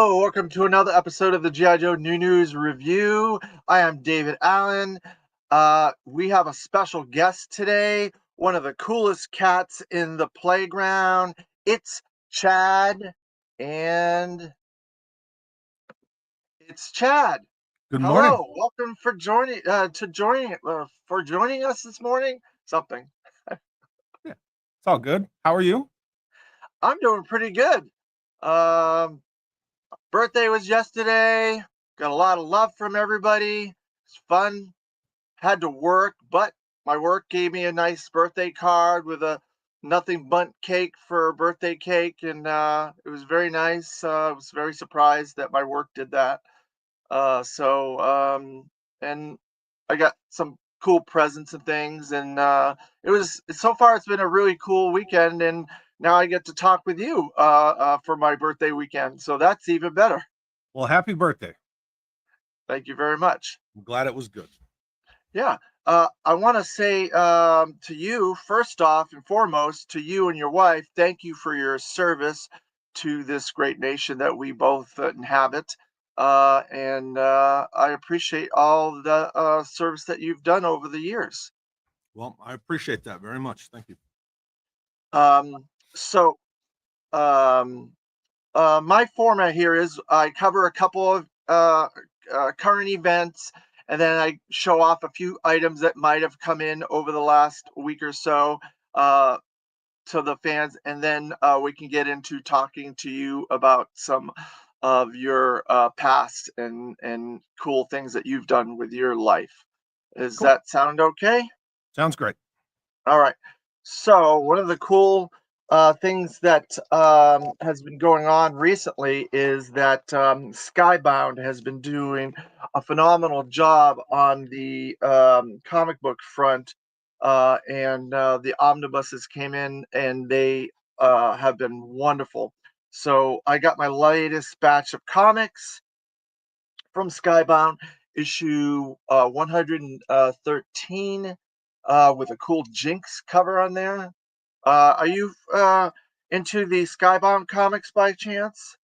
Hello, welcome to another episode of the G.I. Joe New News Review. I am David Allen. We have a special guest today, one of the coolest cats in the playground. It's Chad, and it's Chad. Good morning. Hello, welcome for joining us this morning. Something. Yeah, it's all good. How are you? I'm doing pretty good. Um, Birthday was yesterday. Got a lot of love from everybody. It's fun. Had to work, but my work gave me a nice birthday card with a nothing but cake for a birthday cake, and it was very nice. I was very surprised that my work did that. And I got some cool presents and things, and so far it's been a really cool weekend, and now I get to talk with you for my birthday weekend, so that's even better. Well, happy birthday. Thank you very much. I'm glad it was good. Yeah. I want to say to you, first off and foremost, to you and your wife, thank you for your service to this great nation that we both inhabit. And I appreciate all the service that you've done over the years. Well, I appreciate that very much. Thank you. Um, so, um, my format here is I cover a couple of current events, and then I show off a few items that might have come in over the last week or so uh, to the fans, and then we can get into talking to you about some of your past and cool things that you've done with your life. Does Cool. that sound okay? Sounds great. All right. So one of the cool things that has been going on recently is that Skybound has been doing a phenomenal job on the comic book front, and the omnibuses came in and they have been wonderful. So I got my latest batch of comics from Skybound, issue 113, with a cool Jinx cover on there. Are you into the Skybound comics by chance?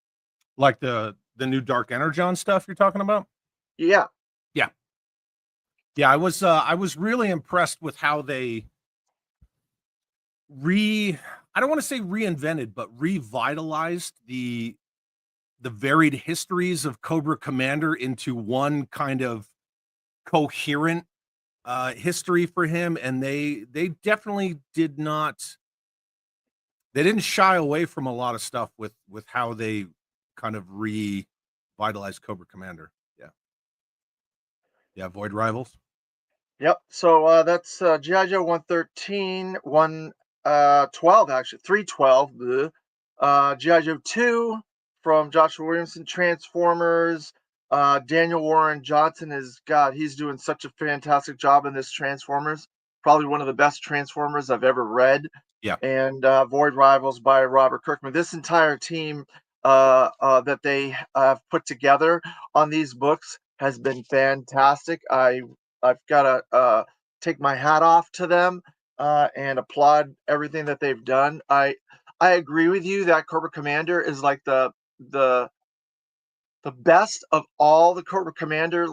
Like the new Dark Energon stuff you're talking about? Yeah. Yeah. Yeah, I was really impressed with how they I don't want to say reinvented, but revitalized the varied histories of Cobra Commander into one kind of coherent history for him, and they definitely didn't shy away from a lot of stuff with how they kind of revitalized Cobra Commander. Yeah. Yeah, Void Rivals. Yep. So that's GI Joe 113, 112 actually, 312. GI Joe 2 from Joshua Williamson, Transformers. Daniel Warren Johnson is God. He's doing such a fantastic job in this Transformers. Probably one of the best Transformers I've ever read. Yeah. And Void Rivals by Robert Kirkman. This entire team that they have put together on these books has been fantastic. I've got to take my hat off to them and applaud everything that they've done. I agree with you that Cobra Commander is like the the best of all the Cobra Commander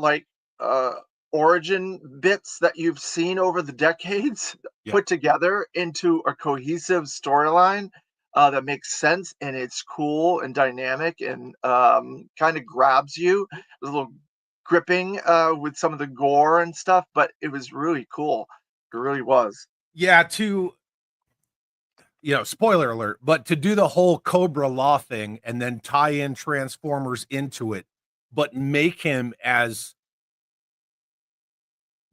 uh, origin bits that you've seen over the decades Yeah. put together into a cohesive storyline that makes sense, and it's cool and dynamic and kind of grabs you. A little gripping with some of the gore and stuff, but it was really cool. It really was. Yeah, spoiler alert, but to do the whole Cobra Law thing and then tie in Transformers into it, but make him as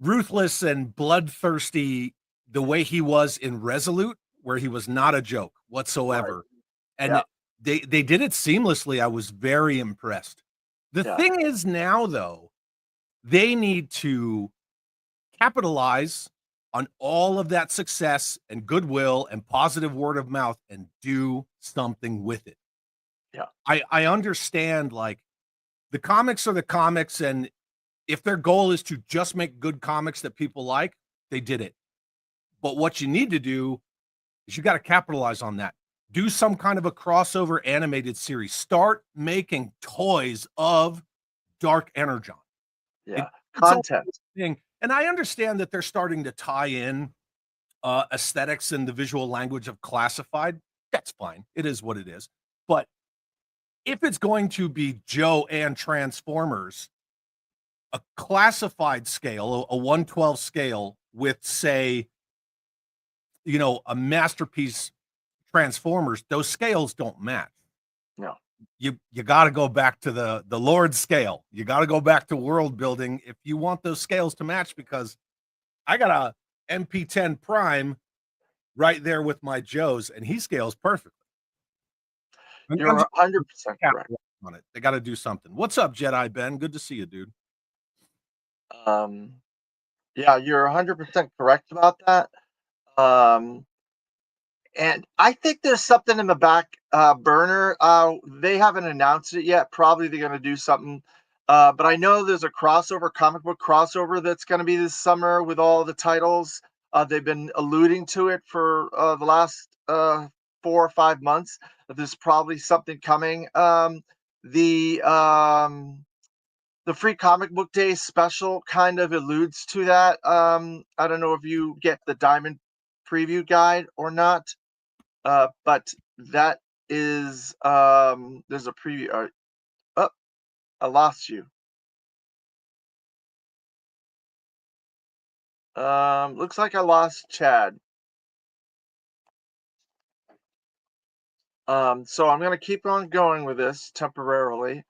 ruthless and bloodthirsty the way he was in Resolute, where he was not a joke whatsoever. Right. And Yeah. they did it seamlessly. I was very impressed. The Yeah. thing is now, though, they need to capitalize on all of that success and goodwill and positive word of mouth and do something with it. Yeah. I understand, like, the comics are the comics, and if their goal is to just make good comics that people like, they did it. But what you need to do is you got to capitalize on that. Do some kind of a crossover animated series. Start making toys of Dark Energon. Yeah, It's all content. thing. And I understand that they're starting to tie in aesthetics and the visual language of classified. That's fine. It is what it is. But if it's going to be Joe and Transformers, a classified scale, a 112 scale with, say, a masterpiece Transformers, those scales don't match. No. You got to go back to the Lord scale. You got to go back to world building if you want those scales to match, because I got a MP10 Prime right there with my Joe's, and he scales perfectly. You're 100% correct. On it. They got to do something. What's up, Jedi Ben? Good to see you, dude. Yeah, you're 100% correct about that. And I think there's something in the back burner. They haven't announced it yet. Probably they're going to do something. But I know there's a comic book crossover that's going to be this summer with all the titles. They've been alluding to it for the last 4 or 5 months. There's probably something coming. The the free comic book day special kind of alludes to that. I don't know if you get the Diamond preview guide or not, but that is there's a preview. Oh, I lost you. Looks like I lost Chad. So I'm gonna keep on going with this temporarily.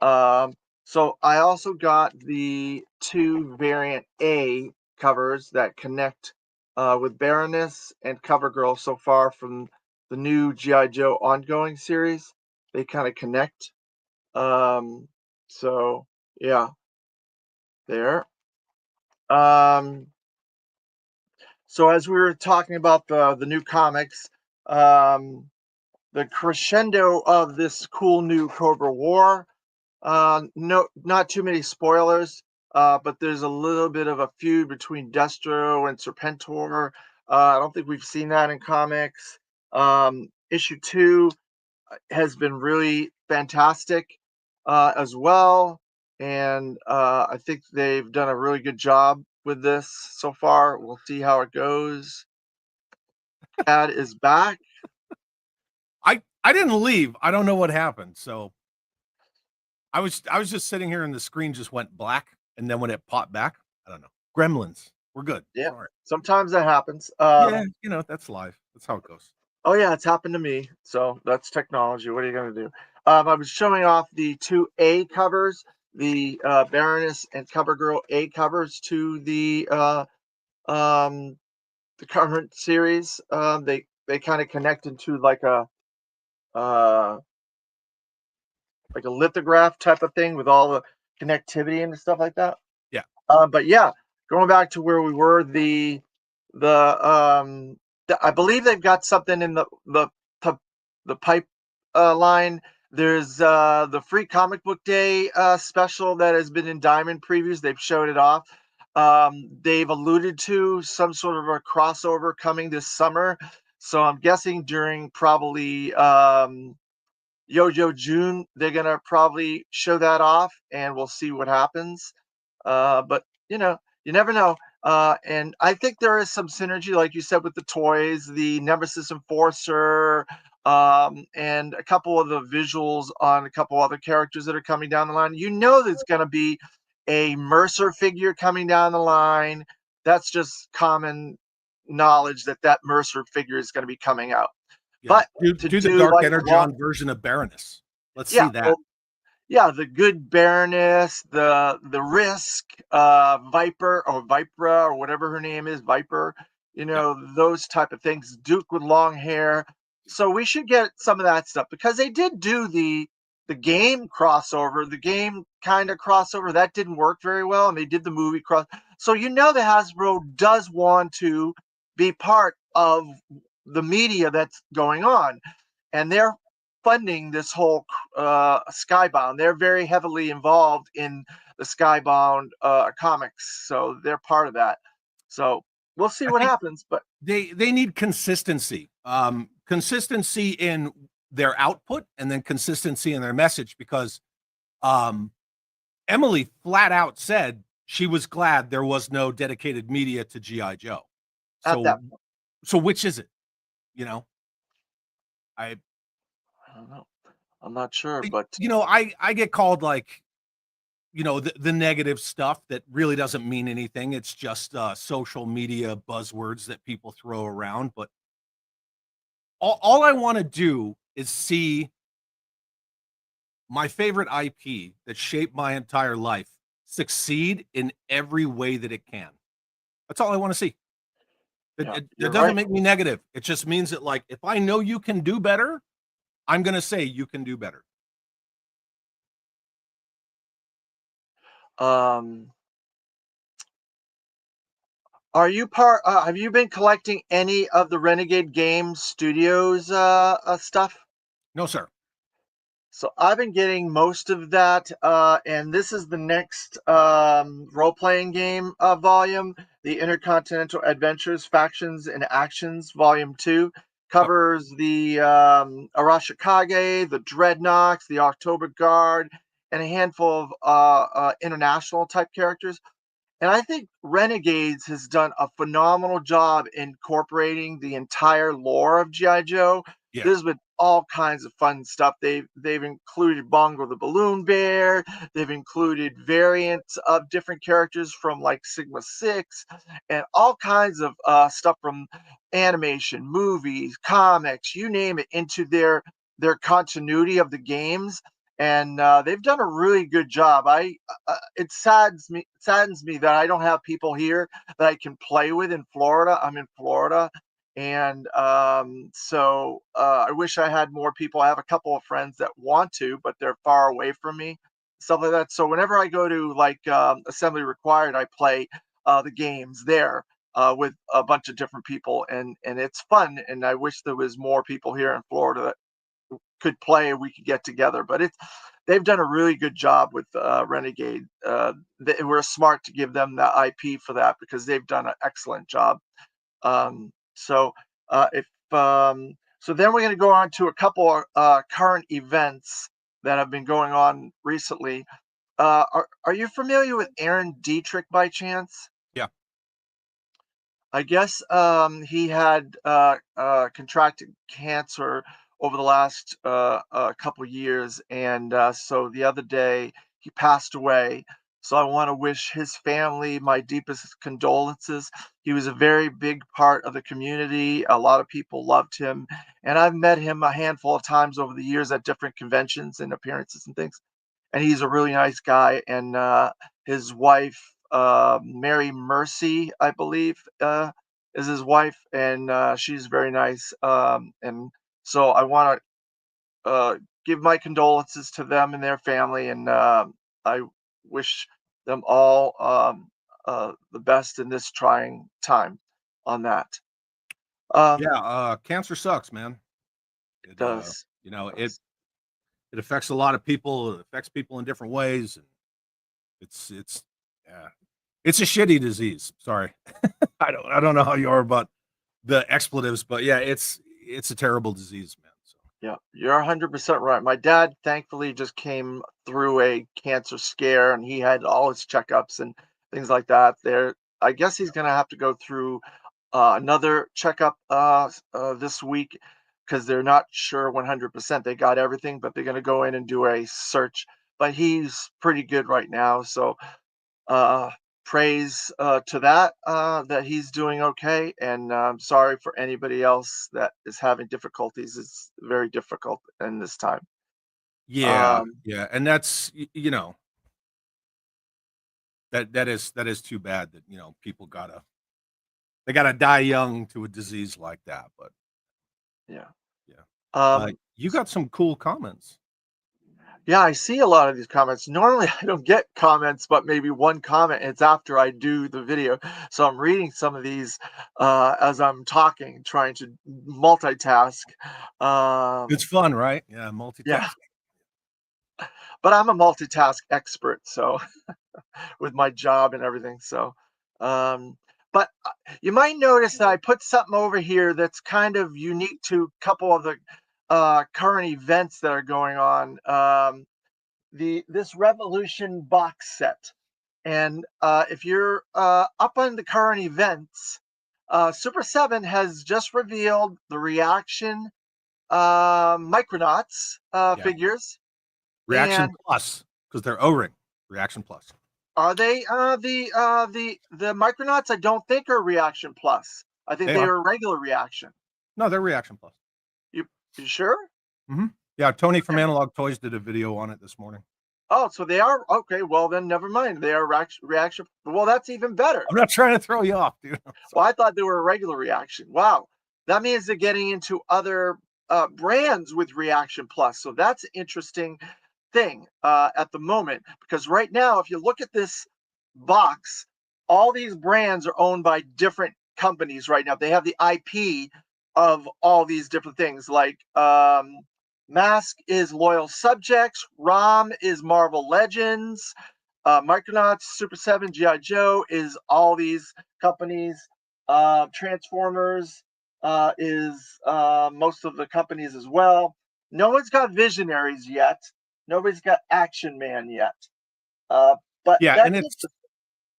Um, so I also got the two variant A covers that connect with Baroness and CoverGirl so far from the new G.I. Joe ongoing series. They kind of connect. Um, so yeah, there. Um, so as we were talking about the new comics, the crescendo of this cool new Cobra War. No, not too many spoilers, but there's a little bit of a feud between Destro and Serpentor. I don't think we've seen that in comics. Issue 2 has been really fantastic as well, and I think they've done a really good job with this so far. We'll see how it goes. Chad is back. I didn't leave. I don't know what happened. So I was just sitting here and the screen just went black, and then when it popped back, I don't know. Gremlins. We're good. Yeah, All right. sometimes that happens. Yeah, that's live. That's how it goes. Oh yeah, it's happened to me. So that's technology. What are you going to do? I was showing off the two A covers, the Baroness and CoverGirl A covers to the current series. They kind of connect into uh, like a lithograph type of thing with all the connectivity and stuff like that. Yeah. But yeah, going back to where we were, I believe they've got something in the pipe line. There's the free comic book day special that has been in Diamond previews. They've showed it off. They've alluded to some sort of a crossover coming this summer. So I'm guessing during probably Yojo June, they're gonna probably show that off, and we'll see what happens. But you never know. And I think there is some synergy, like you said, with the toys, the Nemesis Enforcer, and a couple of the visuals on a couple other characters that are coming down the line. You know, there's going to be a Mercer figure coming down the line. That's just common knowledge that that Mercer figure is going to be coming out. Yeah. But to Do the do Dark like Energon version of Baroness. Let's yeah, see that. well, yeah, the good Baroness, the Risk, Viper or Vipra or whatever her name is, Viper, Yeah. those type of things. Duke with long hair. So we should get some of that stuff because they did do the game crossover, the game kind of crossover that didn't work very well, and they did the movie cross. So the Hasbro does want to be part of the media that's going on, and they're funding this whole Skybound. They're very heavily involved in the Skybound comics, so they're part of that. So we'll see I what think happens. But they need consistency. Consistency in their output and then consistency in their message because um Emily flat out said she was glad there was no dedicated media to GI Joe. at So that point, so which is it? You know, I I don't know. I'm not sure, but I get called like the negative stuff that really doesn't mean anything. It's just social media buzzwords that people throw around. But all I want to do is see my favorite IP that shaped my entire life succeed in every way that it can. That's all I want to see. It, yeah, it, you're it doesn't right. make me negative. It just means that, like, if I know you can do better, I'm going to say you can do better. Um, are you part? Have you been collecting any of the Renegade Games Studios stuff? No, sir. So I've been getting most of that, and this is the next role-playing game volume, the Intercontinental Adventures Factions and Actions Volume 2. Oh, Covers the Arashikage, the Dreadnoks, the October Guard, and a handful of international type characters. And I think Renegades has done a phenomenal job incorporating the entire lore of GI Joe. yeah. There's been all kinds of fun stuff. They've included Bongo the Balloon Bear. They've included variants of different characters from like Sigma Six, and all kinds of stuff from animation, movies, comics, you name it, into their continuity of the games. And they've done a really good job. It saddens me that I don't have people here that I can play with in Florida. I'm in Florida, and so I wish I had more people. I have a couple of friends that want to, but they're far away from me, stuff like that. So whenever I go to like Assembly Required, I play the games there with a bunch of different people, and it's fun. And I wish there was more people here in Florida that could play and we could get together. But they've done a really good job with Renegade. We're smart to give them the IP for that because they've done an excellent job. So if so, then we're going to go on to a couple of current events that have been going on recently. Are you familiar with Aaron Dietrich by chance? Yeah. I guess he had contracted cancer over the last couple years, and so the other day he passed away. So I want to wish his family my deepest condolences. He was a very big part of the community. A lot of people loved him, and I've met him a handful of times over the years at different conventions and appearances and things, and he's a really nice guy. And his wife, Mary Mercy, I believe, is his wife, and she's very nice. And so I want to give my condolences to them and their family, and I wish them all the best in this trying time. On that, Yeah. um, Cancer sucks, man. it It, does. it Does. it affects a lot of people. It affects people in different ways. And it's yeah, it's a shitty disease. Sorry. I don't know how you are about the expletives, but yeah, it's a terrible disease, man. So Yeah, you're 100% right. My dad thankfully just came through a cancer scare and he had all his checkups and things like that. I guess he's going to have to go through another checkup this week because they're not sure 100%. They got everything, but they're going to go in and do a search. But he's pretty good right now. So uh, praise to that that he's doing okay, and I'm sorry for anybody else that is having difficulties. It's very difficult in this time. yeah, um, yeah, and that's that is too bad that people gotta die young to a disease like that. But yeah. yeah, um, you got some cool comments. yeah, I see a lot of these comments. Normally I don't get comments, but maybe one comment, it's after I do the video, so I'm reading some of these as I'm talking, trying to multitask. It's um, fun, right? Yeah, yeah, multitasking. but I'm a multitask expert, so with my job and everything. So, um, But you might notice that I put something over here that's kind of unique to a couple of the current events that are going on. This Revolution box set, and if you're up on the current events, Super 7 has just revealed the Reaction Micronauts Yeah. figures. Reaction And Plus, because they're O-ring. Reaction Plus. are they the Micronauts? I don't think are Reaction Plus. I think They they are. are regular Reaction. No, they're Reaction Plus. You you sure? Yeah, Tony from Okay. Analog Toys did a video on it this morning. Oh, so they are okay. Well, then never mind. They are Reaction. Well, that's even better. I'm not trying to throw you off, dude. Well, I thought they were a regular Reaction. Wow, that means they're getting into other brands with Reaction Plus. So that's an interesting thing at the moment, because right now, if you look at this box, all these brands are owned by different companies right now. They have the IP of all these different things. Like Mask is Loyal Subjects, ROM is Marvel Legends, Micronauts, Super 7, GI Joe is all these companies. Transformers is most of the companies as well. No one's got Visionaries yet. Nobody's got Action Man yet. But Yeah, and that's it.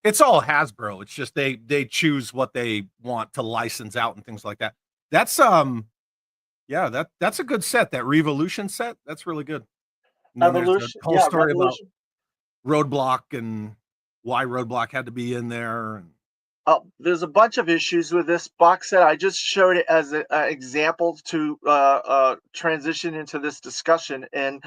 it's all Hasbro. It's just they choose what they want to license out and things like that. That's yeah, that's a good set. That Revolution set, that's really good. And then there's a Evolution. whole Yeah, story about Revolution. Roadblock and why Roadblock had to be in there. And There's a bunch of issues with this box set. I just showed it as an example to transition into this discussion, and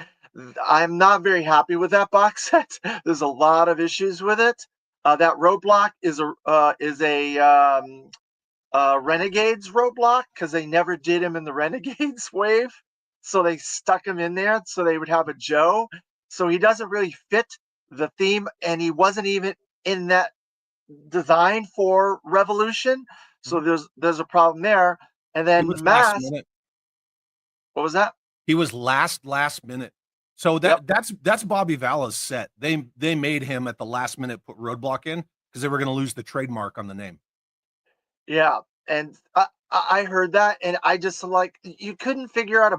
I'm not very happy with that box set. There's a lot of issues with it. That Roadblock is a Renegades Roadblock, because they never did him in the Renegades wave, so they stuck him in there so they would have a Joe. So he doesn't really fit the theme, and he wasn't even in that design for Revolution. So Mhm. there's a problem there. And He was then last Mask, minute. what was that? He was last minute. So Yep. that's Bobby Vala's set. They made him at the last minute put Roadblock in because they were going to lose the trademark on the name. Yeah. And I heard that, and I just like, you couldn't figure out a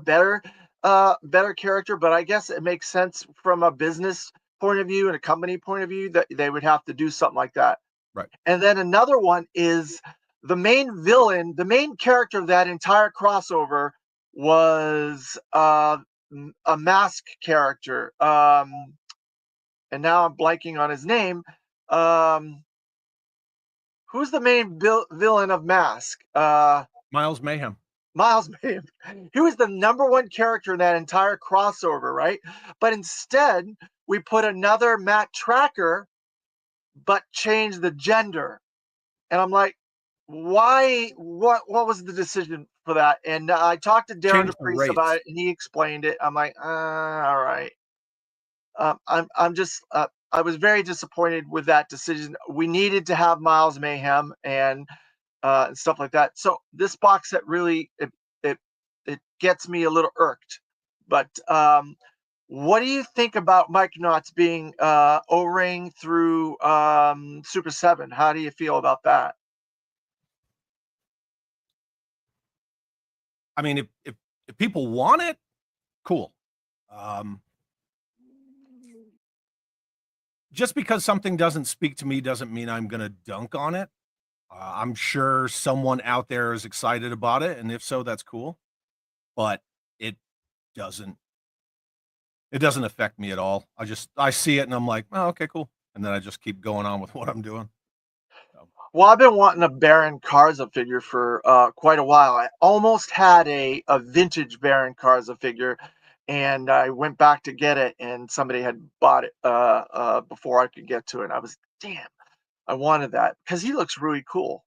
better character, but I guess it makes sense from a business point of view and a company point of view that they would have to do something like that. Right. And then another one is the main villain, the main character of that entire crossover was a Mask character. And now I'm blanking on his name. Um, who's the main villain of Mask? Miles Mayhem. Miles Mayhem. He was the number one character in that entire crossover, right? But instead, we put another Matt Tracker, but changed the gender. And I'm like, why? What was the decision for that? And I talked to Darren Changed the DePriest about race. it, and he explained it. I'm like, all right. I'm just I was very disappointed with that decision. We needed to have Miles Mayhem and stuff like that. So this box set really it it gets me a little irked. But what do you think about Micronauts being O-ring through Super 7? How do you feel about that? I mean, if people want it, cool. Um, just because something doesn't speak to me doesn't mean I'm going to dunk on it. I'm sure someone out there is excited about it, and if so, that's cool. But it doesn't. It doesn't affect me at all. I see it and I'm like, oh, okay, cool, and then I just keep going on with what I'm doing. So, Well, I've been wanting a Baron Karza figure for quite a while. I almost had a vintage Baron Karza figure, and I went back to get it, and somebody had bought it before I could get to it. And I was, damn, I wanted that because he looks really cool,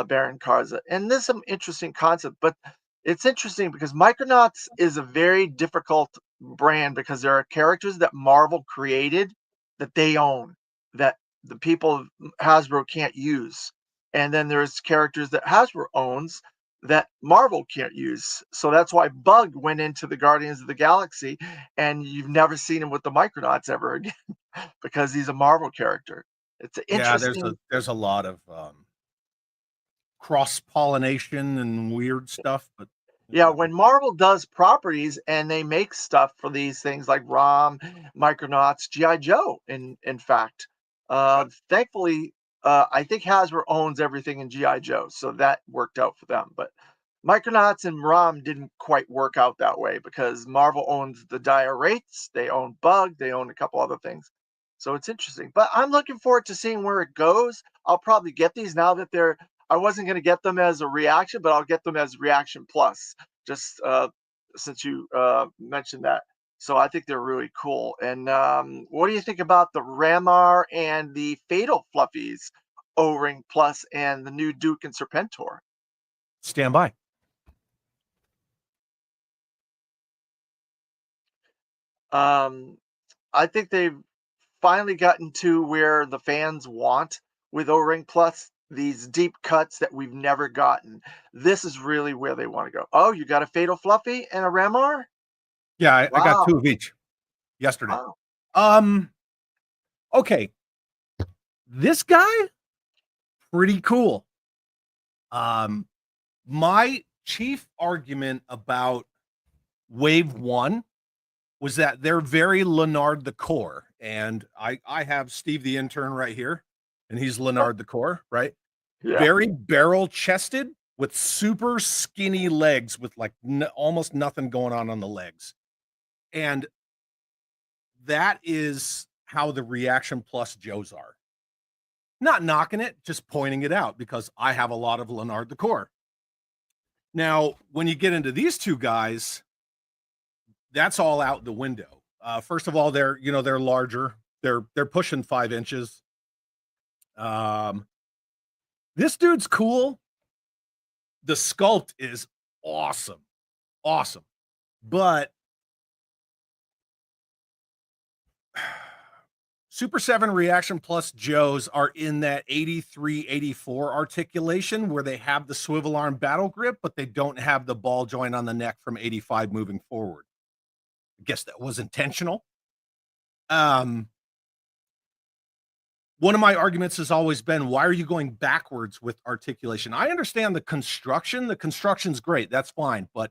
Baron Karza. And there's some interesting concept, but it's interesting because Micronauts is a very difficult brand because there are characters that Marvel created that they own, that the people of Hasbro can't use. And then there's characters that Hasbro owns that Marvel can't use. So that's why Bug went into the Guardians of the Galaxy, and you've never seen him with the Micronauts ever again because he's a Marvel character. It's yeah, interesting. there's a lot of cross pollination and weird stuff. But Yeah, when Marvel does properties and they make stuff for these things like ROM, Micronauts, GI Joe, in fact, thankfully, I think Hasbro owns everything in GI Joe, so that worked out for them. But Micronauts and ROM didn't quite work out that way because Marvel owns the Dire Wraiths, they own Bug, they own a couple other things. So it's interesting. But I'm looking forward to seeing where it goes. I'll probably get these now that they're. I wasn't going to get them as a reaction, but I'll get them as Reaction Plus, just since you mentioned that. So I think they're really cool. And what do you think about the Ramar and the Fatal Fluffies O-Ring Plus and the new Duke and Serpentor? stand by. I think they've finally gotten to where the fans want with O-Ring Plus, these deep cuts that we've never gotten. This is really where they want to go. Oh, you got a Fatal Fluffy and a Ramar? Yeah, I got 2 Wow. of each yesterday. Wow. Okay. This guy, pretty cool. My chief argument about Wave 1 was that they're very Leonard the Core. And I have Steve the intern right here, and he's Leonard the Core, right? Yeah. Very barrel chested with super skinny legs with like almost nothing going on the legs. And that is how the Reaction Plus Joes are. Not knocking it, just pointing it out because I have a lot of Leonard the Core. Now, when you get into these two guys, that's all out the window. First of all, they're larger. They're pushing 5 inches. This dude's cool. The sculpt is awesome. But Super 7 Reaction Plus Joes are in that 83, 84 articulation where they have the swivel arm battle grip, but they don't have the ball joint on the neck from 85 moving forward. I guess that was intentional. One of my arguments has always been, why are you going backwards with articulation? I understand the construction. The construction's great. That's fine. But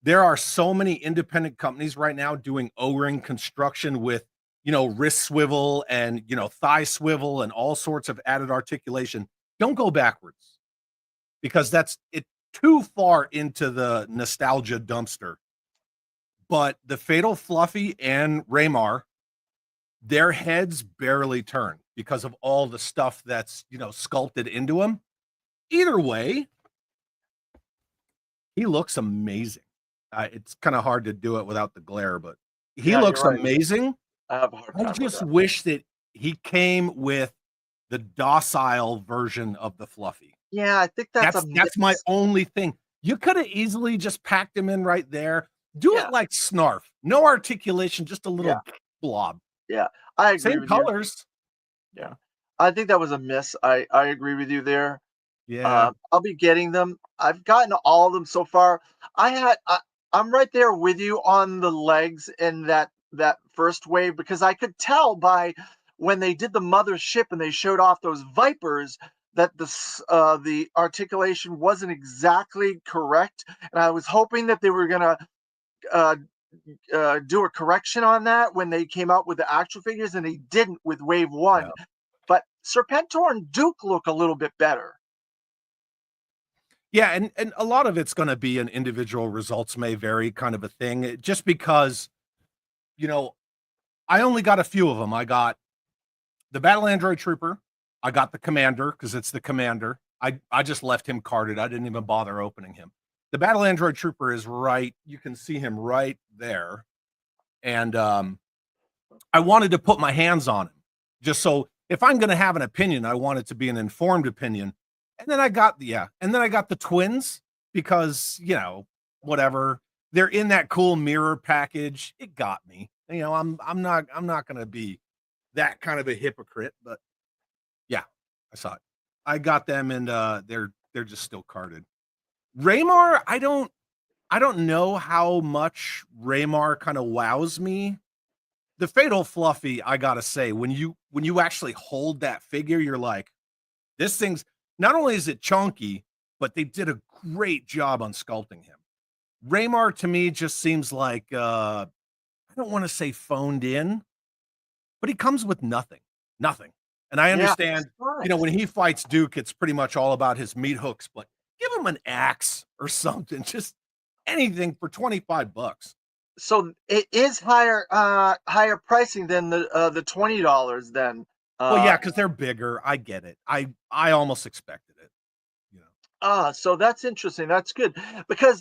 there are so many independent companies right now doing O-ring construction with, wrist swivel and, thigh swivel and all sorts of added articulation. Don't go backwards because that's it too far into the nostalgia dumpster. But the Fatal Fluffy and Ramar, their heads barely turn because of all the stuff that's, sculpted into them. Either way, he looks amazing. It's kind of hard to do it without the glare, but he looks amazing. I have a hard time I just wish that he came with the docile version of the Fluffy. Yeah, I think that's my only thing. You could have easily just packed him in right there. Do it like Snarf. No articulation, just a little blob. Yeah, I agree. Same colors. Yeah, I think that was a miss. I agree with you there. Yeah, I'll be getting them. I've gotten all of them so far. I'm right there with you on the legs in that first wave because I could tell by when they did the mothership and they showed off those Vipers that the articulation wasn't exactly correct, and I was hoping that they were gonna do a correction on that when they came out with the actual figures, and they didn't with Wave 1. Yeah. But Serpentor and Duke look a little bit better. Yeah, and a lot of it's going to be an individual results may vary kind of a thing. Just because, I only got a few of them. I got the Battle Android Trooper. I got the Commander because it's the Commander. I just left him carded. I didn't even bother opening him. The Battle Android Trooper is right. You can see him right there. And I wanted to put my hands on him just so if I'm going to have an opinion, I want it to be an informed opinion. And then I got the twins because, whatever. They're in that cool mirror package. It got me. I'm not going to be that kind of a hypocrite, but yeah, I saw it. I got them and they're just still carded. Ramar, I don't know how much Ramar kind of wows me. The Fatal Fluffy, I got to say, when you actually hold that figure, you're like, this thing's not only is it chunky, but they did a great job on sculpting him. Raymar to me just seems like I don't want to say phoned in, but he comes with nothing. Nothing. And I Yeah, understand, right. when he fights Duke, it's pretty much all about his meat hooks, but give him an axe or something. Just anything for 25 bucks. So it is higher pricing than the $20 then. Well, Uh yeah, because they're bigger. I get it. I almost expected it. You know. so that's interesting. That's good because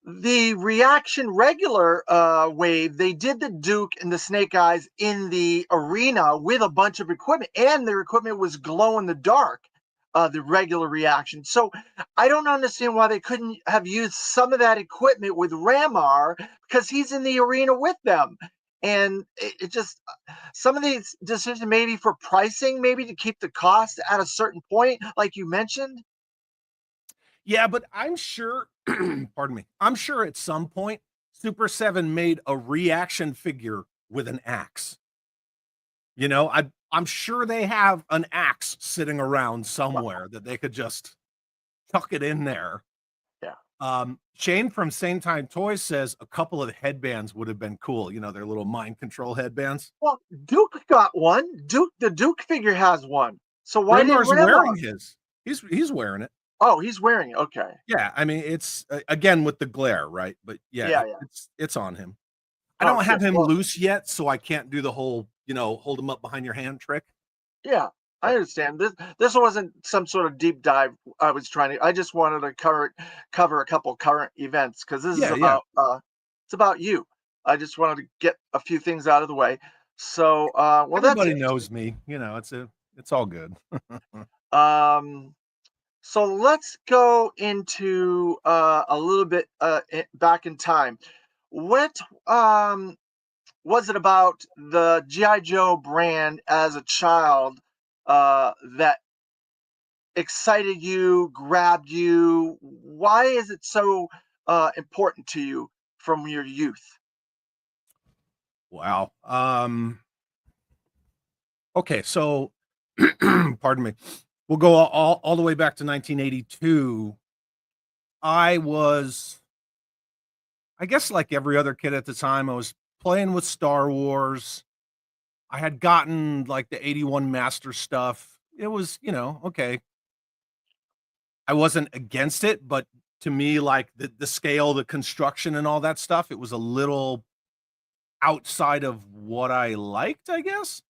the reaction regular wave, they did the Duke and the Snake Eyes in the arena with a bunch of equipment, and their equipment was glow in the dark. The regular reaction. So I don't understand why they couldn't have used some of that equipment with Ramar because he's in the arena with them. And it just some of these decisions maybe for pricing, maybe to keep the cost at a certain point, like you mentioned. Yeah, but I'm sure, pardon me, I'm sure at some point Super 7 made a reaction figure with an axe. I'm sure they have an axe sitting around somewhere that they could just tuck it in there. Yeah. Shane from Same Time Toys says a couple of headbands would have been cool. Their little mind control headbands. Well, Duke got one. The Duke figure has one. So why didn't Raymar's Ramar? wearing his. He's wearing it. Oh, he's wearing it. Okay. Yeah, I mean it's again with the glare, right? But yeah, Yeah, yeah. it's on him. I Oh, don't have good. him Well, loose yet, so I can't do the whole, hold him up behind your hand trick. yeah, I But understand. This wasn't some sort of deep dive I was trying to. I just wanted to cover a couple current events because this is yeah, yeah. about it's about you. I just wanted to get a few things out of the way. So, well, that's Everybody interesting. knows me. It's all good. Um, so let's go into a little bit back in time. What was it about the GI Joe brand as a child that excited you, grabbed you? Why is it so important to you from your youth? Wow. Okay, so pardon me. We'll go all the way back to 1982. I was, I guess, like every other kid at the time, I was playing with Star Wars. I had gotten like the 81 Master stuff. It was, okay. I wasn't against it, but to me, like the scale, the construction, and all that stuff, it was a little outside of what I liked, I guess.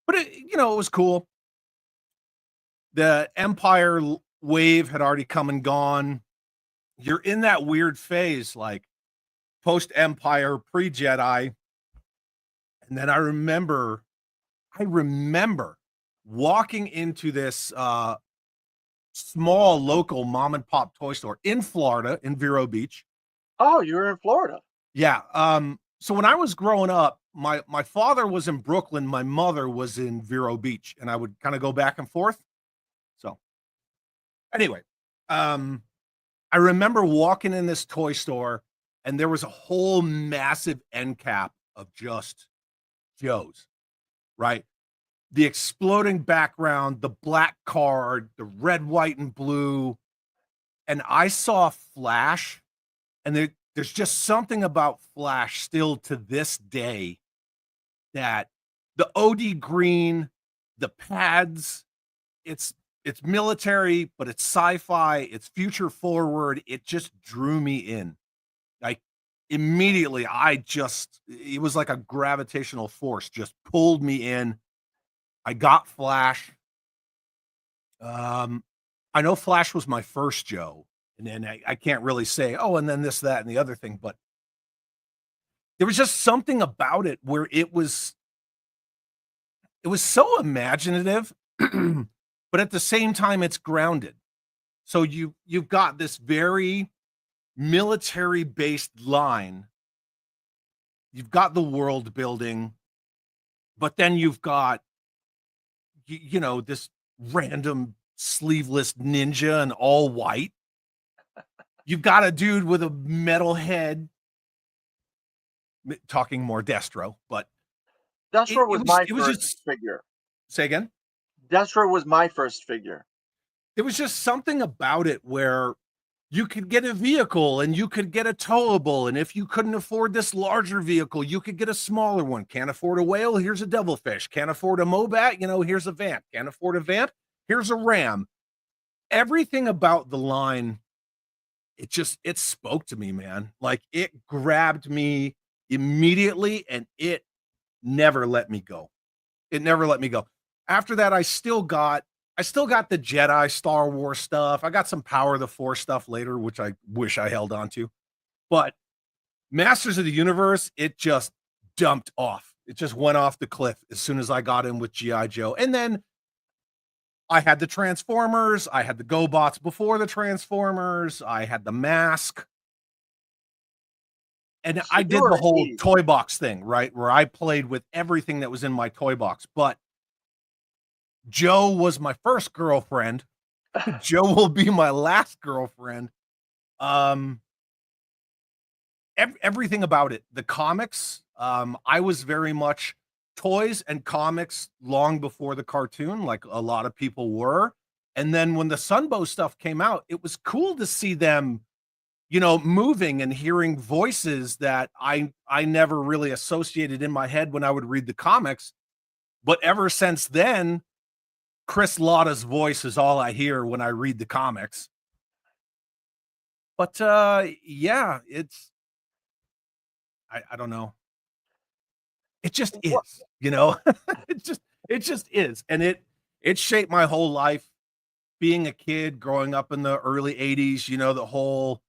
But it was cool. The Empire wave had already come and gone. You're in that weird phase, like post Empire, pre Jedi. And then I remember walking into this small local mom and pop toy store in Florida, in Vero Beach. Oh, you were in Florida. Yeah. So when I was growing up, my father was in Brooklyn, my mother was in Vero Beach, and I would kind of go back and forth. So anyway, um, I remember walking in this toy store, and there was a whole massive end cap of just Joes, right? The exploding background, the black card, the red, white, and blue. And I saw Flash, and there's just something about Flash still to this day that the OD green, the pads, it's military, but it's sci-fi, it's future forward. It just drew me in. Like immediately, it was like a gravitational force just pulled me in. I got Flash. Um, I know Flash was my first Joe, and then I can't really say, oh, and then this, that, and the other thing, but there was just something about it where it was so imaginative, but at the same time, it's grounded. So you've got this very military based line. You've got the world building, but then you've got this random sleeveless ninja and all white. You've got a dude with a metal head, talking more Destro, but Destro it was was my it was first just figure. say again. Destro was my first figure. there was just something about it where you could get a vehicle and you could get a towable. And if you couldn't afford this larger vehicle, you could get a smaller one. Can't afford a whale? Here's a devilfish. Can't afford a Mobat? Here's a Vamp. Can't afford a Vamp? Here's a Ram. Everything about the line, it spoke to me, man. Like, it grabbed me immediately and it never let me go. It never let me go. After that, I still got the Jedi Star Wars stuff. I got some Power of the Force stuff later, which I wish I held on to. But Masters of the Universe, it just dumped off. It just went off the cliff as soon as I got in with G.I. Joe. And then I had the Transformers. I had the GoBots before the Transformers. I had the Mask. And So I you did were the whole 80s. toy box thing, right? Where I played with everything that was in my toy box. But Joe was my first girlfriend. Joe will be my last girlfriend. Everything about it. The comics, I was very much toys and comics long before the cartoon, like a lot of people were. And then when the Sunbow stuff came out, it was cool to see them, moving and hearing voices that I never really associated in my head when I would read the comics. But ever since then, Chris Latta's voice is all I hear when I read the comics. But yeah, I don't know. It just What? is, it just is. And it shaped my whole life being a kid growing up in the early 80s, the whole,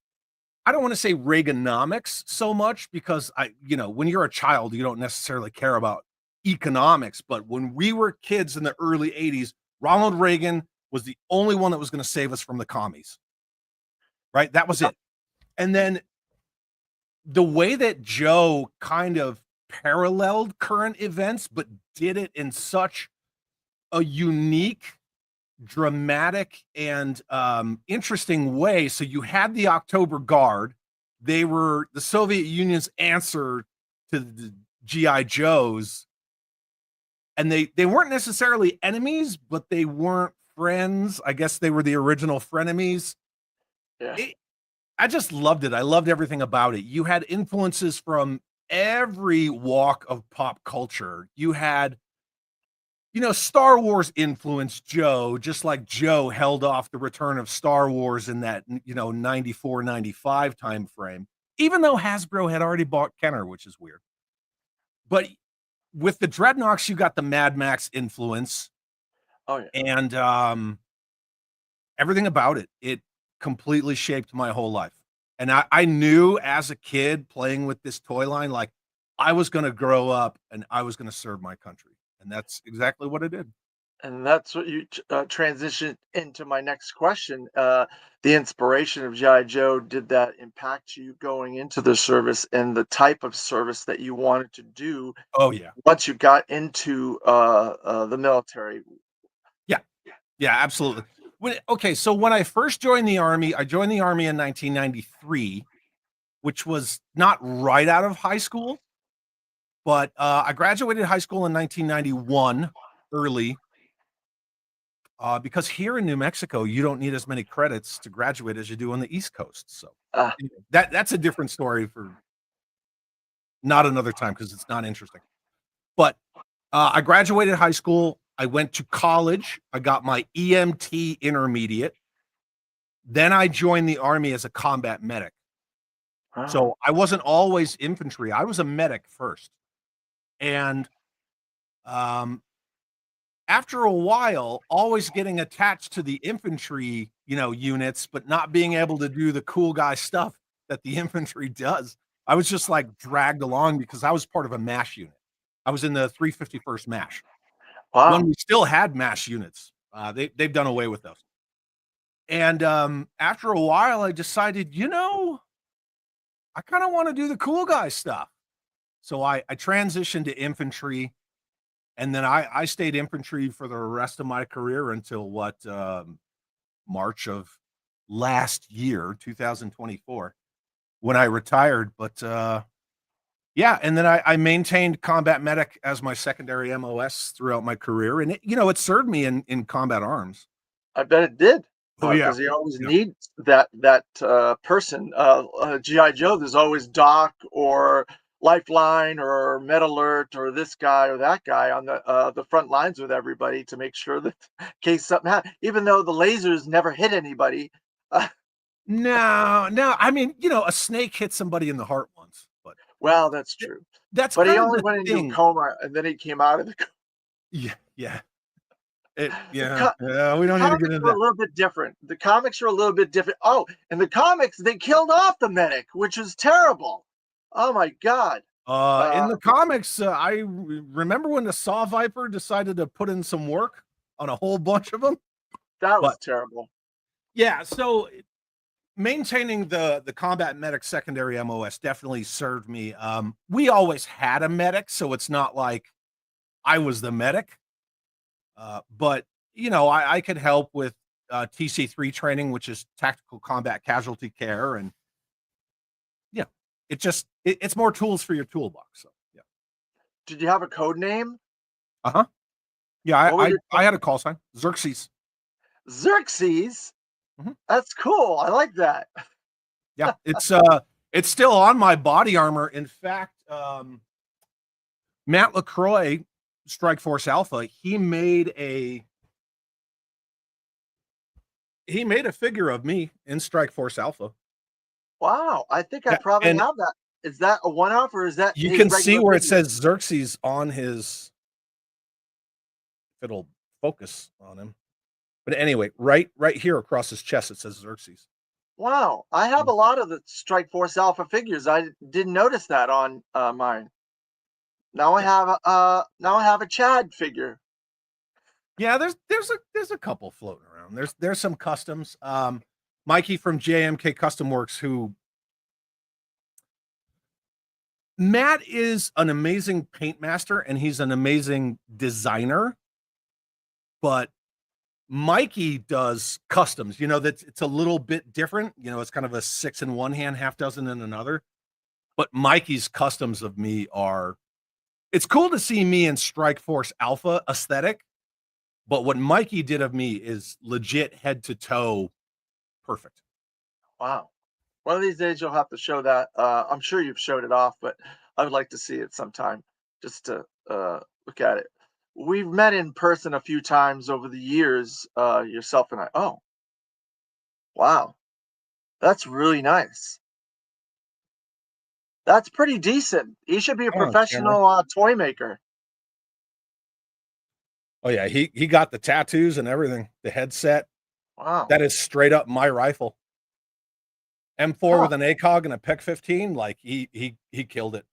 I don't want to say Reaganomics so much because when you're a child, you don't necessarily care about economics. But when we were kids in the early 80s, Ronald Reagan was the only one that was going to save us from the commies, right? That was it. And then the way that Joe kind of paralleled current events, but did it in such a unique, dramatic, and interesting way. So you had the October Guard. They were the Soviet Union's answer to the GI Joes. And they weren't necessarily enemies, but they weren't friends. I guess they were the original frenemies. Yeah. I just loved it. I loved everything about it. You had influences from every walk of pop culture. You had, Star Wars influenced Joe, just like Joe held off the return of Star Wars in that, 94, 95 time frame, even though Hasbro had already bought Kenner, which is weird. But with the Dreadnoks, you got the Mad Max influence. Oh yeah. And everything about it. It completely shaped my whole life. And I knew as a kid playing with this toy line, like I was going to grow up and I was going to serve my country. And that's exactly what I did. And that's what you transitioned into my next question. The inspiration of G.I. Joe, did that impact you going into the service and the type of service that you wanted to do Oh, yeah. once you got into the military? Yeah. Yeah, absolutely. So when I first joined the Army, I joined the Army in 1993, which was not right out of high school, but I graduated high school in 1991 early. Because here in New Mexico, you don't need as many credits to graduate as you do on the East Coast. So Ah, anyway, that's a different story for not another time because it's not interesting. But I graduated high school. I went to college. I got my EMT intermediate. Then I joined the Army as a combat medic. ah, So I wasn't always infantry. I was a medic first. And um, after a while, always getting attached to the infantry, units, but not being able to do the cool guy stuff that the infantry does. I was just like dragged along because I was part of a MASH unit. I was in the 351st MASH when wow. we still had MASH units. They've done away with those. And after a while, I decided, I kind of want to do the cool guy stuff. So I transitioned to infantry. And then I stayed infantry for the rest of my career until March of last year, 2024, when I retired. But yeah, and then I maintained combat medic as my secondary MOS throughout my career, and it served me in combat arms. I bet it did. yeah. because you always Yeah. need that person. GI Joe, there's always Doc or Lifeline or Med Alert or this guy or that guy on the front lines with everybody to make sure that in case something happens, even though the lasers never hit anybody. Uh, No, no. I mean, you know, a snake hit somebody in the heart once, but well, that's th- true. that's But he kind of only the went into a thing. coma and then he came out of the coma. Yeah, yeah. The, Yeah, co- yeah. We the don't need to get comics into were a that. little bit different. The comics were a little bit different. Oh, in the comics, they killed off the medic, which was terrible. Oh my God. In Uh, the comics, remember when the Saw Viper decided to put in some work on a whole bunch of them. that was But terrible. yeah, so maintaining the combat medic secondary MOS definitely served me. We always had a medic, so it's not like I was the medic. But you know, I could help with TC3 training, which is tactical combat casualty care, and yeah, it's more tools for your toolbox. So yeah, Did you have a code name? uh-huh. Yeah, What was your I had a call sign, Xerxes. Xerxes? Mhm. That's cool. I like that. Yeah, it's still on my body armor. In fact, Matt LaCroix, Strike Force Alpha, he made a figure of me in Strike Force Alpha. Wow. I think I Yeah, probably and have that. Is that a one off or is that you his can see regular where it figure? says Xerxes on his, if it'll focus on him. But anyway, right here across his chest, it says Xerxes. Wow. I have a lot of the Strike Force Alpha figures. I didn't notice that on mine. Yeah. Now I have a Chad figure. Yeah, there's a couple floating around. There's some customs. Mikey from JMK Custom Works, who Matt is an amazing paint master and he's an amazing designer, but Mikey does customs. You know, that it's a little bit different. You know, it's kind of a 6 in one hand, half dozen in another. But Mikey's customs of me are, it's cool to see me in Strike Force Alpha aesthetic, but what Mikey did of me is legit head to toe perfect. Wow. One of these days you'll have to show that. I'm sure you've showed it off, but I would like to see it sometime just to look at it. We've met in person a few times over the years, yourself and I. Oh, wow. That's really nice. That's pretty decent. He should be a Oh, camera. professional toy maker. Oh yeah, he got the tattoos and everything, the headset. Wow. That is straight up my rifle. M4 Huh. with an ACOG and a PEC 15, like he killed it.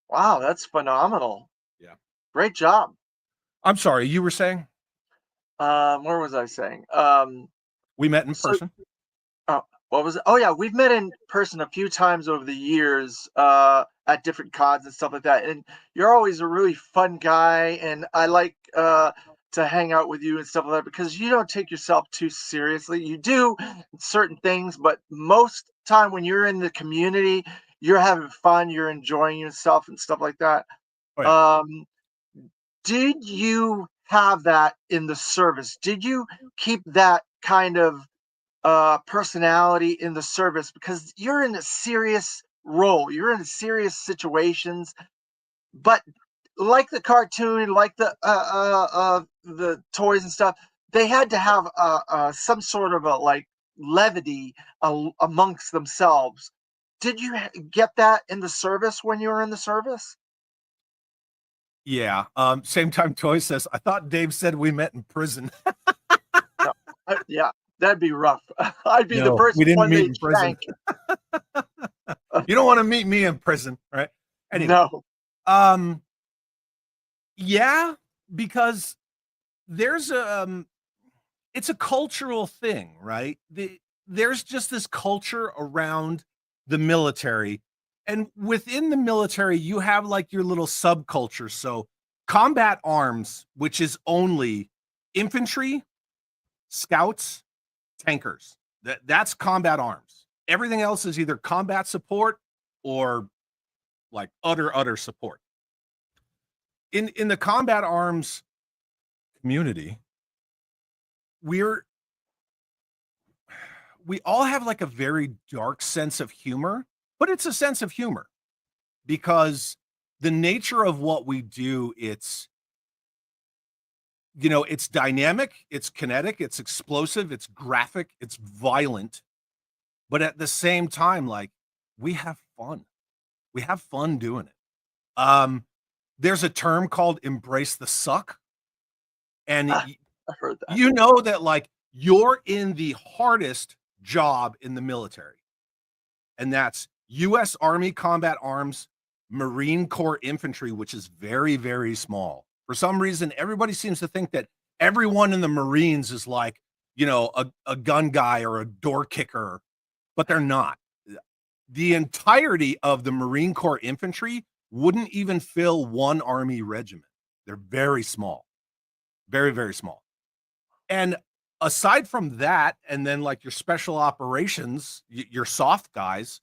Wow, that's phenomenal. Yeah. Great job. I'm sorry, you were saying? Where was I saying? We met in So person? what was it? Oh yeah, we've met in person a few times over the years at different cons and stuff like that. And you're always a really fun guy, and I like to hang out with you and stuff like that because you don't take yourself too seriously. You do certain things, but most time when you're in the community, you're having fun, you're enjoying yourself and stuff like that. Oh yeah. Um, did you have that in the service? Did you keep that kind of personality in the service because you're in a serious role, you're in serious situations, but like the cartoon, like the toys and stuff, they had to have some sort of a like levity amongst themselves. Did you get that in the service when you were in the service? Yeah. Same time Toy says, I thought Dave said we met in prison. No. Yeah, that'd be rough. I'd be the No, first we didn't one meet they'd in prison. shank. You don't want to meet me in prison, right? Anyway, No. um, yeah, because there's it's a cultural thing, right? There's just this culture around the military. And within the military, you have like your little subculture. So, combat arms, which is only infantry, scouts, tankers. That's combat arms. Everything else is either combat support or like utter support. In the combat arms community, we're we all have like a very dark sense of humor, but it's a sense of humor because the nature of what we do, it's dynamic, it's kinetic, it's explosive, it's graphic, it's violent, but at the same time, like, we have fun. We have fun doing it. There's a term called embrace the suck, and I heard that. you know that, like, you're in the hardest job in the military, and that's US Army Combat Arms, Marine Corps Infantry, which is very, very small. For some reason, everybody seems to think that everyone in the Marines is like, a gun guy or a door kicker, but they're not. The entirety of the Marine Corps Infantry wouldn't even fill one Army regiment. They're very small, very, very small. And aside from that, and then like your special operations, your soft guys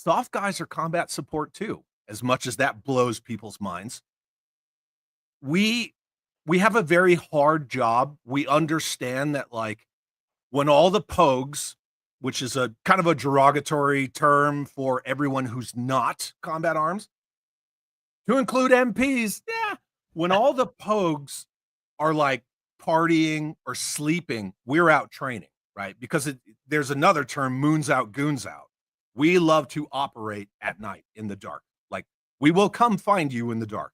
are combat support too, as much as that blows people's minds. We have a very hard job. We understand that, like, when all the pogues, which is a kind of a derogatory term for everyone who's not combat arms, to include MPs, yeah, when all the pogues are like partying or sleeping, we're out training, right? Because there's another term, moons out, goons out. We love to operate at night in the dark. Like, we will come find you in the dark.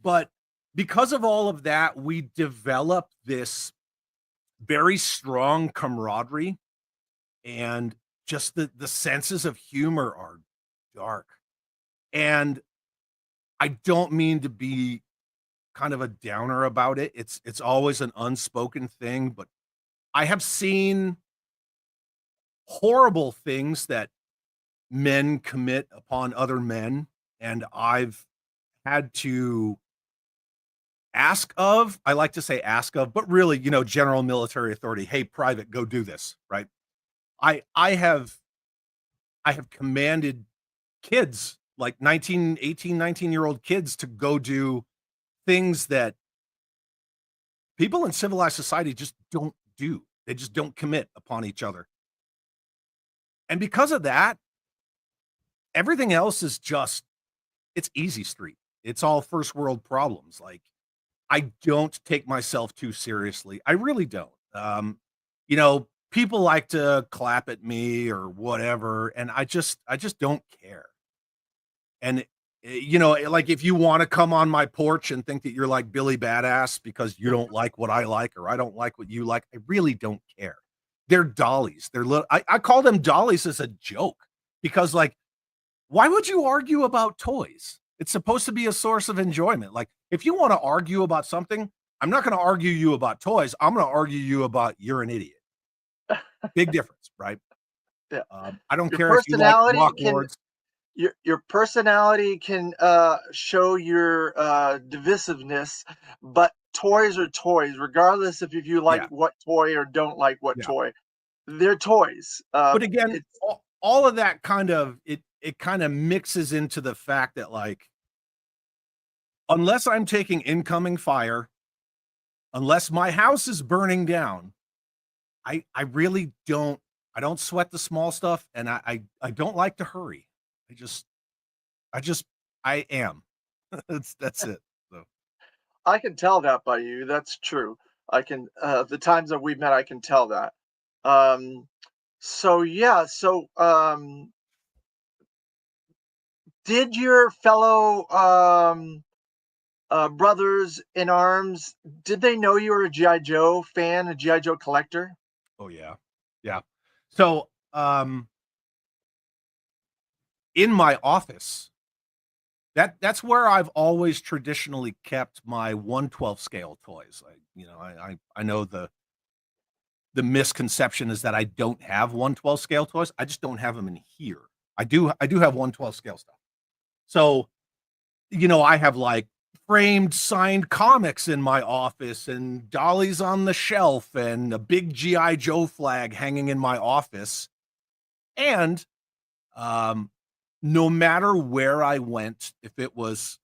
But because of all of that, we develop this very strong camaraderie, and just the senses of humor are dark. And I don't mean to be kind of a downer about it. It's always an unspoken thing, but I have seen horrible things that men commit upon other men, and I've had to I like to say ask of, but really, general military authority, hey, private, go do this, right? I have commanded kids, like 19-year-old kids, to go do things that people in civilized society just don't do. They just don't commit upon each other. And because of that, everything else is just, it's easy street. It's all first world problems. Like, I don't take myself too seriously. I really don't. People like to clap at me or whatever, and I just don't care. And like, if you want to come on my porch and think that you're like Billy Badass because you don't like what I like or I don't like what you like, I really don't care. They're dollies. They're little. I call them dollies as a joke because, like, why would you argue about toys? It's supposed to be a source of enjoyment. Like, if you want to argue about something, I'm not going to argue you about toys. I'm going to argue you about you're an idiot. Big difference, right? Yeah. I don't Your care if you like personality rock can lords. your personality can show your divisiveness, but toys are toys, regardless if you like Yeah, what toy or don't like what yeah. toy. They're toys. But again, It's all of that it kind of mixes into the fact that, like, unless I'm taking incoming fire, unless my house is burning down, I really don't sweat the small stuff, and I don't like to hurry. I just I just I am. That's it. So I can tell that by you. That's true. I can the times that we've met, I can tell that. Um, so yeah, did your fellow brothers in arms, did they know you were a GI Joe fan, a GI Joe collector? oh yeah. Yeah. So in my office, that's where I've always traditionally kept my 1/12 scale toys. I know the misconception is that I don't have 1/12 scale toys. I just don't have them in here. I do have 1/12 scale stuff. So, I have like framed signed comics in my office and dollies on the shelf and a big GI Joe flag hanging in my office. And um no matter where I went, if it was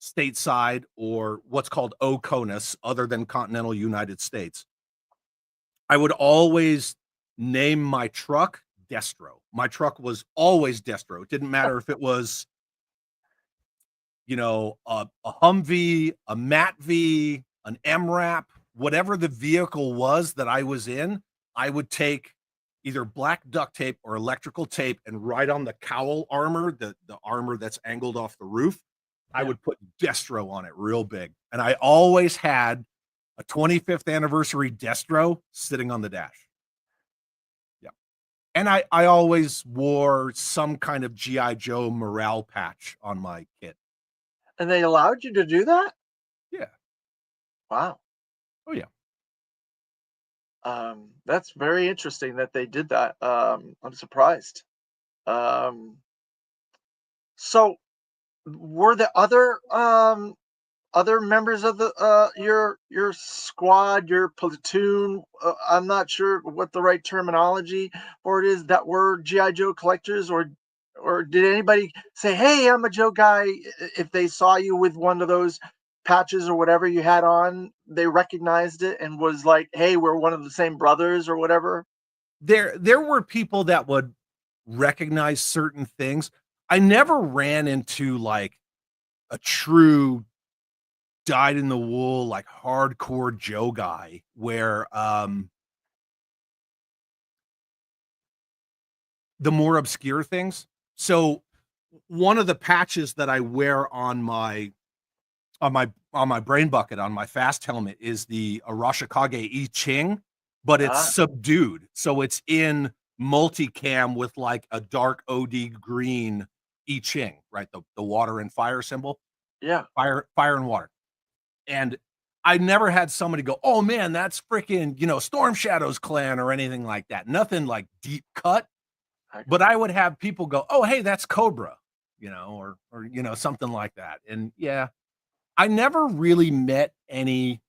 stateside or what's called OCONUS, other than continental United States, I would always name my truck Destro. My truck was always Destro. It didn't matter if it was, a Humvee, a MATV, an MRAP, whatever the vehicle was that I was in, I would take either black duct tape or electrical tape and write on the cowl armor, the armor that's angled off the roof. I would put Destro on it real big. And I always had a 25th anniversary Destro sitting on the dash. Yeah. And I always wore some kind of G.I. Joe morale patch on my kit. And they allowed you to do that? Yeah. Wow. Oh, yeah. That's very interesting that they did that. I'm surprised. So were the other members of the your squad, your platoon, I'm not sure what the right terminology for it is, that were GI Joe collectors, or did anybody say, "Hey, I'm a Joe guy," if they saw you with one of those patches or whatever you had on, they recognized it and was like, "Hey, we're one of the same brothers," or whatever? There were people that would recognize certain things. I never ran into like a true dyed in the wool, like hardcore Joe guy where the more obscure things. So one of the patches that I wear on my brain bucket on my fast helmet is the Arashikage I Ching, but it's Ah, subdued. So it's in multicam with like a dark OD green I Ching, right? The water and fire symbol, yeah. fire and water. And I never had somebody go, "Oh man, that's freaking, Storm Shadows clan," or anything like that. Nothing like deep cut, I- but I would have people go, "Oh, hey, that's Cobra," or something like that. And yeah, I never really met any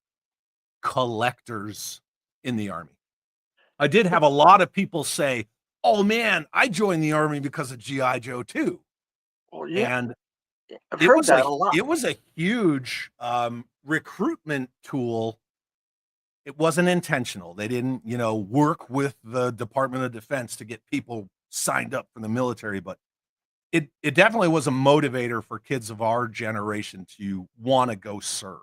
collectors in the Army. I did have a lot of people say, "Oh man, I joined the Army because of GI Joe too," Well, yeah, and I've it heard was a that a lot. it was a huge recruitment tool. It wasn't intentional. They didn't, work with the Department of Defense to get people signed up for the military, but it definitely was a motivator for kids of our generation to want to go serve.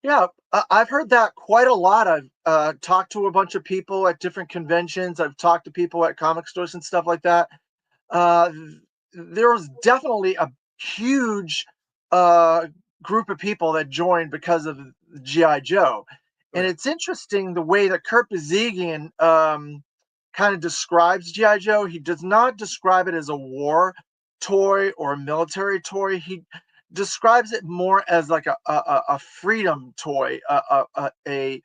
Yeah, I've heard that quite a lot. I've talked to a bunch of people at different conventions. I've talked to people at comic stores and stuff like that. Uh, there was definitely a huge uh, group of people that joined because of GI Joe, Oh and yeah. it's interesting the way that Kurt Bazigian kind of describes GI Joe. He does not describe it as a war toy or a military toy. He describes it more as like a freedom toy, trying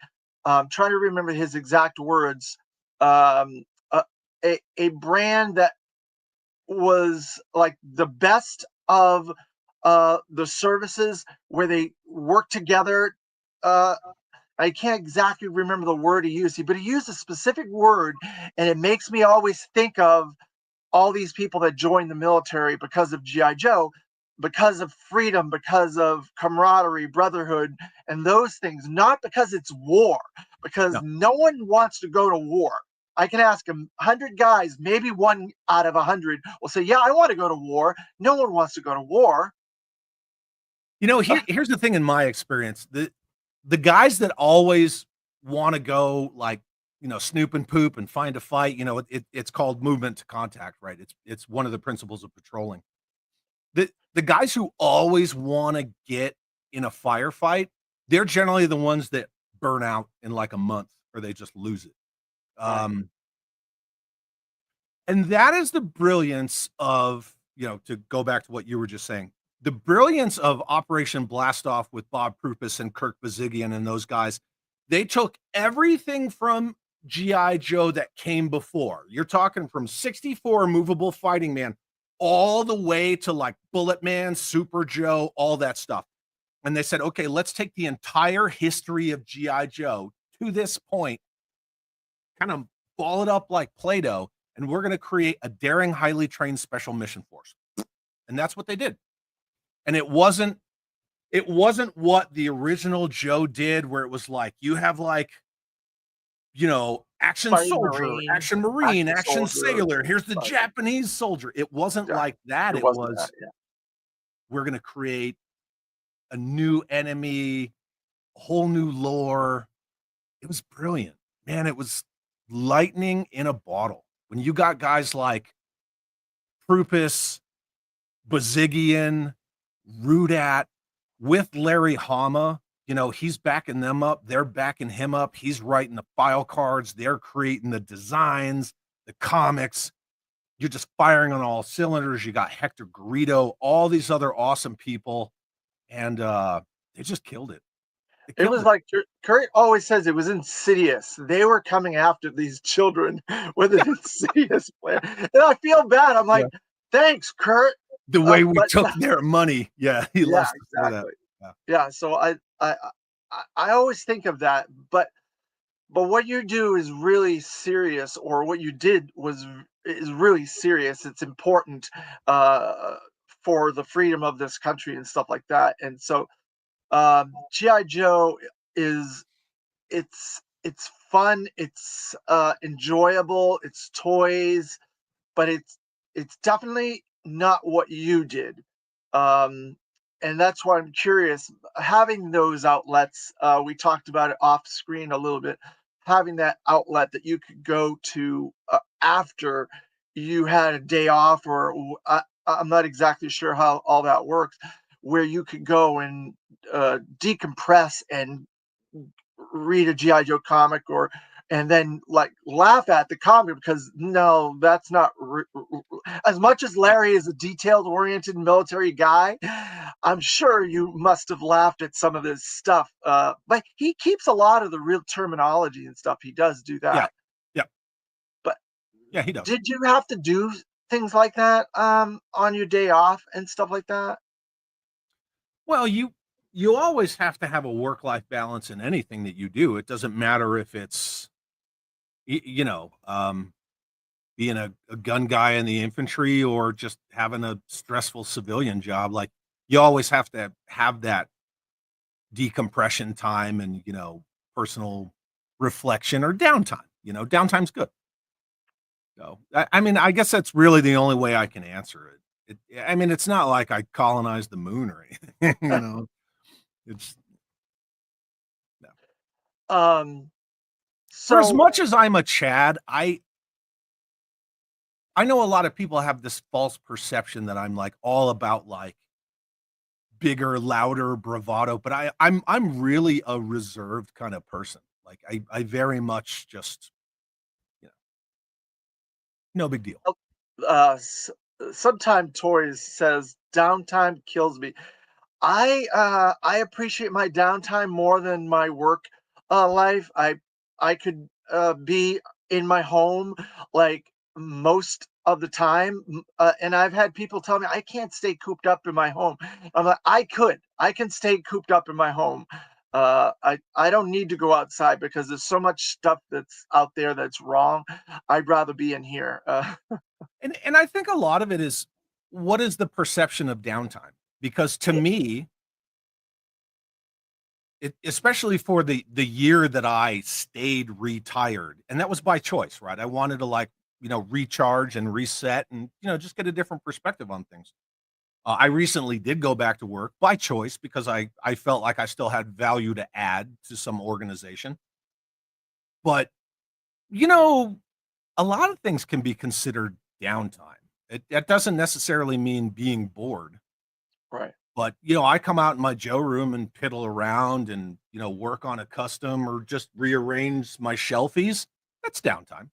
to remember his exact words, um, a, a brand that was like the best of the services where they work together. Uh, I can't exactly remember the word he used, but he used a specific word, and it makes me always think of all these people that joined the military because of GI Joe, because of freedom, because of camaraderie, brotherhood, and those things. Not because it's war, because No. no one wants to go to war. I can ask 100 guys, maybe one out of 100 will say, "Yeah, I want to go to war." No one wants to go to war. Here's the thing in my experience. The guys that always want to go like, snoop and poop and find a fight, it's called movement to contact, right? It's one of the principles of patrolling. The guys who always want to get in a firefight, they're generally the ones that burn out in like a month or they just lose it. Right. Um, and that is the brilliance of, to go back to what you were just saying, the brilliance of Operation Blastoff with Bob Prupus and Kirk Bazigian and those guys. They took everything from G.I. Joe that came before. You're talking from 64 movable fighting man all the way to like Bullet Man, Super Joe, all that stuff. And they said, okay, let's take the entire history of G.I. Joe to this point, kind of ball it up like Play Doh, and we're going to create a daring, highly trained special mission force. And that's what they did. And it wasn't what the original Joe did, where it was like you have like, action Fighting soldier, Marine, action marine, action action soldier. sailor. Here's the Right. Japanese soldier. It wasn't Yeah. like that. It It wasn't that. was, Yeah. we're going to create a new enemy, a whole new lore. It was brilliant, man. It was lightning in a bottle. When you got guys like Prupus, Bazigian, Rudat with Larry Hama, he's backing them up. They're backing him up. He's writing the file cards. They're creating the designs, the comics. You're just firing on all cylinders. You got Hector Garrido, all these other awesome people, and they just killed it. They It killed was it. like Kurt always says it was insidious. They were coming after these children with an insidious plan. And I feel bad. I'm Yeah. like, thanks, Kurt. The way we But took their money. Yeah, he yeah, loves to say that. exactly. Yeah. Yeah. So I always think of that, but what you do is really serious, or what you did is really serious. It's important uh, for the freedom of this country and stuff like that. And so GI Joe is it's fun, it's enjoyable, it's toys, but it's definitely not what you did. Um, and that's why I'm curious. Having those outlets, we talked about it off screen a little bit. Having that outlet that you could go to after you had a day off, or I'm not exactly sure how all that works, where you could go and decompress and read a GI Joe comic, and then like laugh at the comic, because no, that's not as much as Larry is a detailed oriented military guy. I'm sure you must have laughed at some of this stuff, but he keeps a lot of the real terminology and stuff. He does do Yeah. that. Yeah. But Yeah, he does. did you have to do things like that on your day off and stuff like that? Well, you always have to have a work-life balance in anything that you do. It doesn't matter if it's being a gun guy in the infantry or just having a stressful civilian job. Like, you always have to have that decompression time and, personal reflection or downtime. Downtime's good. So, I mean, I guess that's really the only way I can answer it. I mean, it's not like I colonized the moon or anything, it's no. um, For as so much as I'm a Chad, I know a lot of people have this false perception that I'm like all about like bigger, louder bravado, but I'm really a reserved kind of person. Like, I very much just, you know, no big deal. uh, s- sometime Toys says downtime kills me. I appreciate my downtime more than my work life. I could be in my home like most of the time, and I've had people tell me I can't stay cooped up in my home. I'm like, I can stay cooped up in my home. I don't need to go outside because there's so much stuff that's out there that's wrong. I'd rather be in here. And I think a lot of it is, what is the perception of downtime? Because to me, especially for the year that I stayed retired, and that was by choice, right? I wanted to, like, recharge and reset and, just get a different perspective on things. I recently did go back to work by choice because I felt like I still had value to add to some organization. But, you know, a lot of things can be considered downtime. That doesn't necessarily mean being bored. Right. But, I come out in my Joe room and piddle around and, work on a custom or just rearrange my shelfies. That's downtime.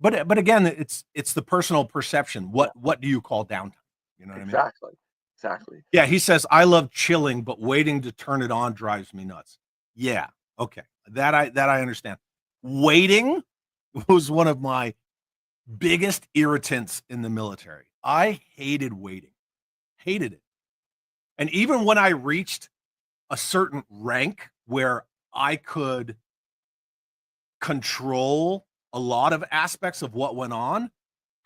But again, it's the personal perception. Yeah. What do you call downtime? You know what I mean? Exactly. Exactly. Yeah, he says, I love chilling, but waiting to turn it on drives me nuts. Yeah, okay. That I understand. Waiting was one of my biggest irritants in the military. I hated waiting. Hated it. And even when I reached a certain rank where I could control a lot of aspects of what went on,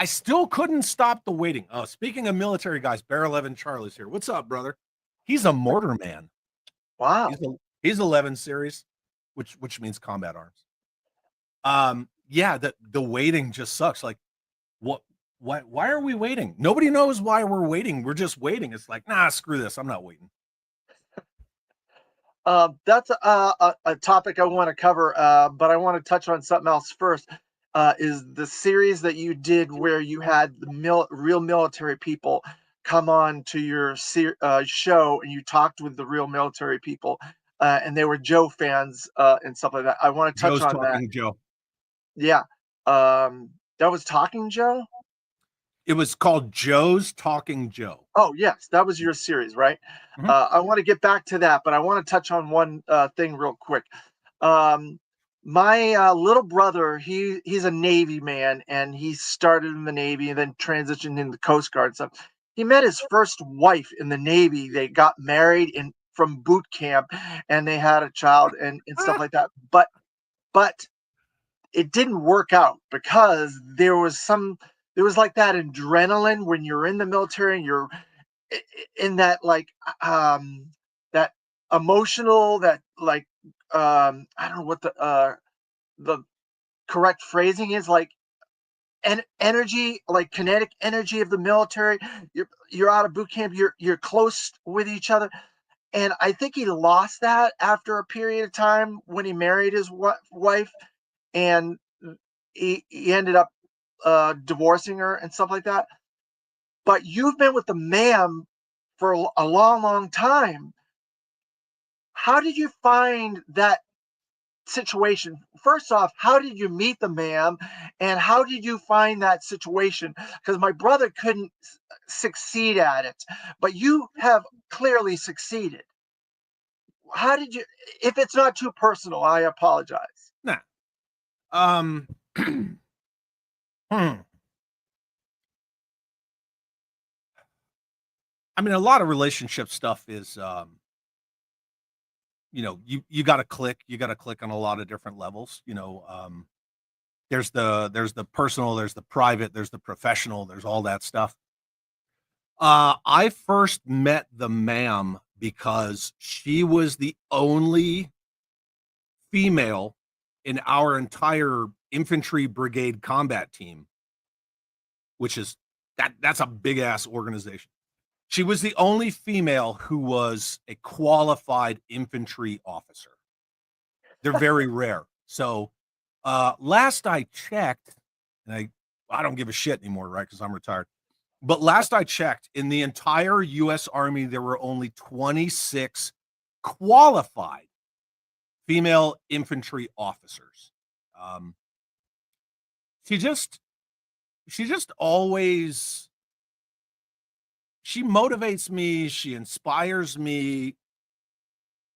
I still couldn't stop the waiting. Oh, speaking of military guys, Bear 11 Charlie's here. What's up, brother? He's a mortar man. Wow. He's 11 series, which means combat arms. Yeah, the waiting just sucks. Like, what? Why are we waiting? Nobody knows why we're waiting. We're just waiting. It's like, nah, screw this. I'm not waiting. That's a topic I want to cover, but I want to touch on something else first. Is the series that you did where you had the real military people come on to your show and you talked with the real military people, and they were Joe fans and stuff like that. I want to touch Joe's on that. talking Joe. Yeah, that was Talking Joe. It was called Joe's Talking Joe. Oh, yes, that was your series, right? Mhm. I want to get back to that, but I want to touch on one thing real quick. Um, my little brother, he's a Navy man, and he started in the Navy and then transitioned into the Coast Guard and stuff. He met his first wife in the Navy. They got married in from boot camp, and they had a child and stuff like that. But it didn't work out because there was like that adrenaline when you're in the military and you're in that like that emotional that like I don't know what the correct phrasing is, like energy, like kinetic energy of the military. You're out of boot camp, you're close with each other, and I think he lost that after a period of time when he married his wife, and he ended up divorcing her and stuff like that. But you've been with the ma'am for a long, long time. How did you find that situation? First off, how did you meet the ma'am, and how did you find that situation? Because my brother couldn't succeed at it, but you have clearly succeeded. How did you? If it's not too personal, I apologize. Nah. Um. hmm. I mean, a lot of relationship stuff is, you got to click. You got to click on a lot of different levels. There's the personal, there's the private, there's the professional, there's all that stuff. I first met the ma'am because she was the only female in our entire infantry brigade combat team, which is that's a big ass organization. She was the only female who was a qualified infantry officer. They're very rare. So, last I checked, and I don't give a shit anymore, right? Because I'm retired. But last I checked, in the entire U.S. Army, there were only 26 qualified female infantry officers. Um, she just, she just always, she motivates me. She inspires me,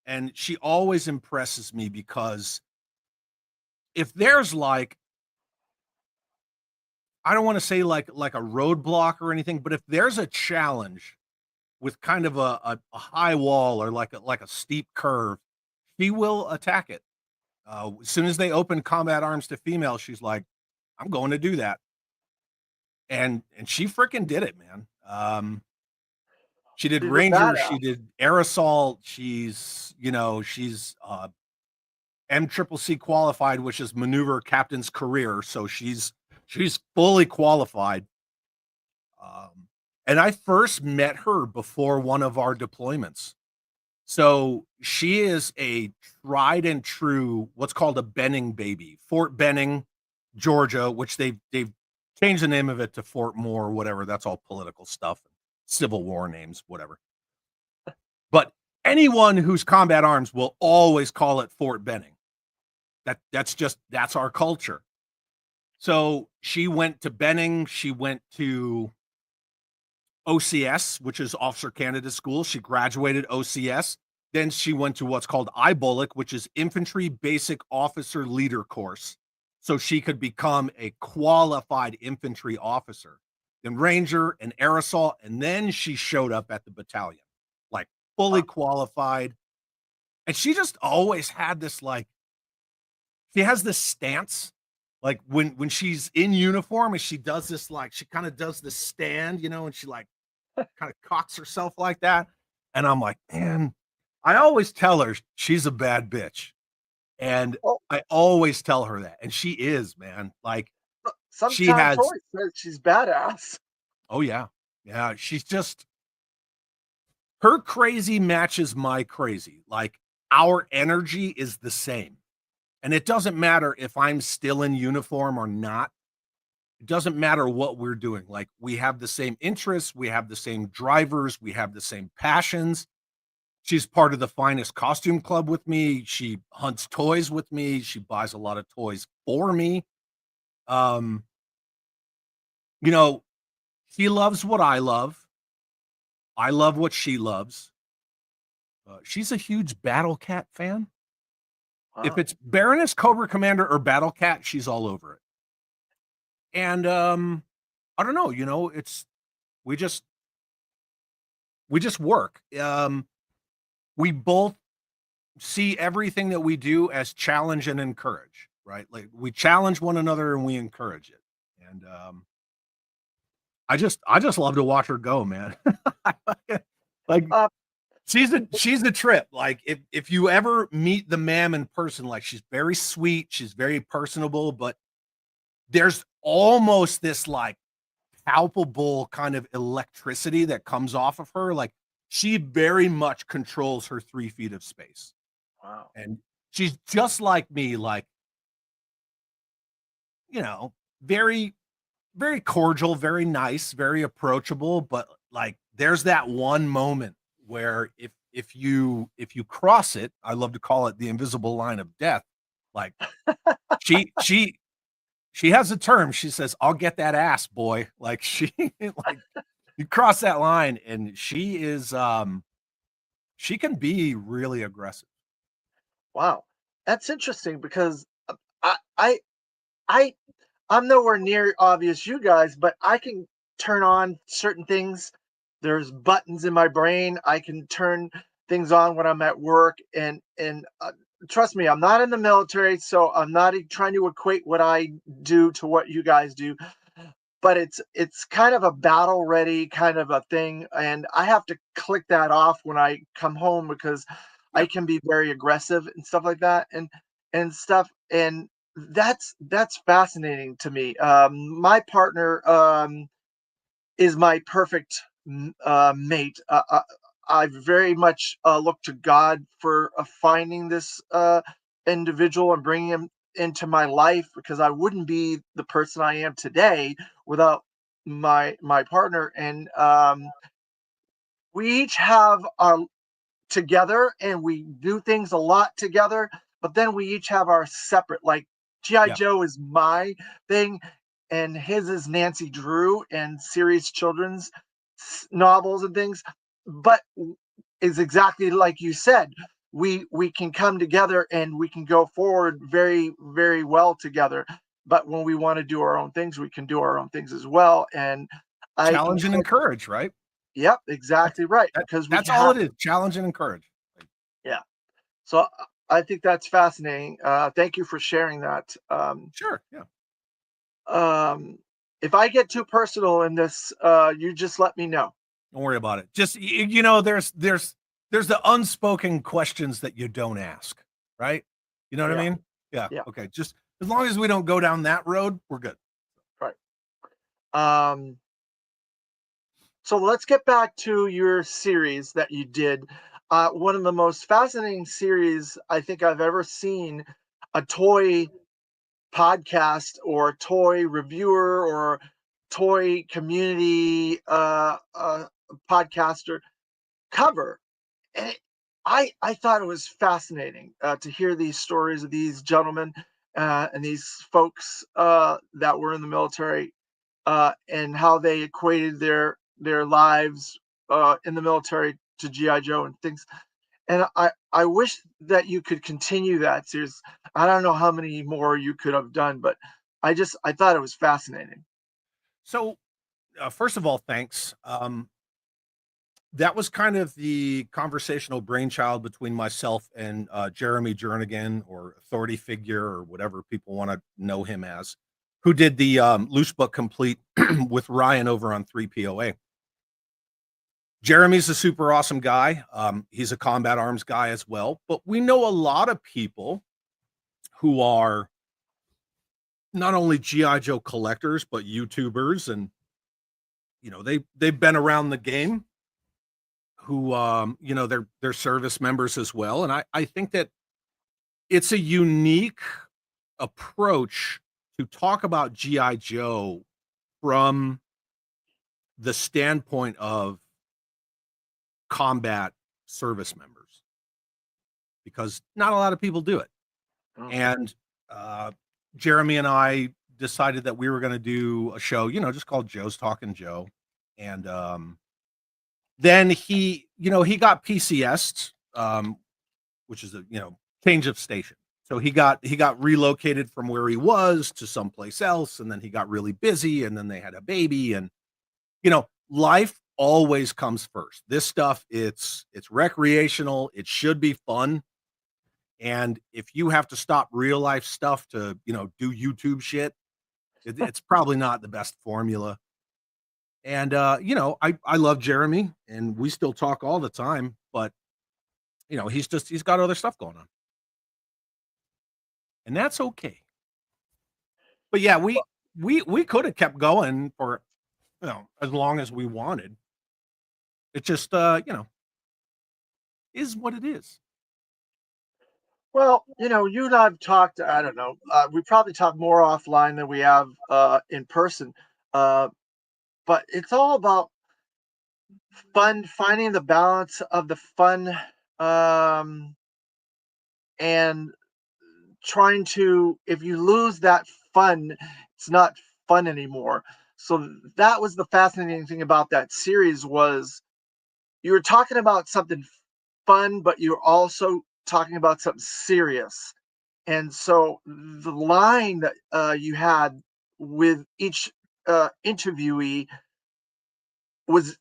and she always impresses me because if there's like, I don't want to say like a roadblock or anything, but if there's a challenge with kind of a high wall or like a steep curve, she will attack it. As soon as they open combat arms to female, she's like, "I'm going to do that," and she freaking did it, man. She did She's a Ranger, badass. she did Air Assault. She's MCCC qualified, which is Maneuver Captain's Career, so she's fully qualified. And I first met her before one of our deployments. So she is a tried and true, what's called a Benning baby, Fort Benning, Georgia, which they've changed the name of it to Fort Moore, whatever. That's all political stuff, Civil War names, whatever. But anyone who's combat arms will always call it Fort Benning. That's our culture. So she went to Benning. She went to OCS, which is Officer Candidate School. She graduated OCS. Then she went to what's called IBOLC, which is Infantry Basic Officer Leader Course. So she could become a qualified infantry officer. Then Ranger and Air Assault. And then she showed up at the battalion, like fully qualified. And she just always had this, like, she has this stance. Like when she's in uniform and she does this, like, she kind of does this stand, and she like kind of cocks herself like that. And I'm like, man, I always tell her she's a bad bitch. And Oh, I always tell her that. And she is, man. Like she sometimes has, Tori says she's badass. oh yeah. Yeah. She's just her crazy matches my crazy. Like our energy is the same. And it doesn't matter if I'm still in uniform or not. It doesn't matter what we're doing. Like we have the same interests, we have the same drivers, we have the same passions. She's part of the Finest Costume Club with me. She hunts toys with me. She buys a lot of toys for me. Um, you know, she loves what I love. I love what she loves. She's a huge Battle Cat fan. If Wow. it's Baroness, Cobra Commander, or Battle Cat, she's all over it. And I don't know, it's we just we just work. We both see everything that we do as challenge and encourage, right? Like we challenge one another and we encourage it. And I just love to watch her go, man. Like Uh, she's a trip. Like if you ever meet the ma'am in person, like she's very sweet, she's very personable, but there's almost this like palpable kind of electricity that comes off of her. Like she very much controls her 3 feet of space. wow. And she's just like me, like, very, very cordial, very nice, very approachable. But like there's that one moment where if you cross it, I love to call it the invisible line of death. Like she she she has a term. She says, "I'll get that ass, boy." Like she like you cross that line and she can be really aggressive. Wow. That's interesting because I I I I'm nowhere near obvious you guys, but I can turn on certain things. There's buttons in my brain. I can turn things on when I'm at work and trust me, I'm not in the military, so I'm not trying to equate what I do to what you guys do, but it's kind of a battle ready kind of a thing, and I have to click that off when I come home because I Yeah. can be very aggressive and stuff like that and stuff, and that's fascinating to me. My partner is my perfect mate. I very much look to God for finding this individual and bringing him into my life because I wouldn't be the person I am today without my partner. And we each have our together and we do things a lot together, but then we each have our separate, like G.I. Yeah. Joe is my thing, and his is Nancy Drew and serious children's novels and things. But is exactly like you said, we can come together and we can go forward very, very well together. But when we want to do our own things, we can do our own things as well. And I can Challenge and click, encourage, right? yep, That's exactly right. that, Because we that's all have, it is. Challenge and encourage. Like, yeah. So I think that's fascinating. Thank you for sharing that. sure. Yeah. Um, if I get too personal in this, you just let me know. Don't worry about it. Just there's the unspoken questions that you don't ask, right? You know what I Yeah, mean? Yeah. yeah, Okay. Just as long as we don't go down that road, we're good. right. Um, so let's get back to your series that you did. One of the most fascinating series I think I've ever seen a toy podcast or a toy reviewer or toy community podcaster cover. And I thought it was fascinating to hear these stories of these gentlemen and these folks that were in the military and how they equated their lives in the military to GI Joe and things. And I wish that you could continue that series. I don't know how many more you could have done, but I thought it was fascinating. So, first of all, thanks. That was kind of the conversational brainchild between myself and Jeremy Jernigan, or Authority Figure, or whatever people want to know him as, who did the Loose Book Complete with Ryan over on 3POA. Jeremy's a super awesome guy. He's a combat arms guy as well, but we know a lot of people who are not only GI Joe collectors but YouTubers, and they've been around the game, who they're service members as well. And I think that it's a unique approach to talk about GI Joe from the standpoint of combat service members, because not a lot of people do it. Oh. And Jeremy and I decided that we were going to do a show, just called Joe's Talking Joe. And then he got PCS'd, which is a change of station. So he got relocated from where he was to someplace else, and then he got really busy, and then they had a baby, and life always comes first. This stuff, it's recreational, it should be fun. And if you have to stop real life stuff to, do YouTube shit, it's probably not the best formula. And I love Jeremy, and we still talk all the time, but he's got other stuff going on. And that's okay. But yeah, we could have kept going for as long as we wanted. It just is what it is. Well, you and I've talked, I don't know, we probably talk more offline than we have in person. But it's all about fun, finding the balance of the fun, and trying to, if you lose that fun, it's not fun anymore. So that was the fascinating thing about that series, was you were talking about something fun, but you're also talking about something serious. And so the line that you had with each interviewee was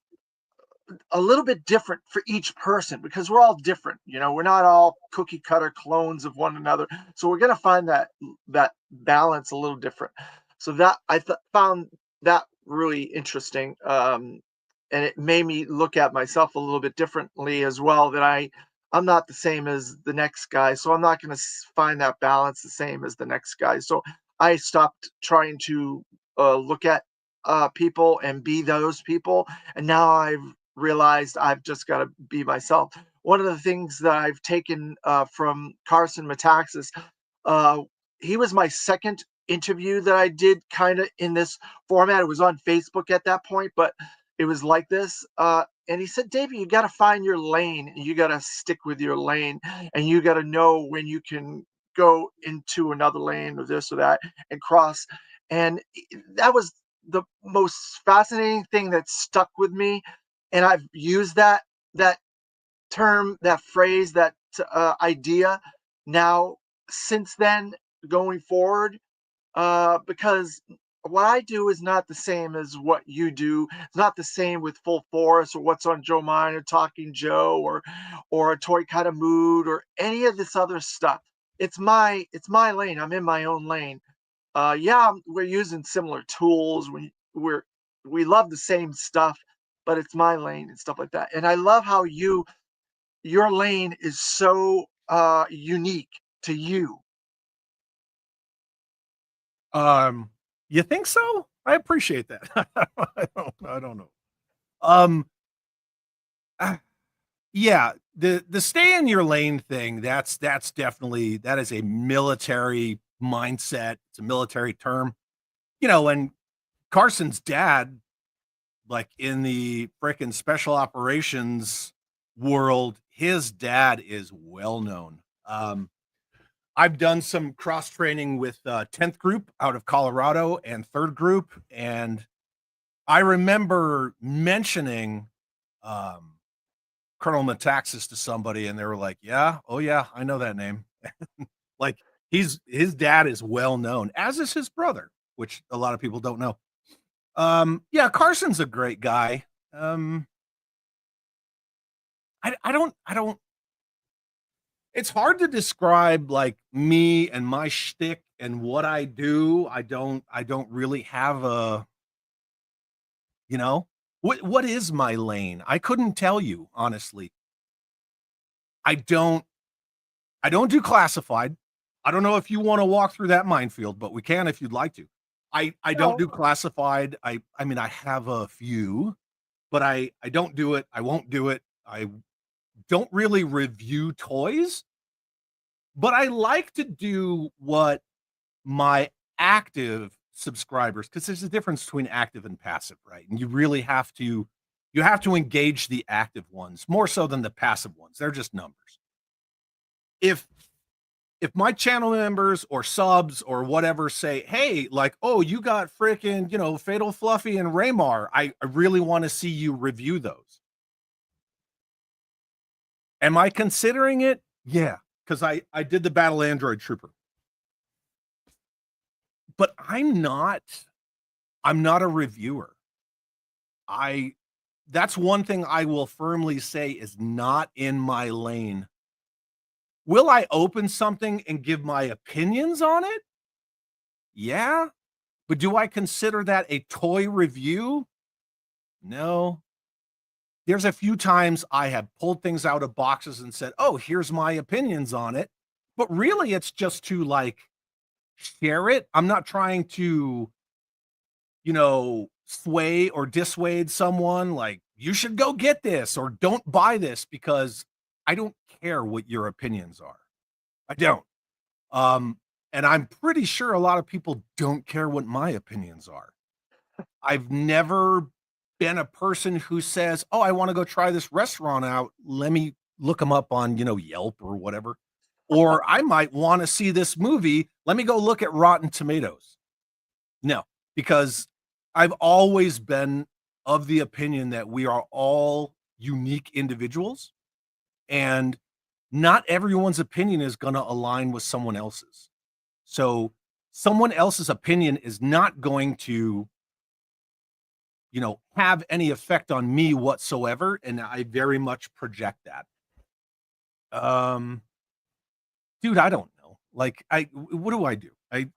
a little bit different for each person, because we're all different. We're not all cookie cutter clones of one another. So we're going to find that balance a little different. So that I found that really interesting. And it made me look at myself a little bit differently as well, that I'm not the same as the next guy. So I'm not going to find that balance the same as the next guy. So I stopped trying to look at people and be those people. And now I've realized I've just got to be myself. One of the things that I've taken from Carson Metaxas, he was my second interview that I did kind of in this format. It was on Facebook at that point, but it was like this. And he said, David, you got to find your lane, and you got to stick with your lane, and you got to know when you can go into another lane or this or that and cross. And that was the most fascinating thing that stuck with me. And I've used that term, that phrase, that idea now since then going forward, because what I do is not the same as what you do. It's not the same with Full Force or What's on Joe Mind or Talking Joe or a Toy Kind of Mood or any of this other stuff. It's my lane. I'm in my own lane. Yeah, we're using similar tools. We love the same stuff, but it's my lane and stuff like that. And I love how your lane is so unique to you. You think so? I appreciate that. I don't know. Yeah, the stay in your lane thing, that's definitely, that is a military mindset. It's a military term. And Carson's dad, like in the frickin' special operations world, his dad is well known. I've done some cross training with 10th Group out of Colorado and 3rd Group, and I remember mentioning Colonel Metaxas to somebody, and they were like, "Yeah, oh yeah, I know that name." Like his dad is well known, as is his brother, which a lot of people don't know. Yeah, Carson's a great guy. I don't. It's hard to describe like me and my shtick and what I do. I don't really have a, what is my lane? I couldn't tell you, honestly. I don't do classified. I don't know if you want to walk through that minefield, but we can if you'd like to. I don't No, do classified. I mean I have a few, but I don't do it. I won't do it. I don't really review toys, but I like to do what my active subscribers, because there's a difference between active and passive, right? And you have to engage the active ones more so than the passive ones. They're just numbers. If my channel members or subs or whatever say, hey, like, oh, you got freaking, Fatal Fluffy and Raymar, I really want to see you review those. Am I considering it? Yeah, because I did the Battle Android Trooper. But I'm not a reviewer. That's one thing I will firmly say is not in my lane. Will I open something and give my opinions on it? Yeah. But do I consider that a toy review? No. There's a few times I have pulled things out of boxes and said, oh, here's my opinions on it. But really, it's just to like share it. I'm not trying to, sway or dissuade someone like, you should go get this or don't buy this, because I don't care what your opinions are. I don't. And I'm pretty sure a lot of people don't care what my opinions are. I've never been a person who says, "Oh, I want to go try this restaurant out. Let me look them up on, Yelp or whatever." Or I might want to see this movie. Let me go look at Rotten Tomatoes. No, because I've always been of the opinion that we are all unique individuals, and not everyone's opinion is going to align with someone else's. So someone else's opinion is not going to, have any effect on me whatsoever. And I very much project that. Dude, I don't know. Like, what do I do?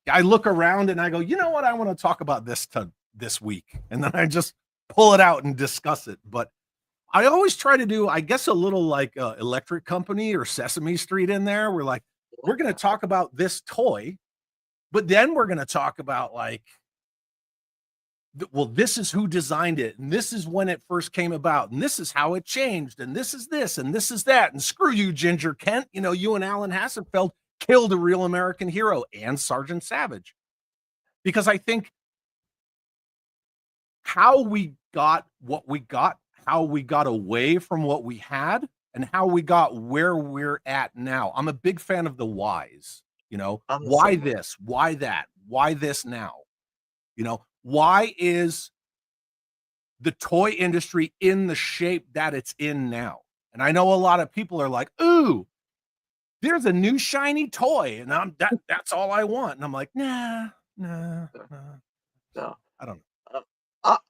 I look around and I go, you know what? I want to talk about this week. And then I just pull it out and discuss it. But I always try to do, I guess, a little like Electric Company or Sesame Street in there. We're like, we're going to talk about this toy, but then we're going to talk about like, well, this is who designed it, and this is when it first came about, and this is how it changed, and this is this, and this is that, and screw you, Ginger Kent. You and Alan Hasselfeld killed a real American hero and Sergeant Savage. Because I think how we got what we got, how we got away from what we had, and how we got where we're at now. I'm a big fan of the whys. I'm the Why same way. this? Why that? Why this now? Why is the toy industry in the shape that it's in now? And I know a lot of people are like, ooh, there's a new shiny toy, and that's all I want. And I'm like, nah. No. I don't know. I don't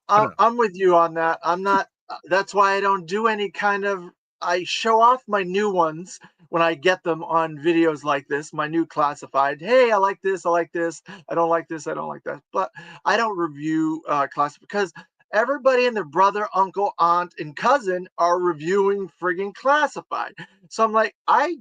know. I'm with you on that. I'm not. That's why I don't do any kind of. I show off my new ones when I get them on videos like this. My new classified. Hey, I like this. I like this. I don't like this. I don't like that. But I don't review classified because everybody and their brother, uncle, aunt, and cousin are reviewing friggin' classified. So I'm like, I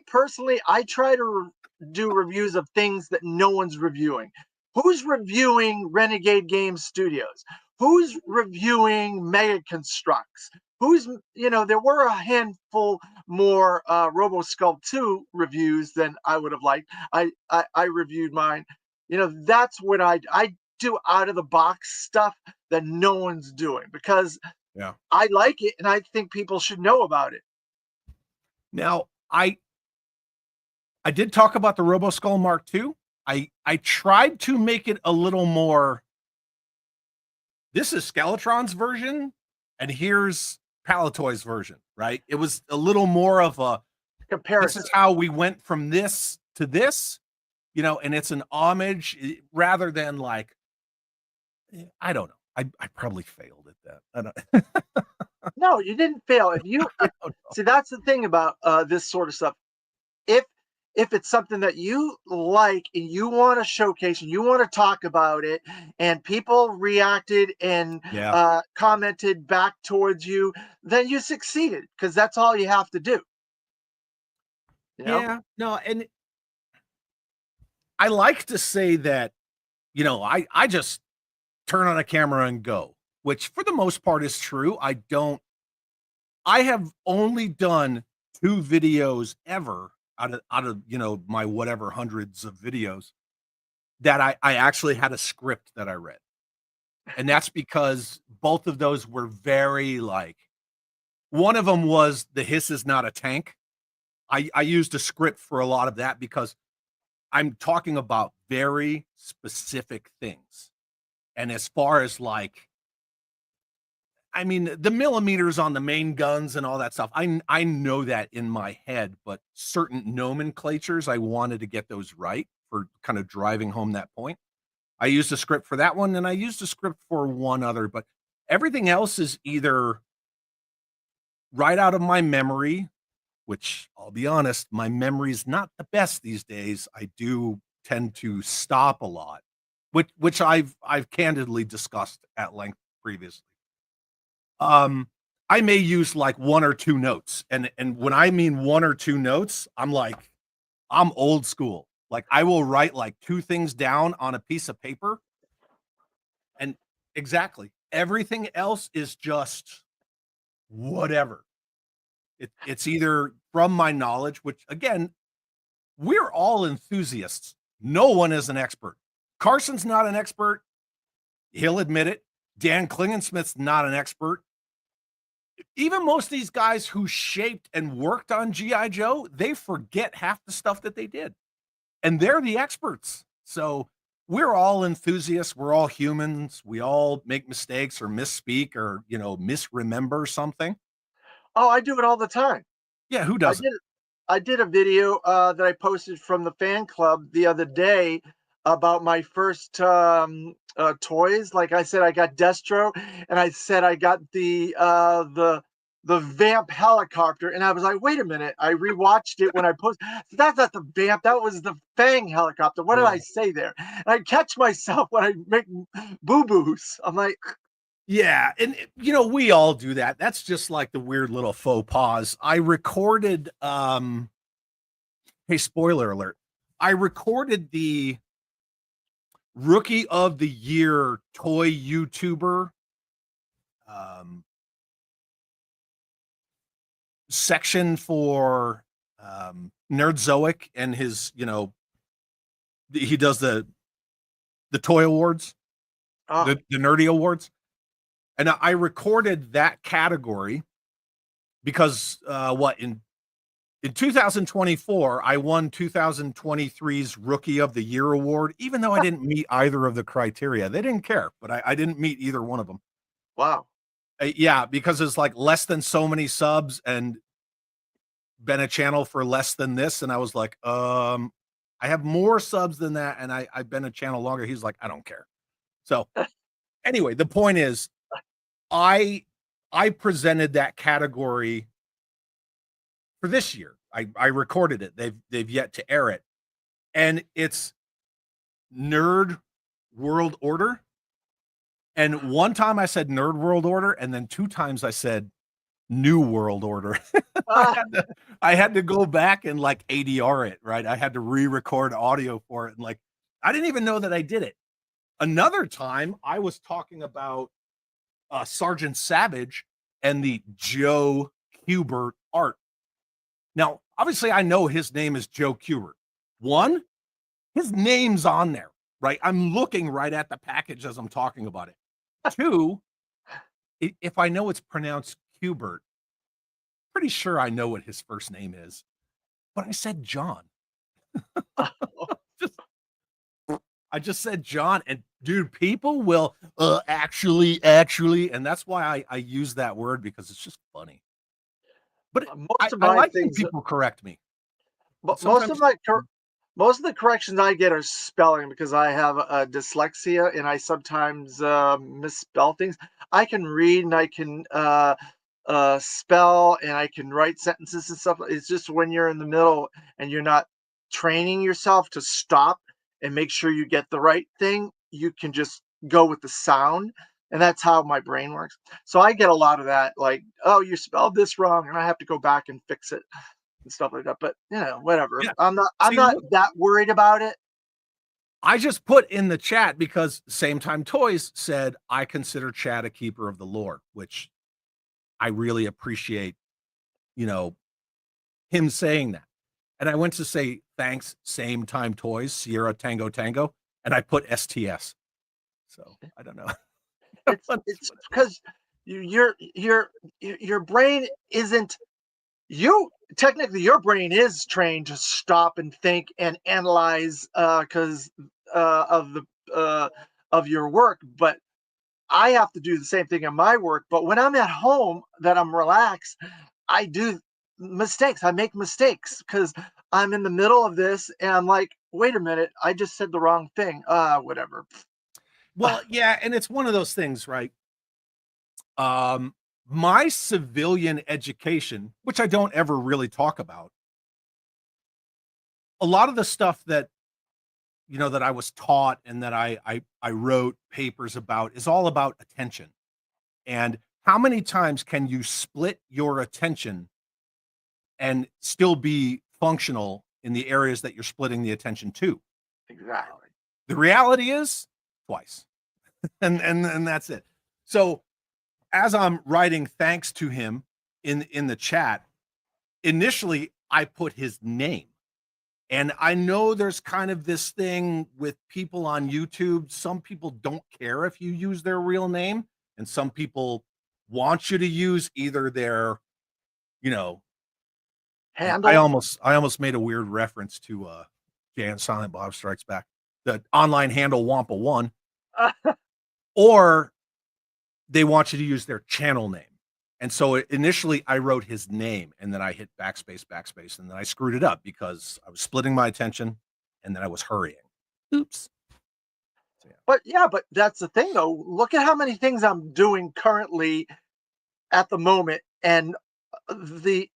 personally, I try to do reviews of things that no one's reviewing. Who's reviewing Renegade Games Studios? Who's reviewing Mega Constructs? There were a handful more Robo Sculpt 2 reviews than I would have liked. I reviewed mine. That's what I do out of the box stuff that no one's doing because Yeah. I like it and I think people should know about it. Now, I did talk about the RoboSkull Mark II. I tried to make it a little more. This is Skeletron's version, and here's Palitoy's version, right? It was a little more of a Comparison. This is how we went from this to this, and it's an homage rather than like, I don't know. I probably failed at that. I don't. No, you didn't fail. See, that's the thing about this sort of stuff. If if it's something that you like and you want to showcase and you want to talk about it, and people reacted and Yeah. commented back towards you, then you succeeded because that's all you have to do. You know? Yeah. No, and I like to say that, I just turn on a camera and go, which for the most part is true. I have only done 2 videos ever out of, my whatever hundreds of videos that I actually had a script that I read. And that's because both of those were very like one of them was The Hiss Is Not a Tank. I used a script for a lot of that because I'm talking about very specific things. And as far as like, I mean, the millimeters on the main guns and all that stuff, I know that in my head, but certain nomenclatures, I wanted to get those right for kind of driving home that point. I used a script for that one, and I used a script for one other, but everything else is either right out of my memory, which I'll be honest, my memory's not the best these days. I do tend to stop a lot, which I've candidly discussed at length previously. I may use like 1 or 2 notes, and when I mean 1 or 2 notes, I'm old school. Like I will write like 2 things down on a piece of paper, and exactly everything else is just whatever. It's either from my knowledge, which again, we're all enthusiasts. No one is an expert. Carson's not an expert. He'll admit it. Dan Klingensmith's not an expert. Even most of these guys who shaped and worked on G.I. Joe, they forget half the stuff that they did. And they're the experts. So we're all enthusiasts. We're all humans. We all make mistakes or misspeak or, misremember something. Oh, I do it all the time. Yeah, who I doesn't? did I did a video that I posted from the fan club the other day about my first toys. Like I said, I got Destro, and I said I got the Vamp helicopter, and I was like, wait a minute. I rewatched it when I posted. That's not the Vamp. That was the Fang helicopter. What did Yeah. I say there? And I catch myself when I make boo boos. I'm like, Yeah, and we all do that. That's just like the weird little faux pas. I recorded hey, spoiler alert. I recorded the Rookie of the Year toy YouTuber um section for Nerdzoic and his, he does the toy awards, oh, the nerdy awards. And I recorded that category because in 2024, I won 2023's Rookie of the Year award, even though I didn't meet either of the criteria. They didn't care, but I didn't meet either one of them. wow. Yeah, because it's like less than so many subs and been a channel for less than this. And I was like, I have more subs than that, and I've been a channel longer. He's like, I don't care. So anyway, the point is, I presented that category for this year. I recorded it. They've yet to air it. And it's Nerd World Order. And one time I said Nerd World Order, and then 2 times I said New World Order. I had to go back and like ADR it, right? I had to re-record audio for it. And like, I didn't even know that I did it. Another time I was talking about Sergeant Savage and the Joe Kubert art. Now, obviously, I know his name is Joe Kubert. One, his name's on there, right? I'm looking right at the package as I'm talking about it. 2, if I know it's pronounced Kubert, pretty sure I know what his first name is. But I said John. I just said John, and dude, people will actually, and that's why I use that word because it's just funny. But Most of I my like when things, people correct me. but Sometimes, most of the corrections I get are spelling because I have dyslexia and I sometimes misspell things. I can read and I can spell and I can write sentences and stuff. It's just when you're in the middle and you're not training yourself to stop and make sure you get the right thing, you can just go with the sound. And that's how my brain works. So I get a lot of that, like, oh, you spelled this wrong, and I have to go back and fix it and stuff like that. But whatever. yeah. I'm not See, that worried about it. I just put in the chat because Same Time Toys said, I consider Chad a keeper of the Lord, which I really appreciate, you know, him saying that. And I went to say, thanks, Same Time Toys, Sierra Tango Tango, and I put STS. So I don't know. It's because your brain isn't you technically your brain is trained to stop and think and analyze because of the of your work, but I have to do the same thing in my work. But when I'm at home, that I'm relaxed, I do mistakes. I make mistakes because I'm in the middle of this and I'm like, wait a minute, I just said the wrong thing. Whatever. Well, yeah, and it's one of those things, right? My civilian education, which I don't ever really talk about, a lot of the stuff that that I was taught and that I wrote papers about is all about attention. And how many times can you split your attention and still be functional in the areas that you're splitting the attention to? Exactly. The reality is twice. and that's it. So as I'm writing thanks to him in the chat, initially I put his name. And I know there's kind of this thing with people on YouTube. Some people don't care if you use their real name, and some people want you to use either their, you know, I Handle. almost made a weird reference to Jay and Silent Bob Strikes Back, the online handle Wampa One, or they want you to use their channel name. And so initially I wrote his name and then I hit backspace, and then I screwed it up because I was splitting my attention and then I was hurrying. Oops. So, yeah. But that's the thing though. Look at how many things I'm doing currently at the moment. And the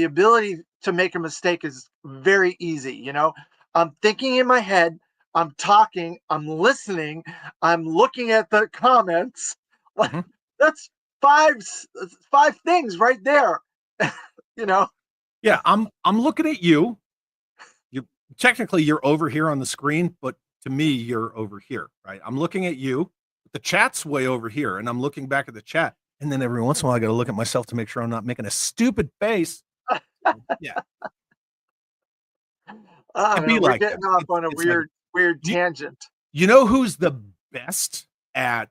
ability to make a mistake is very easy. I'm thinking in my head, I'm talking, I'm listening, I'm looking at the comments. Mm-hmm. That's five things right there. Yeah, I'm looking at you. You technically you're over here on the screen, but to me you're over here, right? I'm looking at you. The chat's way over here, and I'm looking back at the chat. And then every once in a while, I got to look at myself to make sure I'm not making a stupid face. Yeah. We're getting off on a weird tangent. You know who's the best at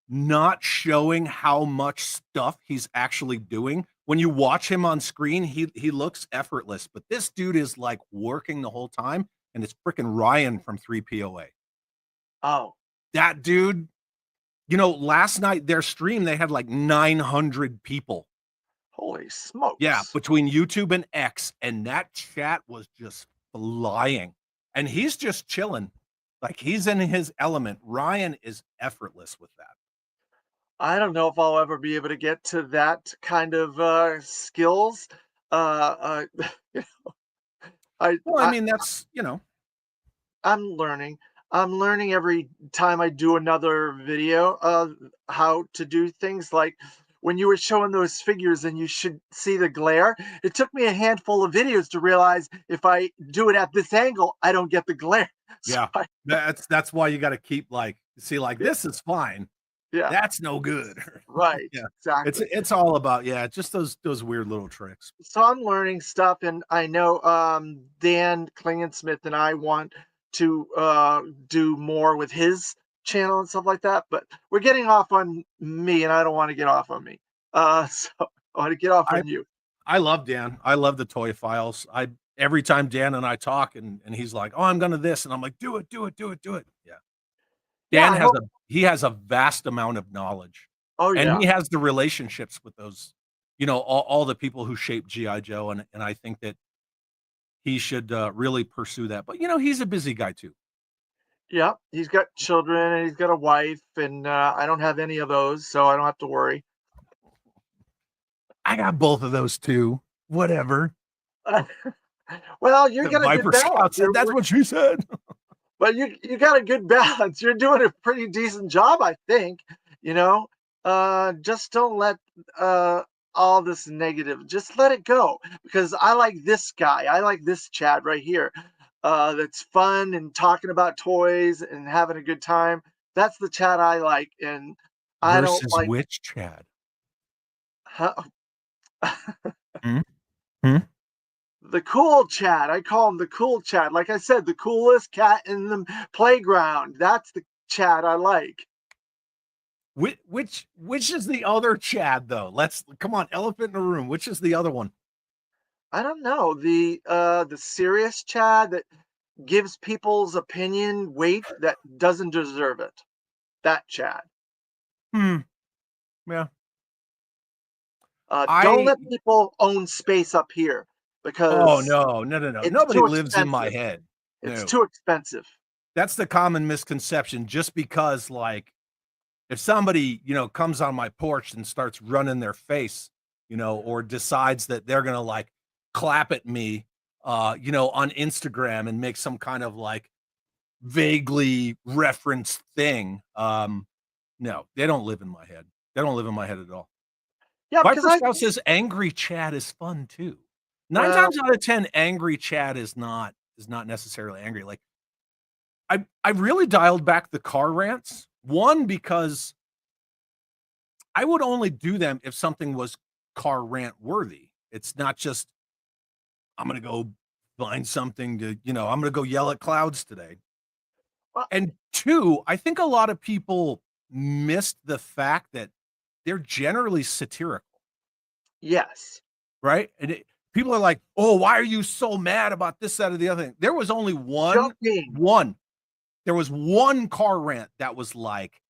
not showing how much stuff he's actually doing? When you watch him on screen, he looks effortless, but this dude is like working the whole time, and it's freaking Ryan from 3POA. Oh, that dude. Last night their stream, they had like 900 people. Holy smokes. Yeah, between YouTube and X, and that chat was just flying. And he's just chilling. Like he's in his element. Ryan is effortless with that. I don't know if I'll ever be able to get to that kind of skills. I mean, that's, I'm learning. I'm learning every time I do another video of how to do things. Like when you were showing those figures and you should see the glare, it took me a handful of videos to realize if I do it at this angle, I don't get the glare. So yeah, that's why you got to keep this is fine. Yeah, that's no good. Right. Yeah, exactly. It's all about just those weird little tricks. So I'm learning stuff, and I know Dan Klingensmith and I want to do more with his channel and stuff like that. But we're getting off on me, and I don't want to get off on me. So I want to get off on you. I love Dan. I love the Toy Files. Every time Dan and I talk, and he's like, "Oh, I'm gonna this," and I'm like, "Do it." Yeah. Dan has a vast amount of knowledge. Oh yeah. And he has the relationships with those, all the people who shaped G.I. Joe, and I think that he should really pursue that. But he's a busy guy too. Yeah, he's got children and he's got a wife, and I don't have any of those, so I don't have to worry. I got both of those too. Whatever. Well, you're gonna Viper Scout said that's what she said. But you got a good balance. You're doing a pretty decent job, I think. Just don't let all this negative, just let it go, because I like this guy. I like this Chad right here. that's fun and talking about toys and having a good time. That's the Chad I like, and I don't Versus like which Chad? huh, Hmm? Hmm? the cool Chad. I call him the cool Chad. Like I said, the coolest cat in the playground. That's the Chad I like. Which is the other Chad though? Let's come on, elephant in the room. Which is the other one? I don't know, the serious Chad that gives people's opinion weight that doesn't deserve it. That Chad. Hmm. Yeah. Don't I let people own space up here Oh because no, no, no, no. it's Nobody too lives in my expensive. head. It's No. too expensive. That's the common misconception. Just because like if somebody, comes on my porch and starts running their face, or decides that they're gonna like clap at me on Instagram and make some kind of like vaguely referenced thing. No, they don't live in my head. They don't live in my head at all. Yeah, because Viper I Scout says angry Chad is fun too. Nine well, times out of 10, angry Chad is not necessarily angry. Like I really dialed back the car rants. One, because I would only do them if something was car rant worthy. It's not just I'm gonna go find something to, I'm gonna go yell at clouds today. well, And two, I think a lot of people missed the fact that they're generally satirical, yes. right? People are like, "Oh, why are you so mad about this, that, or the other thing?" There was only Joking. one. There was one car rant that was like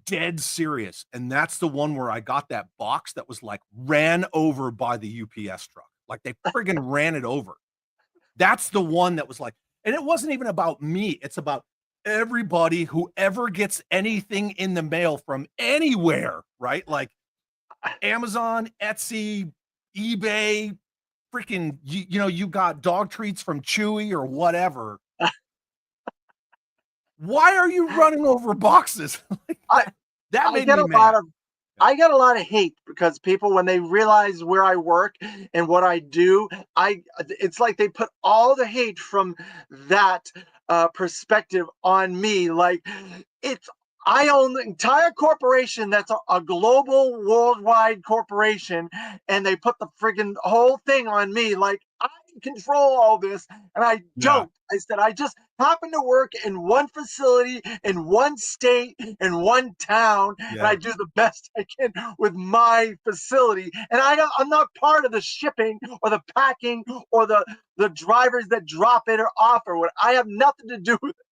dead serious, and that's the one where I got that box that was like ran over by the UPS truck. Like they friggin' ran it over. That's the one that was like, and it wasn't even about me. It's about everybody who ever gets anything in the mail from anywhere, right? Like Amazon, Etsy, eBay, freaking, you got dog treats from Chewy or whatever. Why are you running over boxes? Like I that I made get me a lot mad. of I get a lot of hate because people, when they realize where I work and what I do, it's like they put all the hate from that perspective on me. Like it's I own the entire corporation that's a global, worldwide corporation, and they put the friggin' whole thing on me. Like I control all this, and I Yeah, don't. I said I just happen to work in one facility, in one state, in one town, and I yeah. do the best I can with my facility. And I'm not part of the shipping or the packing or the drivers that drop it or off or what. I have nothing to do with it.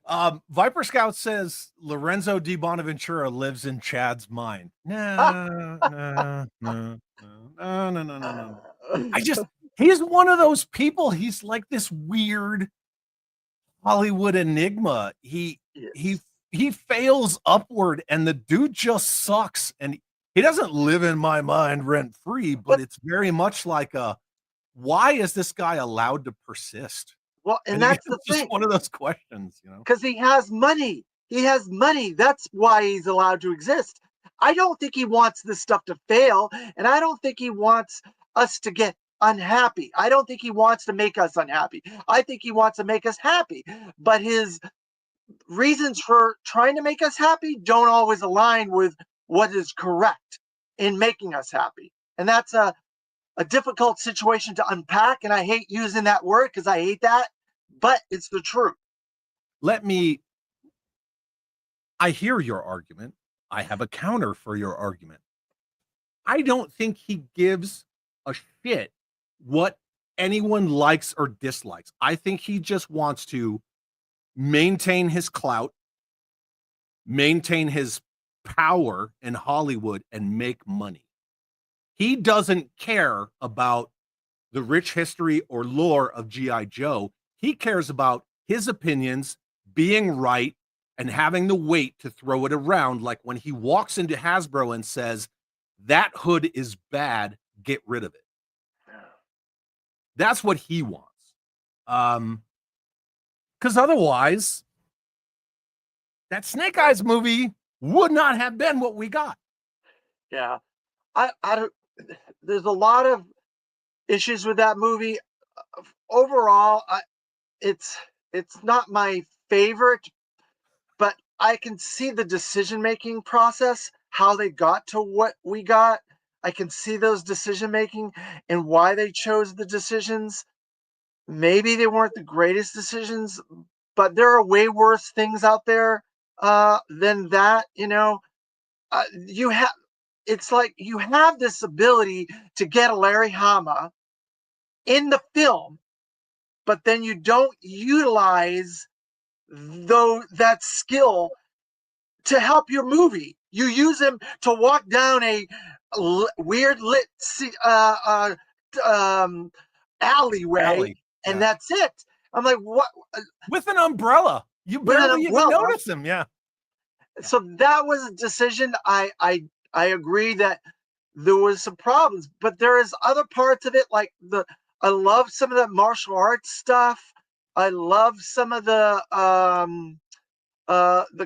Yeah. Viper Scout says Lorenzo Di Bonaventura lives in Chad's mind. No, no, no, no, no, no, no, no, no. I just he's one of those people. He's like this weird Hollywood enigma. He Yes. he fails upward, and the dude just sucks. And he doesn't live in my mind rent free, but But it's very much like a why is this guy allowed to persist? well, and And it's that's the just thing, one of those questions. because he has money. He has money. That's why he's allowed to exist. I don't think he wants this stuff to fail, and I don't think he wants us to get unhappy. I don't think he wants to make us unhappy. I think he wants to make us happy. But his reasons for trying to make us happy don't always align with what is correct in making us happy. And that's a difficult situation to unpack. And I hate using that word because I hate that, but it's the truth. Let me I hear your argument. I have a counter for your argument. I don't think he gives a shit what anyone likes or dislikes. I think he just wants to maintain his clout, maintain his power in Hollywood, and make money. He doesn't care about the rich history or lore of G.I. Joe. He cares about his opinions being right and having the weight to throw it around. Like when he walks into Hasbro and says, that hood is bad, get rid of it. That's what he wants. Because otherwise, that Snake Eyes movie would not have been what we got. Yeah. I don't, there's a lot of issues with that movie. overall, it's it's not my favorite, but I can see the decision making process, how they got to what we got. I can see those decision making and why they chose the decisions. Maybe they weren't the greatest decisions, but there are way worse things out there than that. You have. It's like you have this ability to get a Larry Hama in the film, but then you don't utilize though that skill to help your movie. You use him to walk down a weird lit alleyway, and that's it. I'm like, what? With an umbrella, you barely even notice him. Yeah. So that was a decision. I agree that there was some problems, but there is other parts of it, like I love some of the martial arts stuff. I love some of the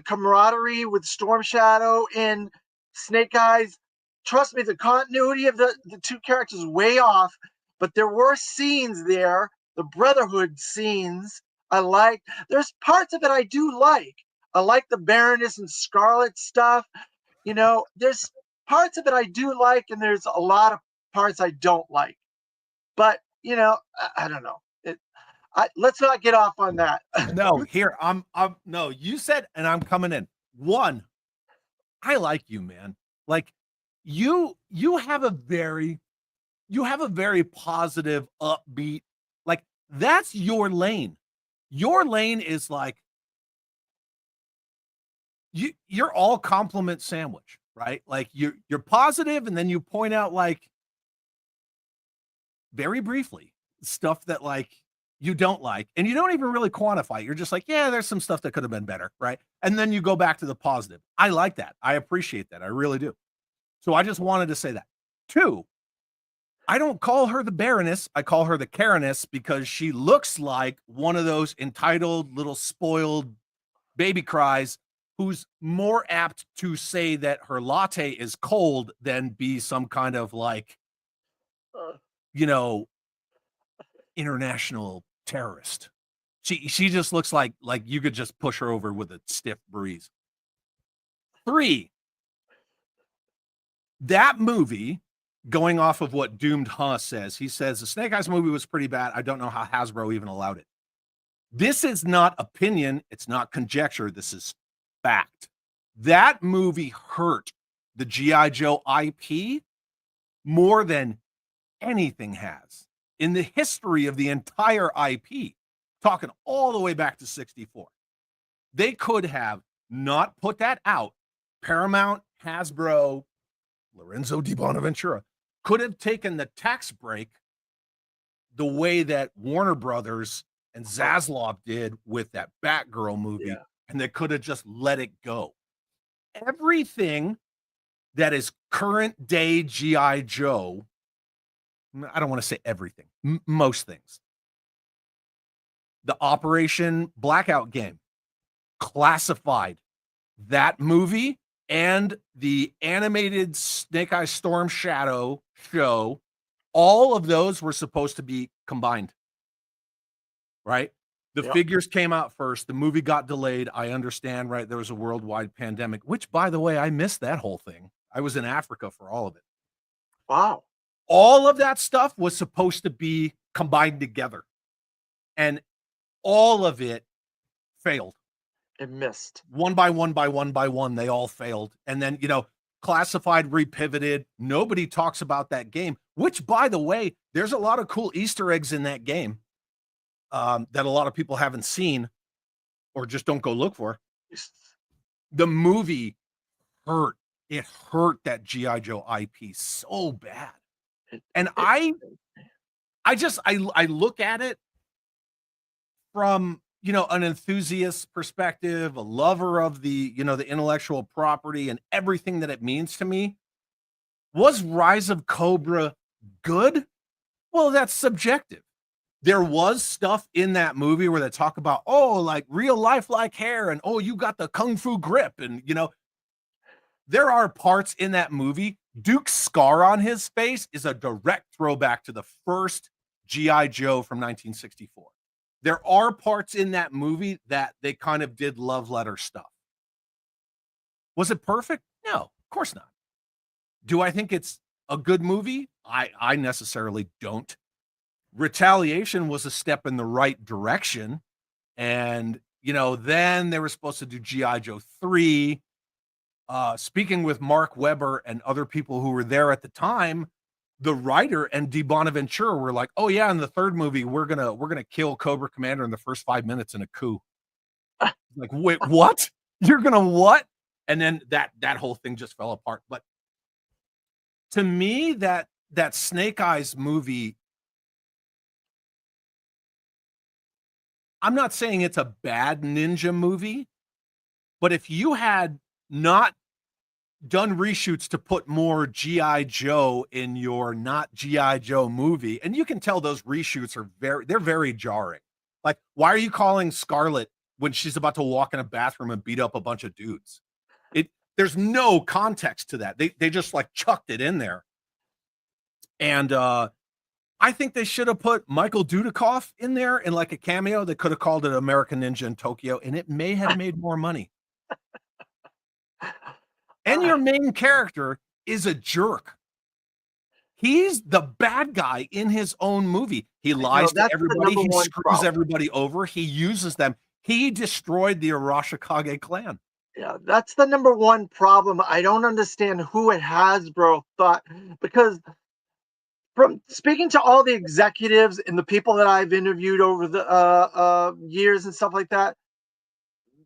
camaraderie with Storm Shadow and Snake Eyes. Trust me, the continuity of the two characters is way off, but there were scenes there, the Brotherhood scenes I like. There's parts of it I do like. I like the Baroness and Scarlet stuff. There's parts of it I do like, and there's a lot of parts I don't like. But I don't know. Let's not get off on that. No, here I'm. No, you said, and I'm coming in. One, I like you, man. Like you have a very positive, upbeat. Like that's your lane. Your lane is like you're all compliment sandwich, right? Like you're positive, and then you point out like very briefly stuff that like you don't like, and you don't even really quantify. You're just like, yeah, there's some stuff that could have been better, right? And then you go back to the positive. I like that. I appreciate that. I really do. So I just wanted to say that. Two, I don't call her the Baroness. I call her the Kareness because she looks like one of those entitled little spoiled baby cries who's more apt to say that her latte is cold than be some kind of like, international terrorist. She just looks like you could just push her over with a stiff breeze. 3, that movie, going off of what Doomed Huh says, he says the Snake Eyes movie was pretty bad. I don't know how Hasbro even allowed it. This is not opinion. It's not conjecture. This is fact. That movie hurt the G.I. Joe IP more than anything has in the history of the entire IP, talking all the way back to 64. They could have not put that out. Paramount, Hasbro, Lorenzo di Bonaventura could have taken the tax break the way that Warner Brothers and Zaslav did with that Batgirl movie, and they could have just let it go. Everything that is current day G.I. Joe, I don't want to say everything, most things. The Operation Blackout game, Classified, that movie, and the animated Snake Eyes Storm Shadow show, all of those were supposed to be combined, right? The figures came out first. The movie got delayed. I understand, right? There was a worldwide pandemic, which, by the way, I missed that whole thing. I was in Africa for all of it. Wow. All of that stuff was supposed to be combined together. And all of it failed. It missed. One by one by one by one, they all failed. And then, Classified repivoted. Nobody talks about that game, which, by the way, there's a lot of cool Easter eggs in that game that a lot of people haven't seen or just don't go look for. The movie hurt. It hurt that G.I. Joe IP so bad. And I look at it from, an enthusiast perspective, a lover of the, the intellectual property and everything that it means to me. Was Rise of Cobra good? Well, that's subjective. There was stuff in that movie where they talk about, like real life like hair, and you got the kung fu grip, and there are parts in that movie. Duke's scar on his face is a direct throwback to the first G.I. Joe from 1964. There are parts in that movie that they kind of did love letter stuff. Was it perfect? No, of course not. Do I think it's a good movie? I necessarily don't. Retaliation was a step in the right direction. And, then they were supposed to do G.I. Joe 3. Speaking with Mark Webber and other people who were there at the time, the writer and Dee Bonaventura were like, "Oh yeah, in the third movie, we're gonna kill Cobra Commander in the first 5 minutes in a coup." Like, wait, what? You're gonna what? And then that whole thing just fell apart. But to me, that Snake Eyes movie, I'm not saying it's a bad ninja movie, but if you had not done reshoots to put more G.I. Joe in your not G.I. Joe movie, and you can tell those reshoots are they're very jarring. Like, why are you calling Scarlet when she's about to walk in a bathroom and beat up a bunch of dudes? There's no context to that. They just like chucked it in there. And I think they should have put Michael Dudikoff in there in like a cameo. They could have called it American Ninja in Tokyo, and it may have made more money. And your main character is a jerk. He's the bad guy in his own movie. He lies to everybody. He screws everybody over. He uses them. He destroyed the Arashikage clan. Yeah, that's the number one problem. I don't understand who at Hasbro thought, because from speaking to all the executives and the people that I've interviewed over the years and stuff like that,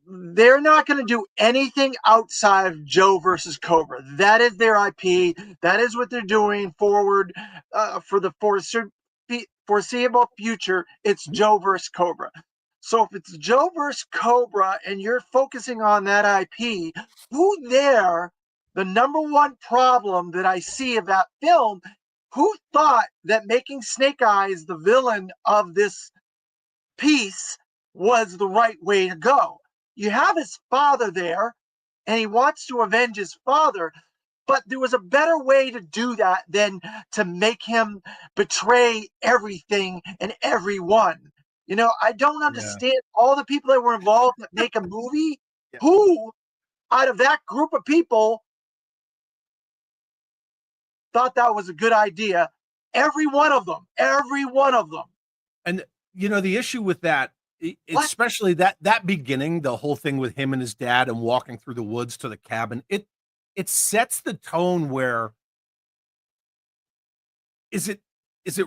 they're not going to do anything outside of Joe versus Cobra. That is their IP. That is what they're doing forward for the foreseeable future. It's Joe versus Cobra. So if it's Joe versus Cobra and you're focusing on that IP, the number one problem that I see of that film, who thought that making Snake Eyes the villain of this piece was the right way to go? You have his father there, and he wants to avenge his father, but there was a better way to do that than to make him betray everything and everyone. I don't understand all the people that were involved that make a movie. Yeah. Who out of that group of people thought that was a good idea? Every one of them. And the issue with that, especially that beginning, the whole thing with him and his dad and walking through the woods to the cabin, it sets the tone where is it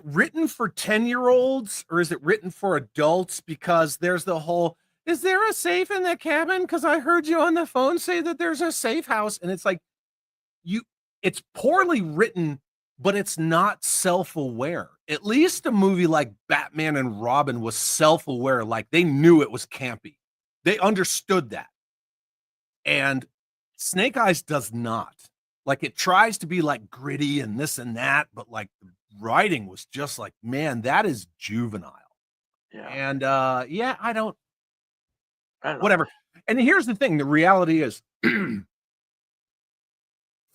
written for 10-year-olds or is it written for adults? Because there's the whole, is there a safe in the cabin? Because I heard you on the phone say that there's a safe house. And it's like, it's poorly written, but it's not self-aware. At least a movie like Batman and Robin was self-aware. Like, they knew it was campy. They understood that. And Snake Eyes does not. Like, it tries to be like gritty and this and that, but like the writing was just like, man, that is juvenile. Yeah. And I don't know. Whatever. And here's the thing. The reality is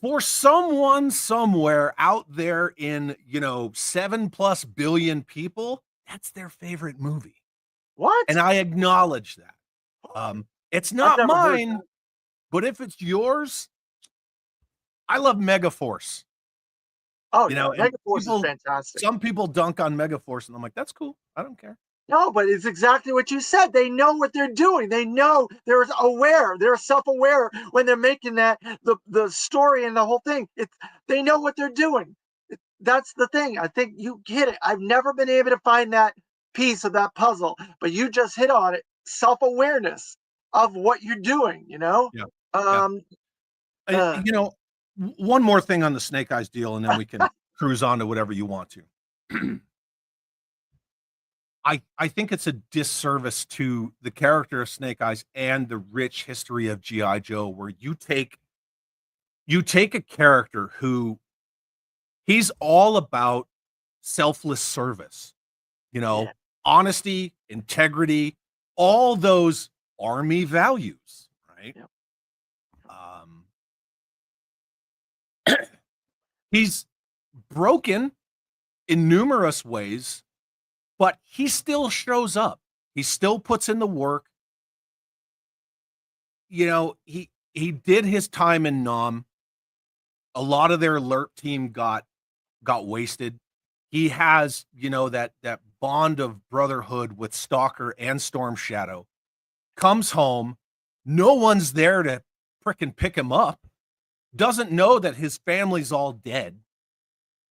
for someone somewhere out there in, 7+ billion people, that's their favorite movie. What? And I acknowledge that. It's not mine, but if it's yours, I love Megaforce. Oh, Megaforce is fantastic. Some people dunk on Megaforce, and I'm like, that's cool. I don't care. No, but it's exactly what you said. They know what they're doing. They know they're aware. They're self-aware when they're making the story and the whole thing. They know what they're doing. That's the thing. I think you hit it. I've never been able to find that piece of that puzzle, but you just hit on it. Self-awareness of what you're doing. Yeah. One more thing on the Snake Eyes deal, and then we can cruise on to whatever you want to. I think it's a disservice to the character of Snake Eyes and the rich history of G.I. Joe, where you take a character who he's all about selfless service, honesty, integrity, all those army values, right? Yeah. He's broken in numerous ways, but he still shows up. He still puts in the work. You know, he did his time in Nam. A lot of their alert team got wasted. He has, you know, that bond of brotherhood with Stalker and Storm Shadow. Comes home, no one's there to frickin' pick him up. Doesn't know that his family's all dead.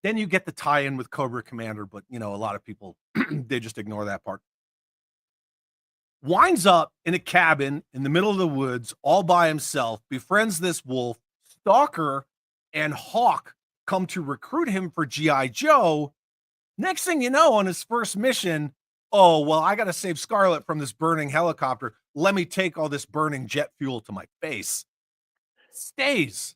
Then you get the tie-in with Cobra Commander, but you know, a lot of people they just ignore that part. Winds up in a cabin in the middle of the woods all by himself, befriends this wolf. Stalker and Hawk come to recruit him for G.I. Joe. Next thing you know, on his first mission, oh, well, I got to save Scarlet from this burning helicopter. Let me take all this burning jet fuel to my face. Stays.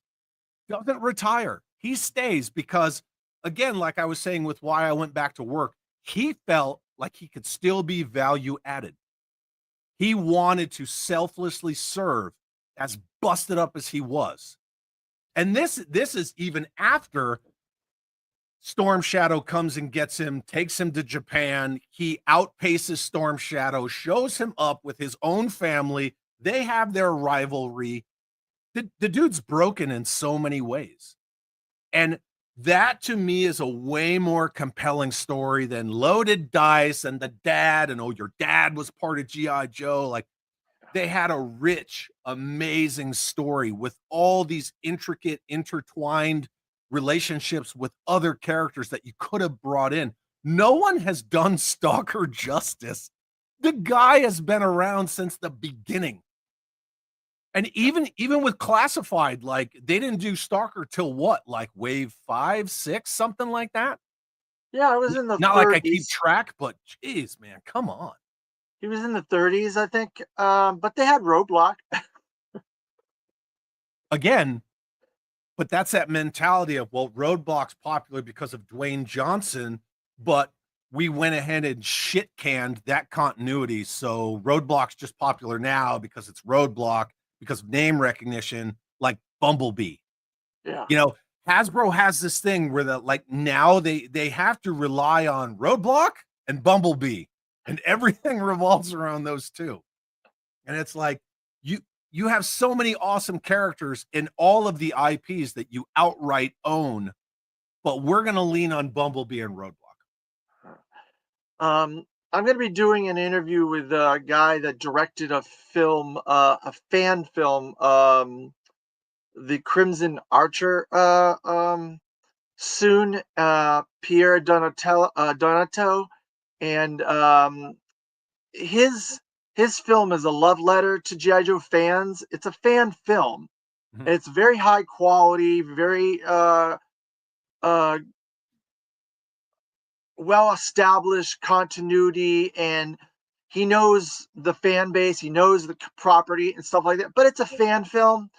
Doesn't retire. He stays because, again, like I was saying with why I went back to work, he felt like he could still be value added. He wanted to selflessly serve, as busted up as he was. And this is even after Storm Shadow comes and gets him, takes him to Japan. He outpaces Storm Shadow, shows him up with his own family. They have their rivalry. The dude's broken in so many ways. And that to me is a way more compelling story than Loaded Dice and the dad and, oh, your dad was part of G.I. Joe. Like, they had a rich, amazing story with all these intricate, intertwined relationships with other characters that you could have brought in. No one has done Stalker justice. The guy has been around since the beginning. And even with Classified, like, they didn't do Stalker till what? Like wave 5, 6, something like that? Yeah, I was in the Not 30s. like I keep track, but geez, man, come on. He was in the 30s, I think. But they had Roadblock. Again, but that's that mentality of, well, Roadblock's popular because of Dwayne Johnson, but we went ahead and shit canned that continuity. So Roadblock's just popular now because it's Roadblock, because of name recognition, like Bumblebee. Yeah. You know, Hasbro has this thing where now they have to rely on Roadblock and Bumblebee, and everything revolves around those two. And it's like, you have so many awesome characters in all of the IPs that you outright own, but we're going to lean on Bumblebee and Roadblock. I'm going to be doing an interview with a guy that directed a film, a fan film, The Crimson Archer, soon, Pierre Donato, and his film is a love letter to G.I. Joe fans. It's a fan film. Mhm. It's very high quality, very well-established continuity, and he knows the fan base, he knows the property and stuff like that. But it's a fan film.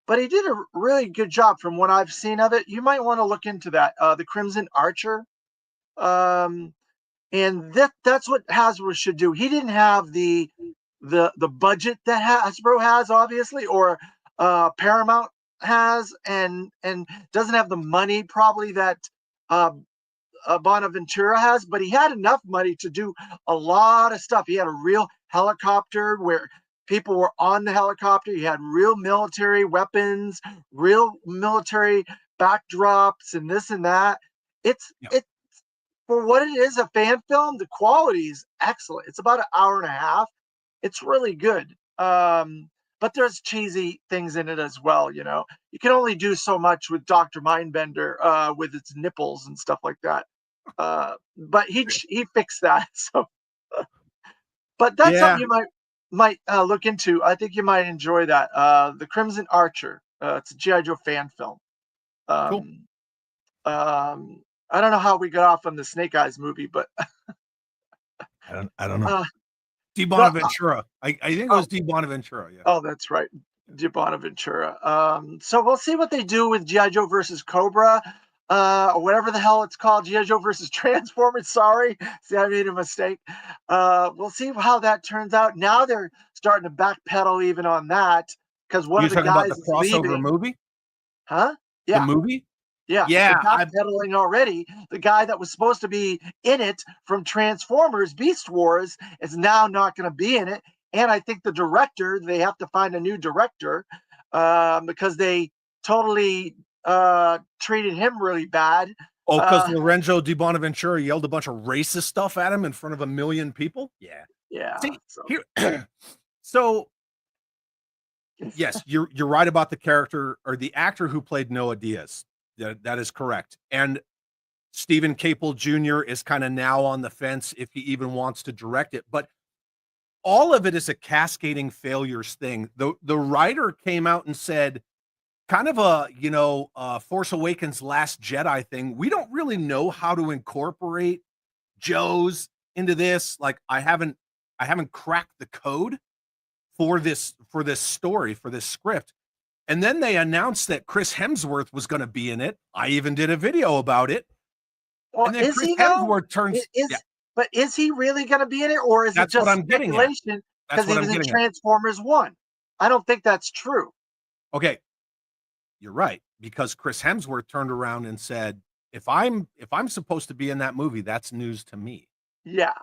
But he did a really good job from what I've seen of it. You might want to look into that. The Crimson Archer. And that's what Hasbro should do. He didn't have the budget that Hasbro has, obviously, or Paramount has, and doesn't have the money probably that Bonaventura has, but he had enough money to do a lot of stuff. He had a real helicopter where people were on the helicopter. He had real military weapons, real military backdrops, and this and that. It's for what it is, a fan film. The quality is excellent. It's about an hour and a half. It's really good. But there's cheesy things in it as well. You know, you can only do so much with Dr. Mindbender with its nipples and stuff like that. But he fixed that. So, but that's something you might look into. I think you might enjoy that. The Crimson Archer. It's a G.I. Joe fan film. Cool. I don't know how we got off on the Snake Eyes movie, but I don't know. D. Bonaventura. I think it was D. Bonaventura. Yeah. Oh, that's right. D. Bonaventura. So we'll see what they do with G.I. Joe versus Cobra, or whatever the hell it's called. G.I. Joe versus Transformers. Sorry. See, I made a mistake. We'll see how that turns out. Now they're starting to backpedal even on that because one of the guys about the crossover movie? Huh? Yeah. The movie? Yeah, they're Yeah, backpedaling already. The guy that was supposed to be in it from Transformers Beast Wars is now not going to be in it. And I think the director, they have to find a new director because they totally treated him really bad. oh, because Uh, Lorenzo Di Bonaventura yelled a bunch of racist stuff at him in front of a million people. Yeah. yeah. See So here, so yes, you're right about the character or the actor who played Noah Diaz. That is correct. And Stephen Caple Jr. is kind of now on the fence if he even wants to direct it. But all of it is a cascading failures thing. The writer came out and said, kind of a Force Awakens Last Jedi thing. We don't really know how to incorporate Joe's into this. Like I haven't cracked the code for this story, for this script. And then they announced that Chris Hemsworth was going to be in it. I even did a video about it. well, And then is Chris he though? Hemsworth turns, yeah, But is he really going to be in it, or is it that's what just I'm getting at. speculation That's because what he I'm was in getting at. Transformers One? I don't think that's true. Okay, you're right, because Chris Hemsworth turned around and said, if I'm supposed to be in that movie, that's news to me. Yeah.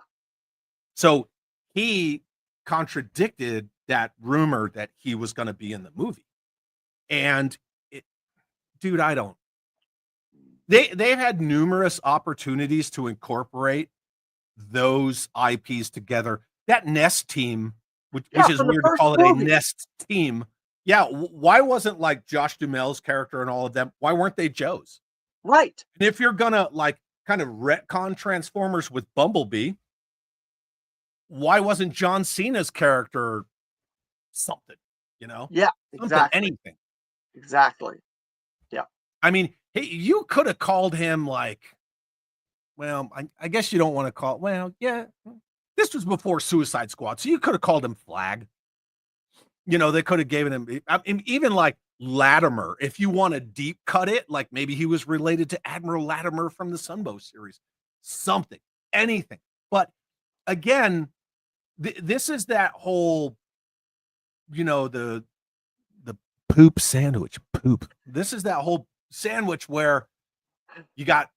So he contradicted that rumor that he was going to be in the movie. And dude, I don't. They've had numerous opportunities to incorporate those IPs together. That Nest team, which Yeah, is from the weird to first call it a movie. Nest team. Yeah, why wasn't like Josh Duhamel's character and all of them? Why weren't they Joe's? Right. And if you're gonna like kind of retcon Transformers with Bumblebee, why wasn't John Cena's character something? You know, Yeah, something, exactly. anything. Exactly. Yeah. I mean, hey, you could have called him like, well, I guess you don't want to call. Well, yeah, this was before Suicide Squad, so you could have called him Flag. They could have given him even like Latimer. If you want to deep cut it, like maybe he was related to Admiral Latimer from the Sunbow series, something, anything. But again, this is that whole, the poop sandwich. Poop. This is that whole sandwich where you got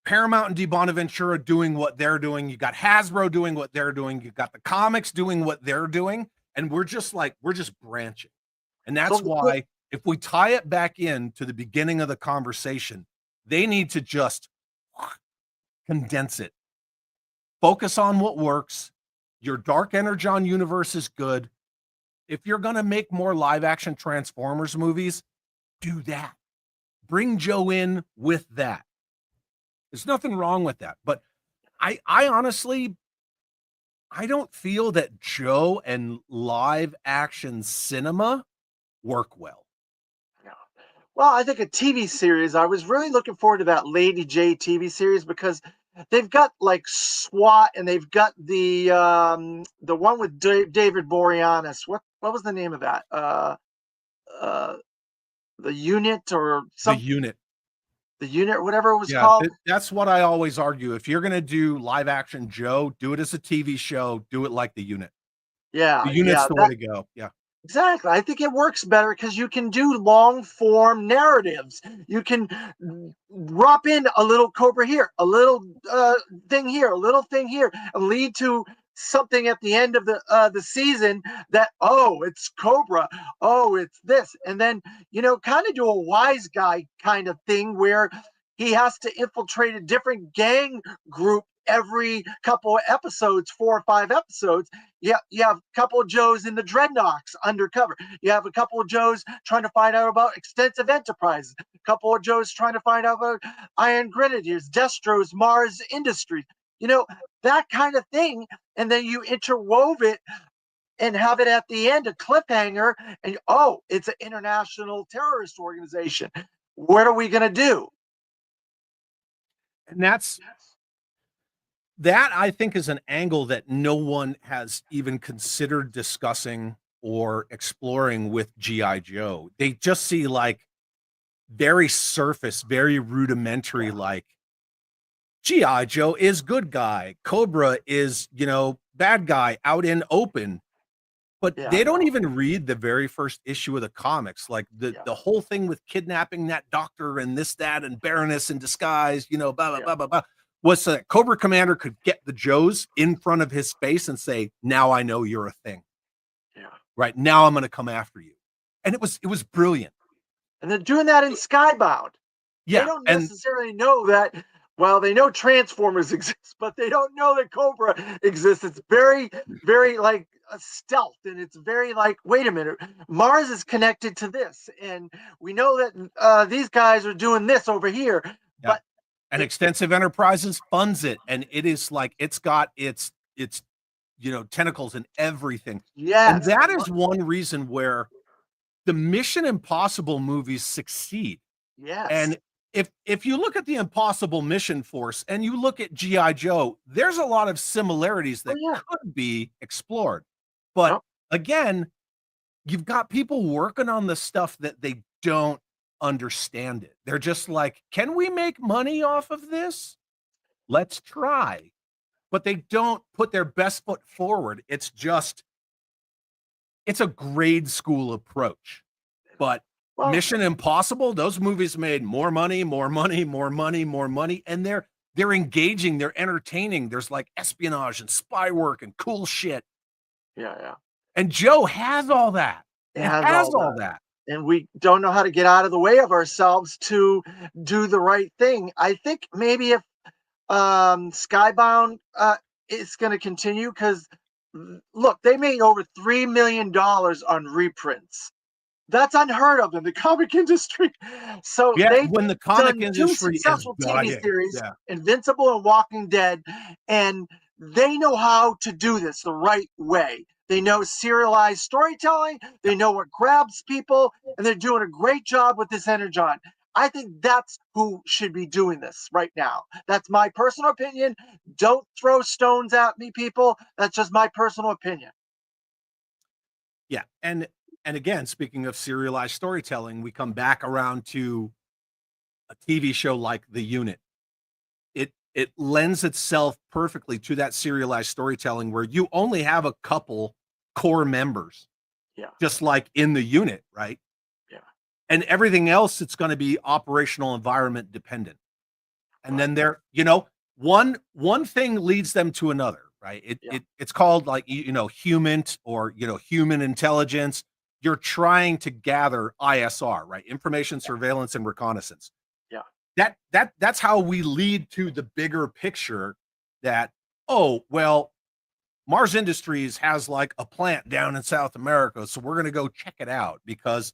Paramount and Di Bonaventura doing what they're doing. You got Hasbro doing what they're doing. You got the comics doing what they're doing. And we're just branching. And that's So why if we tie it back in to the beginning of the conversation, they need to just condense it. Focus on what works. Your Dark Energon universe is good. If you're going to make more live action Transformers movies, do that. Bring Joe in with that. There's nothing wrong with that. But I honestly, I don't feel that Joe and live action cinema work well. Well, I think a TV series, I was really looking forward to that Lady J TV series because they've got like SWAT and they've got the one with David Boreanaz. What was the name of that? Uh the unit or The some unit. the unit, whatever it was Yeah, called. that's what I always argue. If you're going to do live action Joe, do it as a TV show, do it like the unit. Yeah, The unit's yeah, the way that to go. Yeah. exactly. I think it works better because you can do long form narratives. You can drop in a little Cobra here, a little thing here, a little thing here, and lead to something at the end of the season that, oh, it's Cobra, oh, it's this, and then kind of do a wise guy kind of thing where he has to infiltrate a different gang group every couple of episodes, 4 or 5 episodes. Yeah, you have a couple of Joes in the Dreadnoks undercover. You have a couple of Joes trying to find out about Extensive Enterprises. A couple of Joes trying to find out about Iron Grenadiers, Destro's Mars Industries. That kind of thing. And then you interwove it and have it at the end, a cliffhanger, and oh, it's an international terrorist organization. What are we going to do? And that I think is an angle that no one has even considered discussing or exploring with G.I. Joe. They just see like very surface, very rudimentary, like G.I. Joe is good guy. Cobra is, bad guy out in open. But Yeah, they don't no. even read the very first issue of the comics. Like Yeah, the whole thing with kidnapping that doctor and this, that, and Baroness in disguise, you know, blah, blah, yeah, blah, blah, blah, was that Cobra Commander could get the Joes in front of his face and say, now I know you're a thing. yeah. Right. Now I'm going to come after you. And it was brilliant. And they're doing that in Skybound. They Yeah. don't And necessarily know that. Well, they know Transformers exist, but they don't know that Cobra exists. It's very, very like a stealth, and it's very like, wait a minute, Mars is connected to this, and we know that these guys are doing this over here. yeah. But And it, Extensive Enterprises funds it. And it is like it's got its tentacles and everything. And yes, that is one reason where the Mission Impossible movies succeed. yes, And if you look at the Impossible Mission Force and you look at GI Joe, there's a lot of similarities oh that yeah, could be explored. But yep. again, you've got people working on the stuff that they don't understand it. They're just like, "Can we make money off of this? Let's try." But they don't put their best foot forward. It's a grade school approach. But Well, Mission Impossible, those movies made more money, more money, more money, more money, and they're engaging, they're entertaining. There's like espionage and spy work and cool shit. yeah, yeah. And Joe has all that. It It has has all all that. that. And we don't know how to get out of the way of ourselves to do the right thing. I think maybe if Skybound is going to continue because look, they made over $3 million on reprints. That's unheard of in the comic industry. So Yeah, they've when the comic done two industry is successful TV dying. series, Yeah. Invincible and Walking Dead, and they know how to do this the right way. They know serialized storytelling, Yeah. they know what grabs people, and they're doing a great job with this Energon. I think that's who should be doing this right now. That's my personal opinion. Don't throw stones at me, people. That's just my personal opinion. Yeah. And again, speaking of serialized storytelling, we come back around to a TV show like The Unit. It lends itself perfectly to that serialized storytelling where you only have a couple core members, Yeah, just like in The Unit, right? yeah, And everything else, it's going to be operational environment dependent. And right. then one thing leads them to another, right? Yeah, It's called like human or human intelligence. You're trying to gather ISR, right? Information surveillance and reconnaissance. yeah, That's how we lead to the bigger picture that, oh, well, Mars Industries has like a plant down in South America, so we're going to go check it out because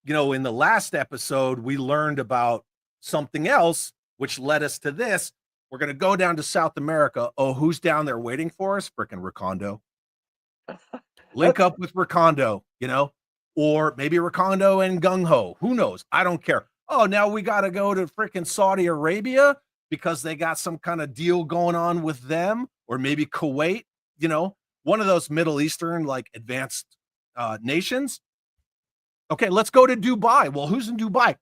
in the last episode we learned about something else which led us to this. We're going to go down to South America. Oh, who's down there waiting for us? Frickin' Recondo. Link that's up with Recondo, or maybe Recondo and Gung Ho. Who knows? I don't care. Oh, now we got to go to freaking Saudi Arabia because they got some kind of deal going on with them, or maybe Kuwait, one of those Middle Eastern like advanced nations. Okay, let's go to Dubai. Well, who's in Dubai?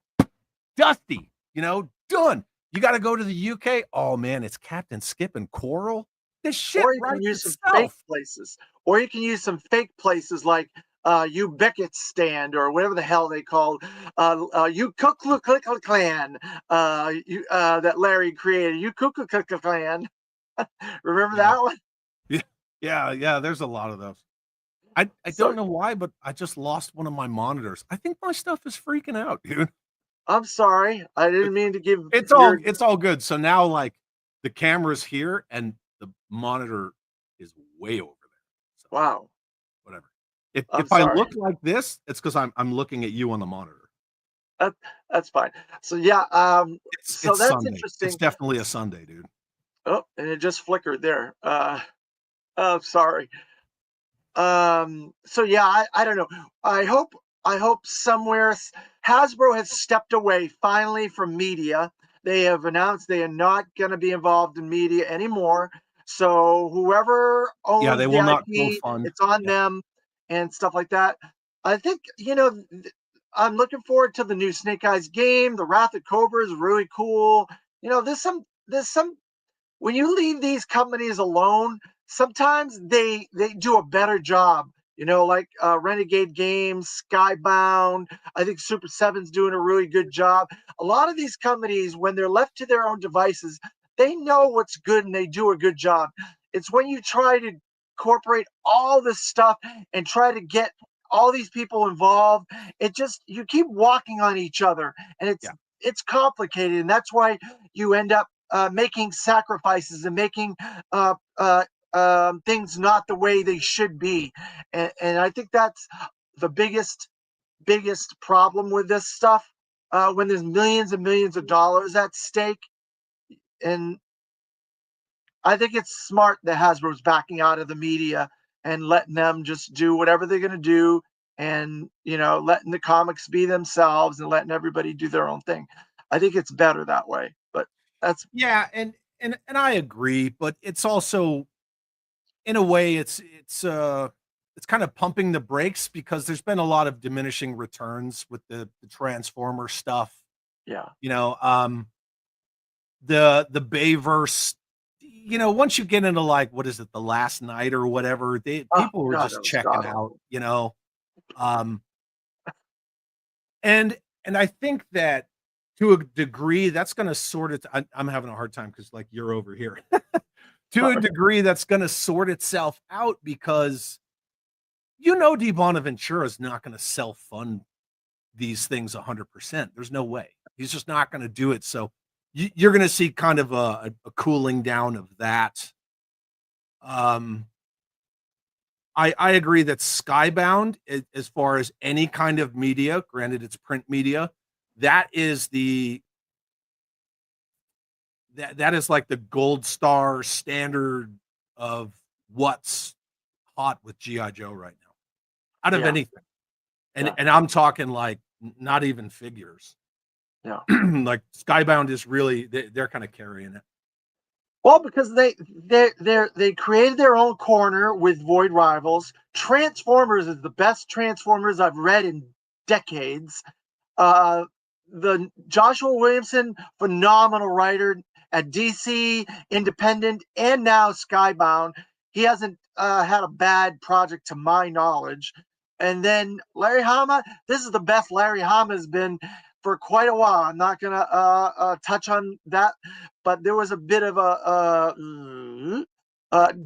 Dusty, done. You got to go to the UK. Oh man, it's Captain Skip and Coral. This shit or you can writes use some fake itself. places, or you can use some fake places like Beckett stand or whatever the hell they called you Clan that Larry created. You Clan. Remember Yeah, that one? yeah, yeah. There's a lot of those. I So don't know why, but I just lost one of my monitors. I think my stuff is freaking out, dude. I'm sorry, I didn't mean to give It's all your. it's all good. So now like the camera's here and the monitor is way over there. So Wow, whatever. If I'm if I sorry. look like this, it's because I'm looking at you on the monitor. That, that's fine. So yeah, so It's that's Sunday. It's interesting. definitely a Sunday, dude. Oh, and it just flickered there. Oh, sorry. So yeah, I don't know. I hope somewhere Hasbro has stepped away finally from media. They have announced they are not going to be involved in media anymore. So whoever Yeah, owns they the will not IP, co-fund. it's on Yeah. them and stuff like that. I think I'm looking forward to the new Snake Eyes game. The Wrath of Cobra is really cool. There's some when you leave these companies alone, sometimes they do a better job like Renegade Games, Skybound. I think Super 7's doing a really good job. A lot of these companies, when they're left to their own devices, they know what's good and they do a good job. It's when you try to incorporate all this stuff and try to get all these people involved, you keep walking on each other, and Yeah. it's complicated, and that's why you end up making sacrifices and making things not the way they should be. And I think that's the biggest problem with this stuff. When there's millions and millions of dollars at stake, and I think it's smart that Hasbro's backing out of the media and letting them just do whatever they're going to do, and letting the comics be themselves and letting everybody do their own thing. I think it's better that way. But that's Yeah, and I agree, but it's also, in a way, it's kind of pumping the brakes because there's been a lot of diminishing returns with the Transformer stuff. yeah. The Bayverse, once you get into, like, what is it, the Last Night or whatever, Oh people were God, just that was checking out. Um, and I think that, to a degree, that's going to sort it. I'm having a hard time because, like, you're over here. To a sorry. degree, that's going to sort itself out because Dee Bonaventura is not going to self fund these things 100%. There's no way. He's just not going to do it. So you're going to see kind of a cooling down of that. I agree that Skybound, as far as any kind of media, granted it's print media, that is that is like the gold star standard of what's hot with G.I. Joe right now, out of Yeah, anything. And yeah, I'm talking, like, not even figures. yeah. Like, Skybound is really, they're kind of carrying it. Well, because they created their own corner with Void Rivals. Transformers is the best Transformers I've read in decades. Uh, the Joshua Williamson, phenomenal writer at DC, Independent, and now Skybound. He hasn't had a bad project to my knowledge. And then Larry Hama, this is the best Larry Hama has been for quite a while. I'm not gonna touch on that, but there was a bit of a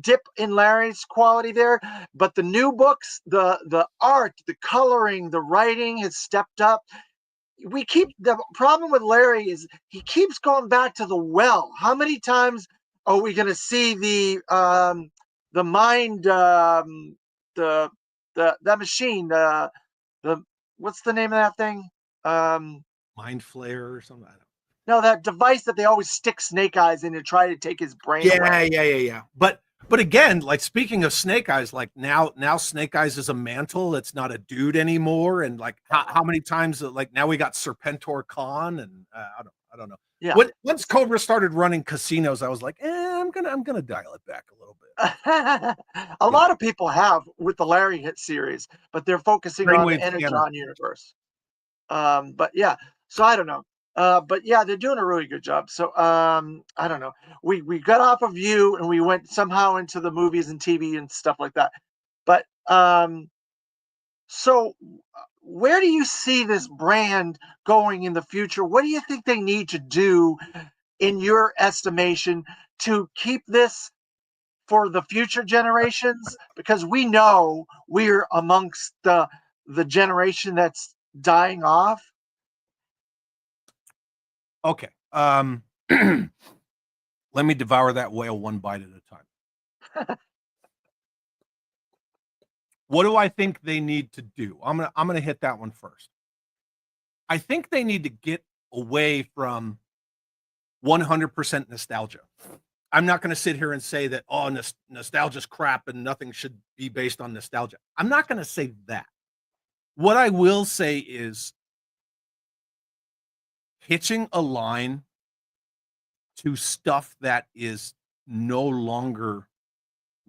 dip in Larry's quality there. But the new books, the art, the coloring, the writing has stepped up. The problem with Larry is he keeps going back to the well. How many times are we going to see the mind the that machine the what's the name of that thing? Um, Mind Flayer or something. I don't. no, that device that they always stick Snake Eyes in to try to take his brain Yeah, away. yeah. But again, like, speaking of Snake Eyes, like, now Snake Eyes is a mantle. It's not a dude anymore. And, like, how many times, like, now we got Serpentor Khan, and I don't know. Yeah. Once Cobra started running casinos, I was like, I'm gonna dial it back a little bit. A Yeah, lot of people have with the Larry hit series, but they're focusing on the Brainwave Scanner. Energon universe. But yeah, so I don't know. But yeah, they're doing a really good job. So I don't know. We got off of you and we went somehow into the movies and TV and stuff like that. But so where do you see this brand going in the future? What do you think they need to do, in your estimation, to keep this for the future generations? Because we know we're amongst the generation that's dying off. Okay. Let me devour that whale one bite at a time. What do I think they need to do? I'm gonna hit that one first. I think they need to get away from 100% nostalgia. I'm not going to sit here and say that, oh, nostalgia's crap and nothing should be based on nostalgia. I'm not going to say that. What I will say is hitching a line to stuff that is no longer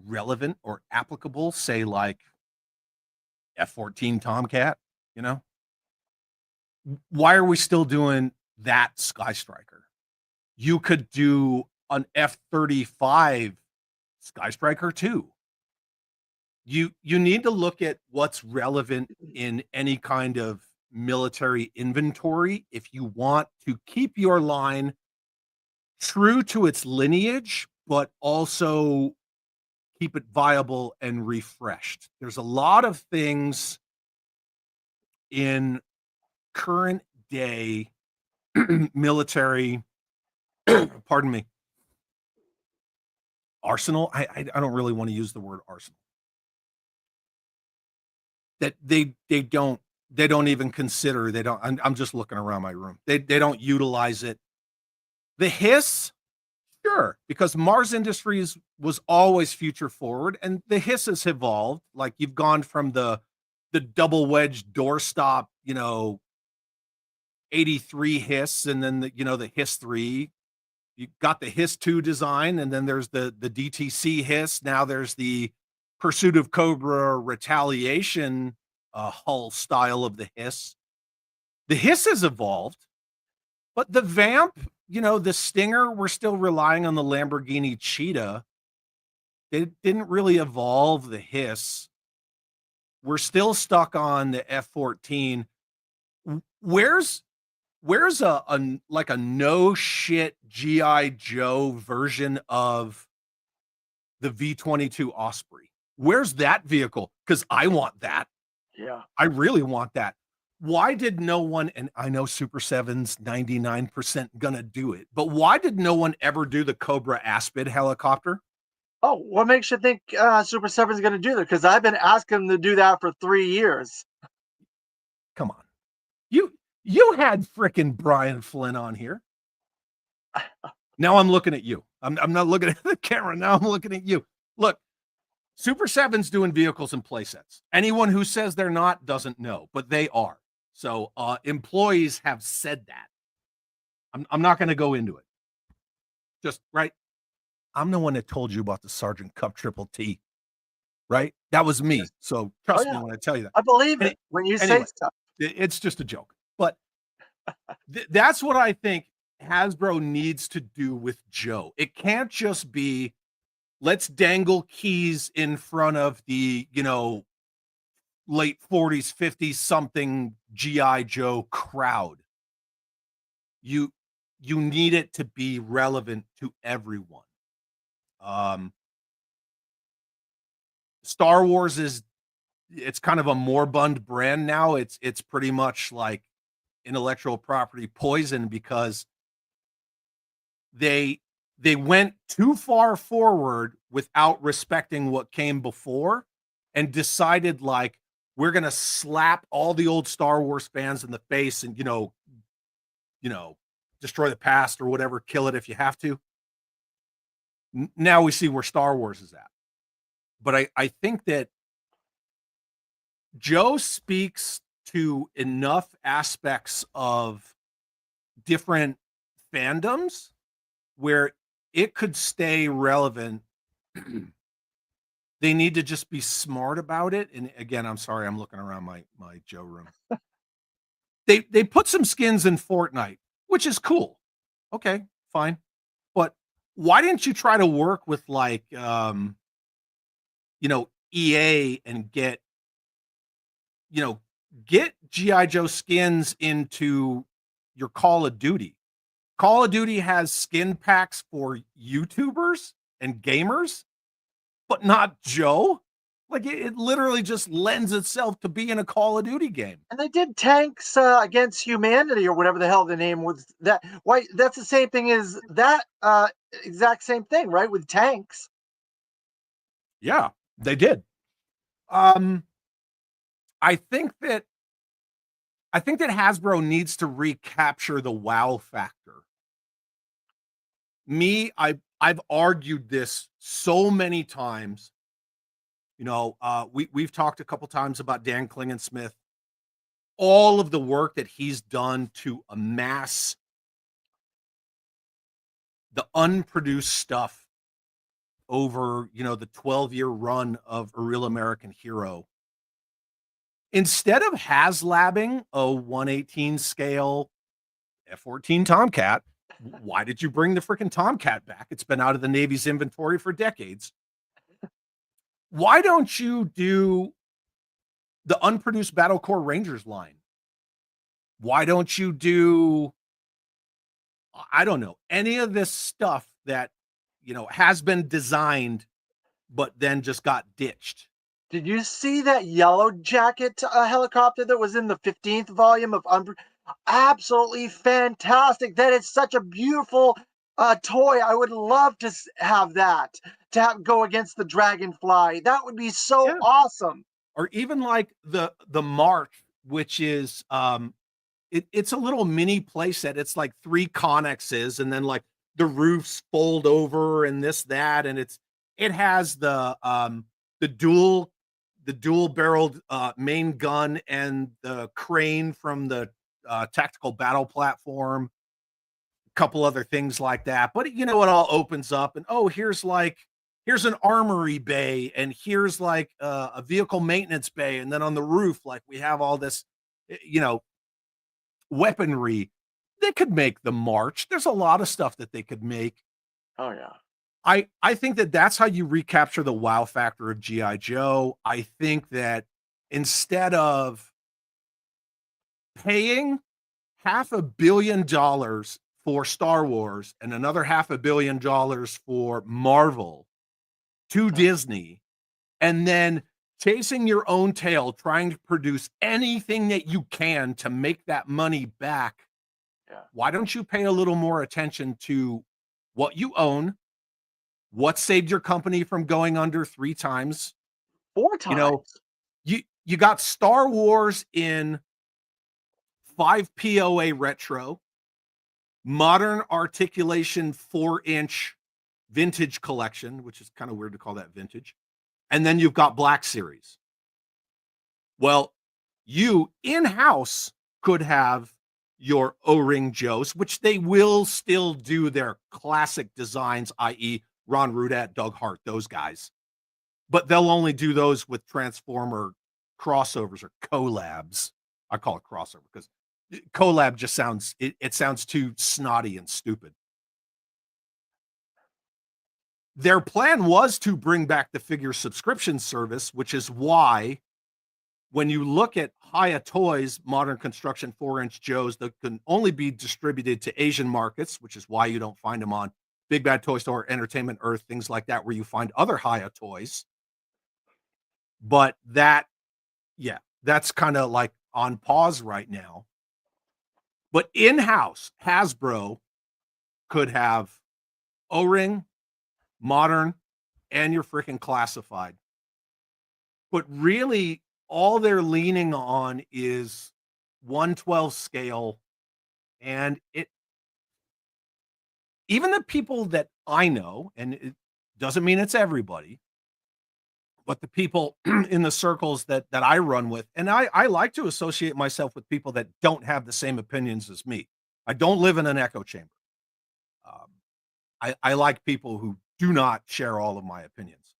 relevant or applicable, say, like F-14 Tomcat, you know? Why are we still doing that Sky Striker? You could do an F-35 Sky Striker too. you need to look at what's relevant in any kind of military inventory if you want to keep your line true to its lineage, but also keep it viable and refreshed. There's a lot of things in current day military, pardon me, arsenal. I don't really want to use the word arsenal. That they don't even consider. They don't. I'm just looking around my room. They don't utilize it. The hiss, sure, because Mars Industries was always future forward, and the hiss has evolved. Like you've gone from the double wedge doorstop, 83 hiss, and then the hiss 3. You got the hiss 2 design, and then there's the DTC hiss. Now there's the Pursuit of Cobra retaliation hull style of the hiss. The hiss has evolved, but the vamp, the Stinger, we're still relying on the Lamborghini Cheetah. They didn't really evolve the hiss. We're still stuck on the F-14. Where's a like a no shit GI Joe version of the V-22 Osprey? Where's that vehicle? Because I want that. Yeah, I really want that. Why did no one, and I know Super 7's 99% gonna do it, but why did no one ever do the Cobra Aspid helicopter? oh, what makes you think Super 7 is going to do that? Because I've been asking them to do that for 3 years. Come on. You had frickin' Brian Flynn on here. Now I'm looking at you. I'm not looking at the camera. Now I'm looking at you. Look, Super 7's doing vehicles and playsets. Anyone who says they're not doesn't know, but they are. So employees have said that. I'm not going to go into it. Just right. I'm the one that told you about the Sergeant Cup Triple T. Right? That was me. So trust me when I tell you that. I believe it when you say stuff. It's just a joke. But that's what I think Hasbro needs to do with Joe. It can't just be let's dangle keys in front of the, late 40s, 50s something GI Joe crowd. You need it to be relevant to everyone. Star Wars it's kind of a moribund brand now. It's pretty much like intellectual property poison because they went too far forward without respecting what came before and decided like we're going to slap all the old Star Wars fans in the face and destroy the past or whatever, kill it if you have to. Now we see where Star Wars is at. But I think that Joe speaks to enough aspects of different fandoms where it could stay relevant. They need to just be smart about it. And again, I'm sorry, I'm looking around my Joe room. They put some skins in Fortnite, which is cool. Okay, fine. But why didn't you try to work with like EA and get G.I. Joe skins into your Call of Duty? Call of Duty has skin packs for YouTubers and gamers, but not Joe. Like it literally just lends itself to being a Call of Duty game. And they did Tanks Against Humanity or whatever the hell the name was. That why that's the same thing as that exact same thing, right? With tanks. Yeah, they did. I think that Hasbro needs to recapture the wow factor. I've argued this so many times. We've talked a couple times about Dan Klingensmith, all of the work that he's done to amass the unproduced stuff over, the 12-year run of A Real American Hero. Instead of HasLabbing a 1/18 scale F-14 Tomcat, why did you bring the freaking Tomcat back? It's been out of the Navy's inventory for decades. Why don't you do the unproduced Battle Core Rangers line? Why don't you do, I don't know, any of this stuff that, has been designed, but then just got ditched? Did you see that Yellow Jacket helicopter that was in the 15th volume of absolutely fantastic? That is such a beautiful toy. I would love to have that go against the Dragonfly. That would be so Yeah. awesome. Or even like the Mark, which is it's a little mini playset. It's like 3 connexes, and then like the roofs fold over and this, that, and it has the dual barreled main gun and the crane from the tactical battle platform, a couple other things like that. But it all opens up, and here's an armory bay, and here's like a vehicle maintenance bay, and then on the roof, like we have all this, you know, weaponry. They could make the March. There's a lot of stuff that they could make. Oh yeah. I think that that's how you recapture the wow factor of GI Joe. I think that instead of paying $500 million for Star Wars and another $500 million for Marvel to Disney, and then chasing your own tail, trying to produce anything that you can to make that money back, Yeah. why don't you pay a little more attention to what you own, what saved your company from going under 3 times? 4 You know, times. you got Star Wars in 5 POA retro, modern articulation 4-inch vintage collection, which is kind of weird to call that vintage. And then you've got Black Series. Well, you in-house could have your O-Ring Joes, which they will still do their classic designs, i.e. Ron Rudat, Doug Hart, those guys. But they'll only do those with Transformer crossovers or collabs. I call it crossover because collab just sounds, it sounds too snotty and stupid. Their plan was to bring back the figure subscription service, which is why when you look at Hiya Toys modern construction 4-inch Joes that can only be distributed to Asian markets, which is why you don't find them on Big Bad Toy Store, Entertainment Earth, things like that, where you find other Hiya Toys. But that's kind of like on pause right now. But in-house, Hasbro could have O-Ring, modern, and your freaking classified. But really, all they're leaning on is 1/12 scale, and even the people that I know, and it doesn't mean it's everybody, but the people in the circles that I run with, and I like to associate myself with people that don't have the same opinions as me. I don't live in an echo chamber. I like people who do not share all of my opinions.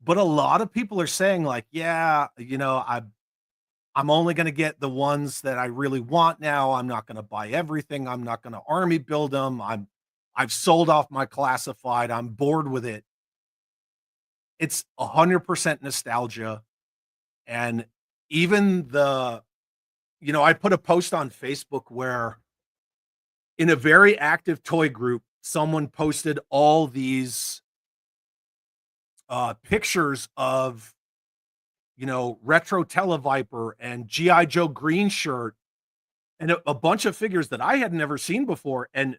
But a lot of people are saying like, yeah, I'm only going to get the ones that I really want now. I'm not going to buy everything. I'm not going to army build them. I've sold off my classified. I'm bored with it. It's 100% nostalgia. And even I put a post on Facebook where in a very active toy group, someone posted all these pictures of retro Televiper and GI Joe green shirt and a bunch of figures that I had never seen before, and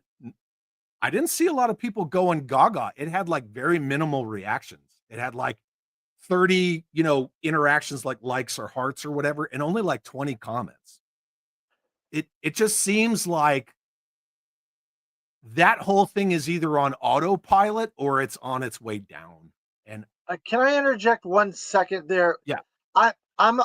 I didn't see a lot of people going gaga. It had like very minimal reactions. It had like 30 interactions, like likes or hearts or whatever, and only like 20 comments. It just seems like that whole thing is either on autopilot or it's on its way down. And Can I interject 1 second there? yeah, I'm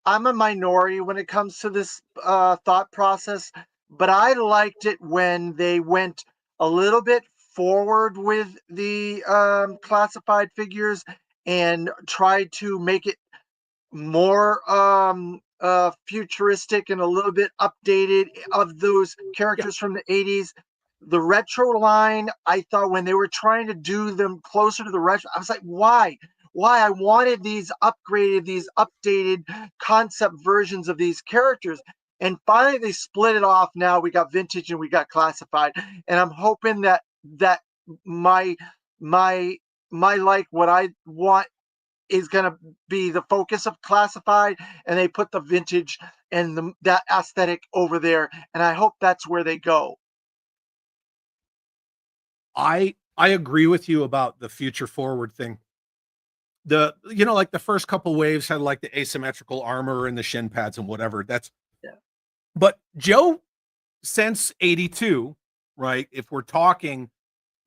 I'm a minority when it comes to this thought process, but I liked it when they went a little bit forward with the classified figures and tried to make it more futuristic and a little bit updated of those yeah, characters from the 80s. The retro line, I thought when they were trying to do them closer to the retro, I was like, why? why I wanted these upgraded, these updated concept versions of these characters. And finally, they split it off. Now we got vintage and we got classified. And I'm hoping that my my like what I want is going to be the focus of classified, and they put the vintage and that aesthetic over there, and I hope that's where they go. I agree with you about the future forward thing. Like the first couple waves had like the asymmetrical armor and the shin pads and whatever. Yeah. But Joe, since 82, right? If we're talking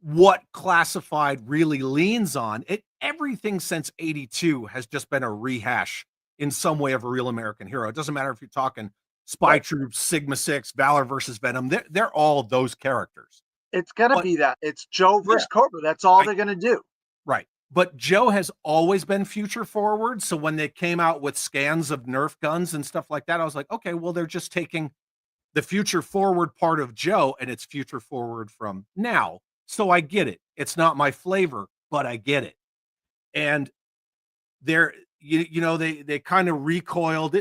what classified really leans on, everything since 82 has just been a rehash in some way of a real American hero. It doesn't matter if you're talking Spy Troops, Sigma 6, Valor versus Venom. They're all those characters. It's gonna be that. It's Joe versus Cobra. That's all they're gonna do. Right. But Joe has always been future forward. So when they came out with scans of Nerf guns and stuff like that, I was like, okay, well, they're just taking the future forward part of Joe and it's future forward from now. So I get it. It's not my flavor, but I get it. And they're, they kind of recoiled.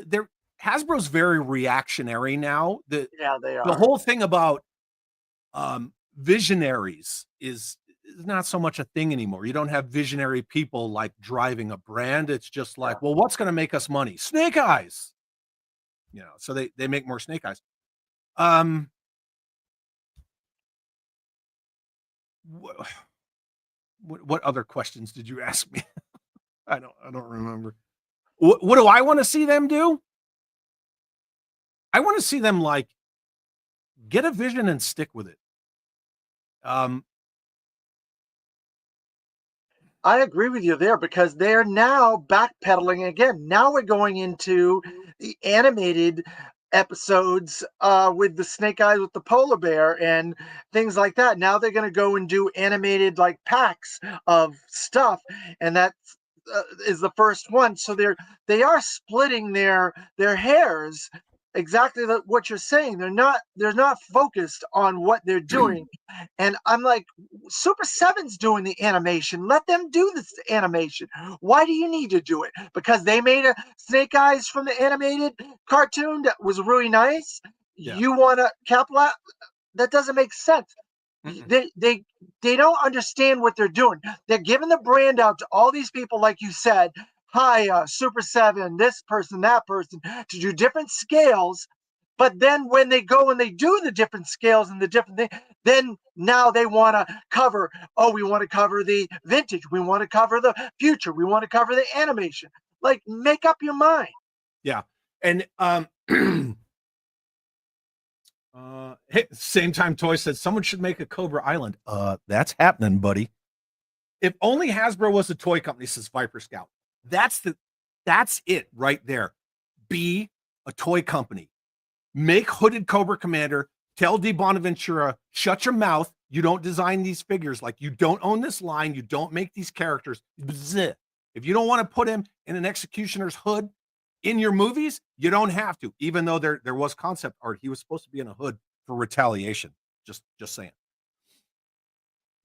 Hasbro's very reactionary now. They are. The whole thing about visionaries is not so much a thing anymore. You don't have visionary people like driving a brand. It's just like, well, what's going to make us money? Snake Eyes. So they make more Snake Eyes. What other questions did you ask me? I don't remember. What do I want to see them do? I want to see them like get a vision and stick with it. I agree with you there because they're now backpedaling again. Now we're going into the animated episodes with the Snake Eyes with the polar bear and things like that. Now they're going to go and do animated like packs of stuff, and that is the first one. So they are splitting their hairs. Exactly what you're saying. They're not focused on what they're doing. And I'm like, Super 7's doing the animation. Let them do this animation. Why do you need to do it? Because they made a Snake Eyes from the animated cartoon that was really nice. Yeah. You want to capitalize? That doesn't make sense. Mm-mm. They don't understand what they're doing. They're giving the brand out to all these people, like you said. Hi, Super 7, this person, that person, to do different scales. But then when they go and they do the different scales and the different things, then now they want to cover, we want to cover the vintage. We want to cover the future. We want to cover the animation. Like, make up your mind. Yeah. And hey, Same Time Toy said someone should make a Cobra Island. That's happening, buddy. If only Hasbro was a toy company, says Viper Scout. That's it right there. Be a toy company. Make Hooded Cobra Commander. Tell Dee Bonaventura, shut your mouth. You don't design these figures. Like, you don't own this line. You don't make these characters. Bzz. If you don't want to put him in an executioner's hood in your movies, you don't have to. Even though there was concept art, he was supposed to be in a hood for Retaliation. Just saying.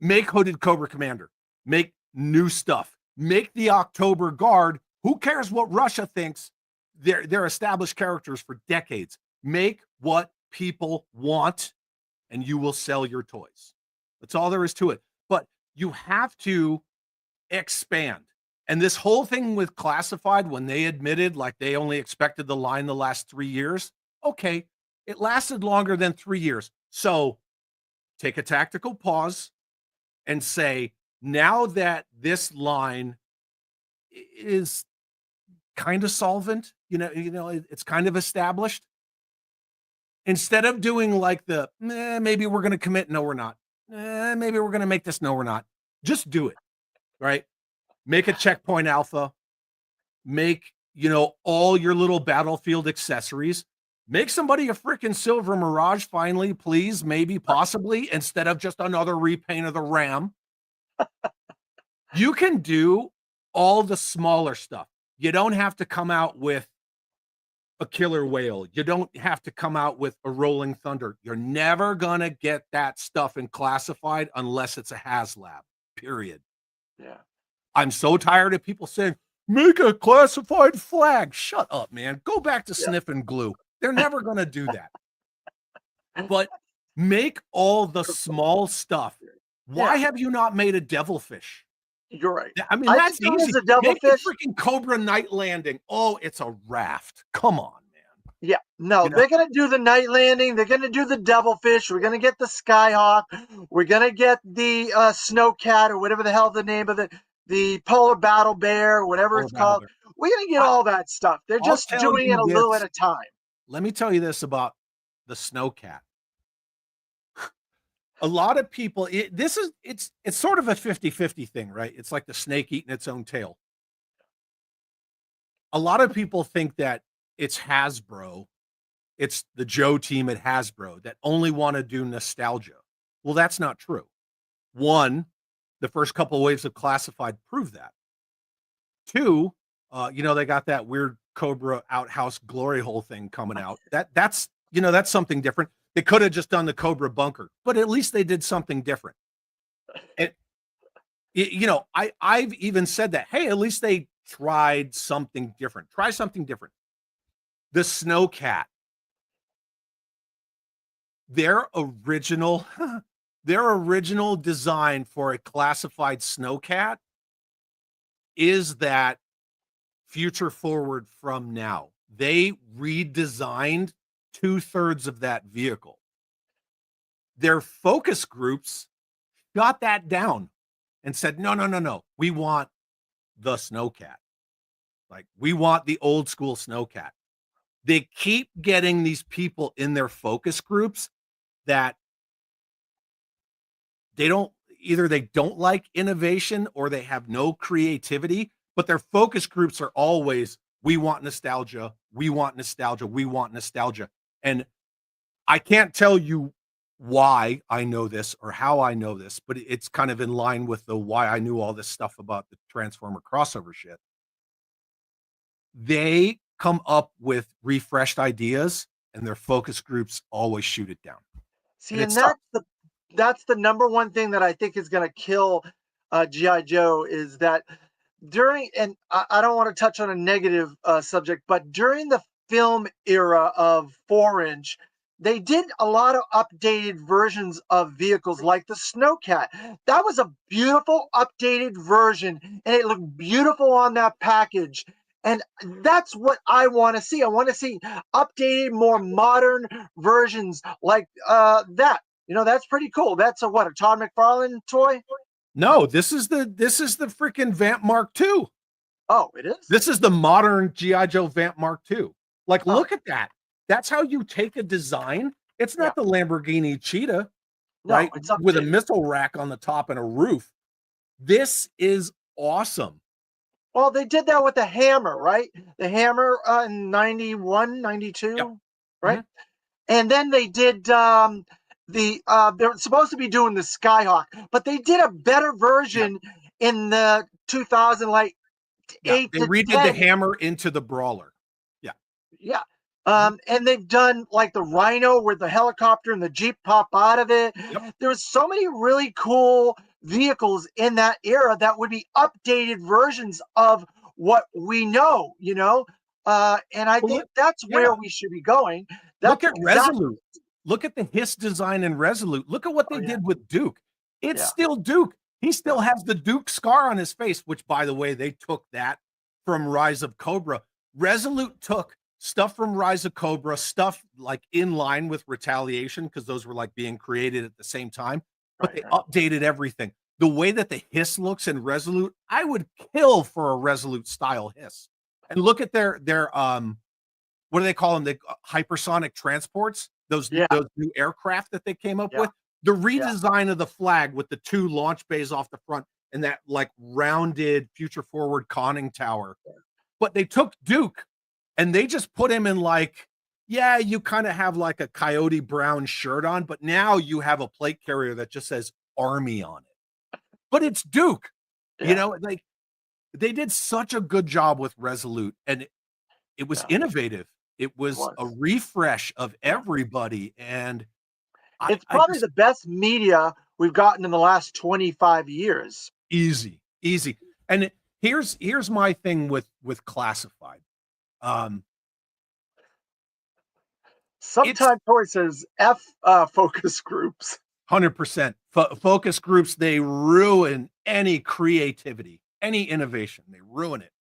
Make Hooded Cobra Commander. Make new stuff. Make the October Guard. Who cares what Russia thinks? They're established characters for decades. Make what people want, and you will sell your toys. That's all there is to it. But you have to expand. And this whole thing with Classified, when they admitted like they only expected the line the last 3 years, okay, it lasted longer than 3 years. So take a tactical pause and say, now that this line is kind of solvent, it's kind of established, instead of doing like maybe we're going to commit, no, we're not. Maybe we're going to make this, no, we're not. Just do it, right? Make a Checkpoint Alpha. Make, all your little Battlefield accessories. Make somebody a freaking Silver Mirage finally, please, maybe, possibly, instead of just another repaint of the Ram. You can do all the smaller stuff. You don't have to come out with a Killer Whale. You don't have to come out with a Rolling Thunder. You're never going to get that stuff in Classified unless it's a HasLab, period. Yeah. I'm so tired of people saying, make a classified flag. Shut up, man. Go back to Yeah. sniffing glue. They're never going to do that. But make all the small stuff. Why have you not made a devilfish? You're right. I mean, I that's think there is easy. a Make the devilfish. freaking Cobra night landing. Oh, it's a raft. Come on, man. Yeah, no, You know? they're gonna do the night landing. They're gonna do the devilfish. We're gonna get the skyhawk. We're gonna get the snowcat or whatever the hell the name of the polar battle bear, whatever Polar it's battle called. bear. We're gonna get all that stuff. They're I'll just tell doing you it a little this. at a time. Let me tell you this about the snowcat. A lot of people, it's sort of a 50-50 thing, right? It's like the snake eating its own tail. A lot of people think that it's Hasbro, it's the Joe team at Hasbro that only want to do nostalgia. Well, that's not true. One, the first couple of waves of classified prove that. Two, they got that weird Cobra outhouse glory hole thing coming out. That's something different. They could have just done the Cobra bunker, but at least they did something different. And I've even said that, hey, at least they tried something different. Try something different. The Snowcat, their original design for a classified Snowcat is that future forward from now. They redesigned 2/3 of that vehicle. Their focus groups got that down and said, no. We want the Snowcat. Like, we want the old school Snowcat. They keep getting these people in their focus groups that they don't like innovation or they have no creativity, but their focus groups are always, we want nostalgia, we want nostalgia, we want nostalgia. And I can't tell you why I know this or how I know this, but it's kind of in line with the why I knew all this stuff about the Transformer crossover shit. They come up with refreshed ideas and their focus groups always shoot it down. See, and that's the number one thing that I think is gonna kill G.I. Joe is that and I don't want to touch on a negative subject, but during the film era of 4-inch, they did a lot of updated versions of vehicles like the Snowcat. That was a beautiful updated version, and it looked beautiful on that package. And that's what I want to see. I want to see updated, more modern versions like that. That's pretty cool. That's a Todd McFarlane toy? No, this is the freaking Vamp Mark II. Oh, it is? This is the modern G.I. Joe Vamp Mark II. Like, look at that. That's how you take a design. It's not the Lamborghini Cheetah, right? It's with a missile rack on the top and a roof. This is awesome. Well, they did that with the Hammer, right? The Hammer in 91, 92, right? Mm-hmm. And then they did they're supposed to be doing the Skyhawk, but they did a better version in the 2000, like 8 they to redid 10. The Hammer into the Brawler. Yeah. And they've done like the Rhino where the helicopter and the Jeep pop out of it. Yep. There's so many really cool vehicles in that era that would be updated versions of what we know, and I think that's where we should be going. Look at Resolute. Look at the Hiss design in Resolute. Look at what they did with Duke. It's still Duke. He still has the Duke scar on his face, which, by the way, they took that from Rise of Cobra. Resolute took stuff from Rise of Cobra, stuff like in line with Retaliation, because those were like being created at the same time, but they updated everything. The way that the Hiss looks in Resolute, I would kill for a Resolute style Hiss. And look at their what do they call them? The hypersonic transports, those new aircraft that they came up with. The redesign of the flag with the 2 launch bays off the front and that like rounded future forward conning tower. But they took Duke and they just put him in like, you kind of have like a coyote brown shirt on, but now you have a plate carrier that just says Army on it. But it's Duke. Like they did such a good job with Resolute, and it was innovative. It was a refresh of everybody, and it's probably the best media we've gotten in the last 25 years. Easy. And here's my thing with classified. Um, it's Sometimes choices F focus groups. 100% focus groups. They ruin any creativity, any innovation. They ruin it.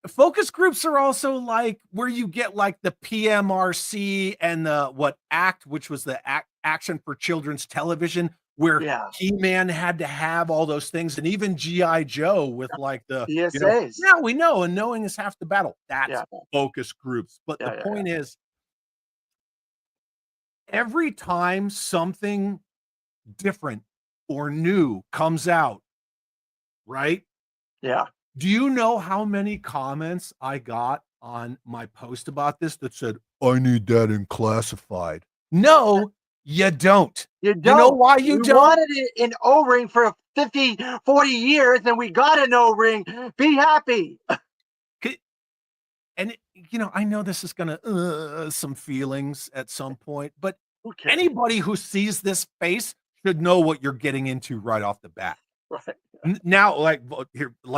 Focus groups are also like where you get like the PMRC and the what ACT, which was the Action for Children's Television, where Yeah. He-Man had to have all those things, and even GI Joe with like the PSAs. now we know, and knowing is half the battle. That's Yeah. focus groups. But the Yeah. point is, every time something different or new comes out, right? Yeah. Do you know how many comments I got on my post about this that said, I need that in classified? No, you don't. You You know don't. why you We don't? wanted it in O-ring for 50, 40 years, and we got an O-ring. Be happy. And I know this is gonna some feelings at some point, but Who cares? anybody who sees this face should know what you're getting into right off the bat. Right. Now, like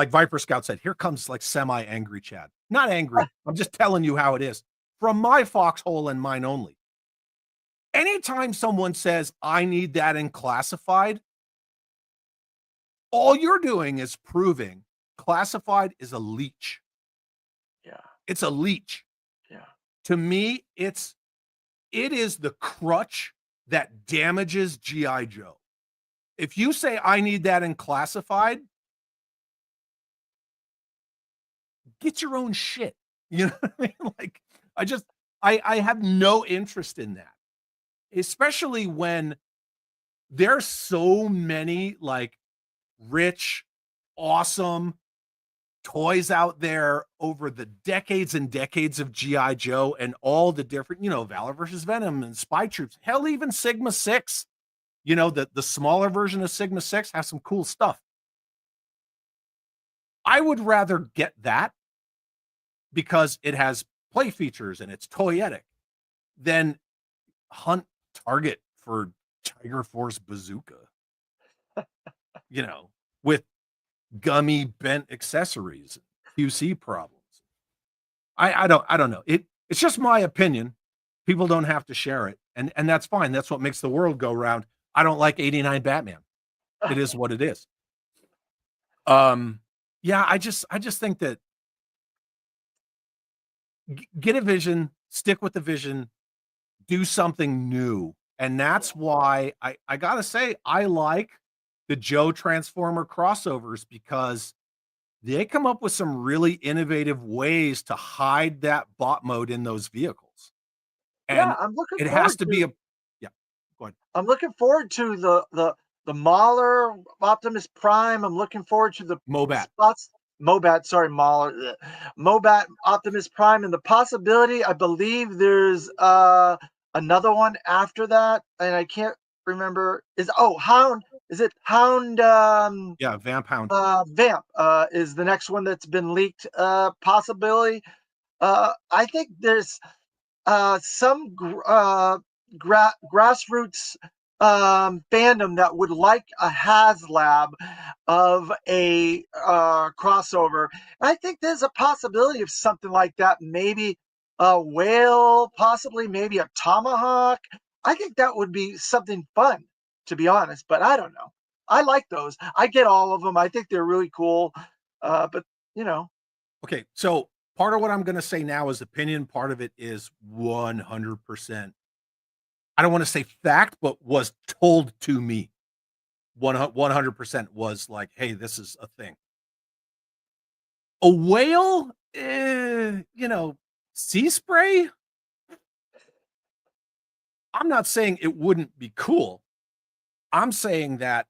Viper Scout said, here comes like semi-angry Chad. Not angry. I'm just telling you how it is from my foxhole and mine only. Anytime someone says, I need that in classified, all you're doing is proving classified is a leech. Yeah. It's a leech. Yeah. To me, it is the crutch that damages GI Joe. If you say I need that in classified, get your own shit. You know what I mean? Like I have no interest in that. Especially when there's so many like rich, awesome toys out there over the decades and decades of GI Joe and all the different, Valor versus Venom and Spy Troops, hell, even Sigma 6. The smaller version of Sigma 6 has some cool stuff. I would rather get that because it has play features and it's toyetic than hunt Target for Tiger Force Bazooka, with gummy bent accessories, QC problems. I don't know. It's just my opinion. People don't have to share it. And that's fine. That's what makes the world go round. I don't like 89 Batman. It is what it is. Yeah, I just think that get a vision, stick with the vision, do something new. And that's why I gotta say, I like the Joe Transformer crossovers because they come up with some really innovative ways to hide that bot mode in those vehicles. Yeah, And I'm looking it has forward to be to. a yeah, go ahead. I'm looking forward to the Mauler Optimus Prime. I'm looking forward to the Mobat. spots. Mobat, sorry, Mauler. Mobat Optimus Prime, and the possibility. I believe there's another one after that, and I can't remember. Hound? Is it Hound? Yeah, Vamp Hound. Vamp is the next one that's been leaked. Possibility. I think there's some grassroots fandom that would like a HasLab of a crossover. I think there's a possibility of something like that. Maybe a whale, possibly maybe a tomahawk. I think that would be something fun, to be honest. But I don't know. I like those. I get all of them. I think they're really cool. But you know, Okay, so part of what I'm going to say now is opinion. Part of it is 100%. I don't want to say fact, but was told to me. 100% was like, hey, this is a thing. A whale, sea spray. I'm not saying it wouldn't be cool. I'm saying that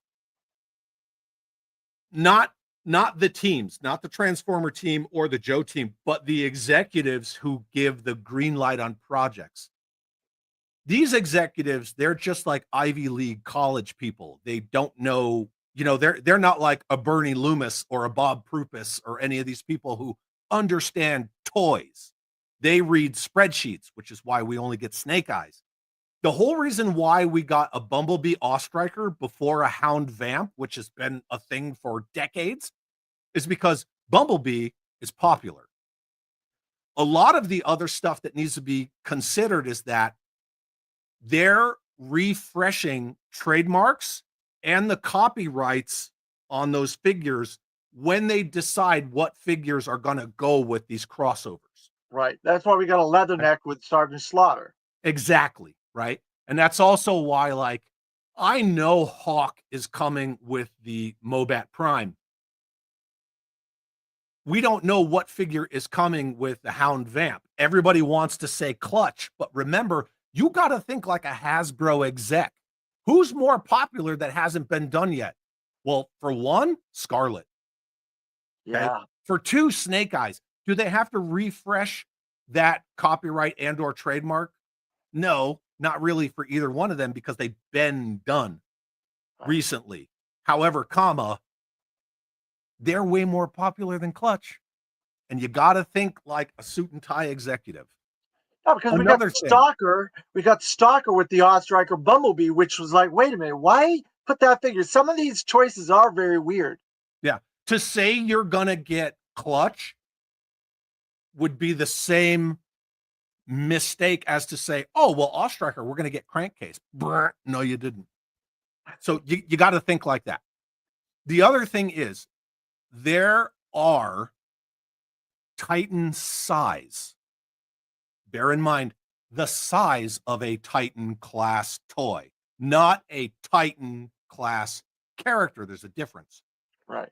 not the teams, not the Transformer team or the Joe team, but the executives who give the green light on projects. These executives, they're just like Ivy League college people. They don't know, they're not like a Bernie Loomis or a Bob Prupis or any of these people who understand toys. They read spreadsheets, which is why we only get Snake Eyes. The whole reason why we got a Bumblebee Ostriker before a Hound Vamp, which has been a thing for decades, is because Bumblebee is popular. A lot of the other stuff that needs to be considered is that they're refreshing trademarks and the copyrights on those figures when they decide what figures are going to go with these crossovers. Right. That's why we got a Leatherneck with Sergeant Slaughter. Exactly. Right. And that's also why, like, I know Hawk is coming with the Mobat Prime. We don't know what figure is coming with the Hound Vamp. Everybody wants to say Clutch, but remember, you got to think like a Hasbro exec. Who's more popular that hasn't been done yet? Well, for one, Scarlet. Okay? Yeah. For two, Snake Eyes. Do they have to refresh that copyright and or trademark? No, not really for either one of them because they've been done recently. However, they're way more popular than Clutch. And you got to think like a suit and tie executive. No, because we got Stalker. We got Stalker with the Ostriker Bumblebee, which was like, wait a minute, why put that figure? Some of these choices are very weird. Yeah. To say you're going to get Clutch would be the same mistake as to say, oh, well, Ostriker, we're going to get Crankcase. Brr, no, you didn't. So you got to think like that. The other thing is, there are Titan size. Bear in mind the size of a Titan class toy, not a Titan class character. There's a difference. Right.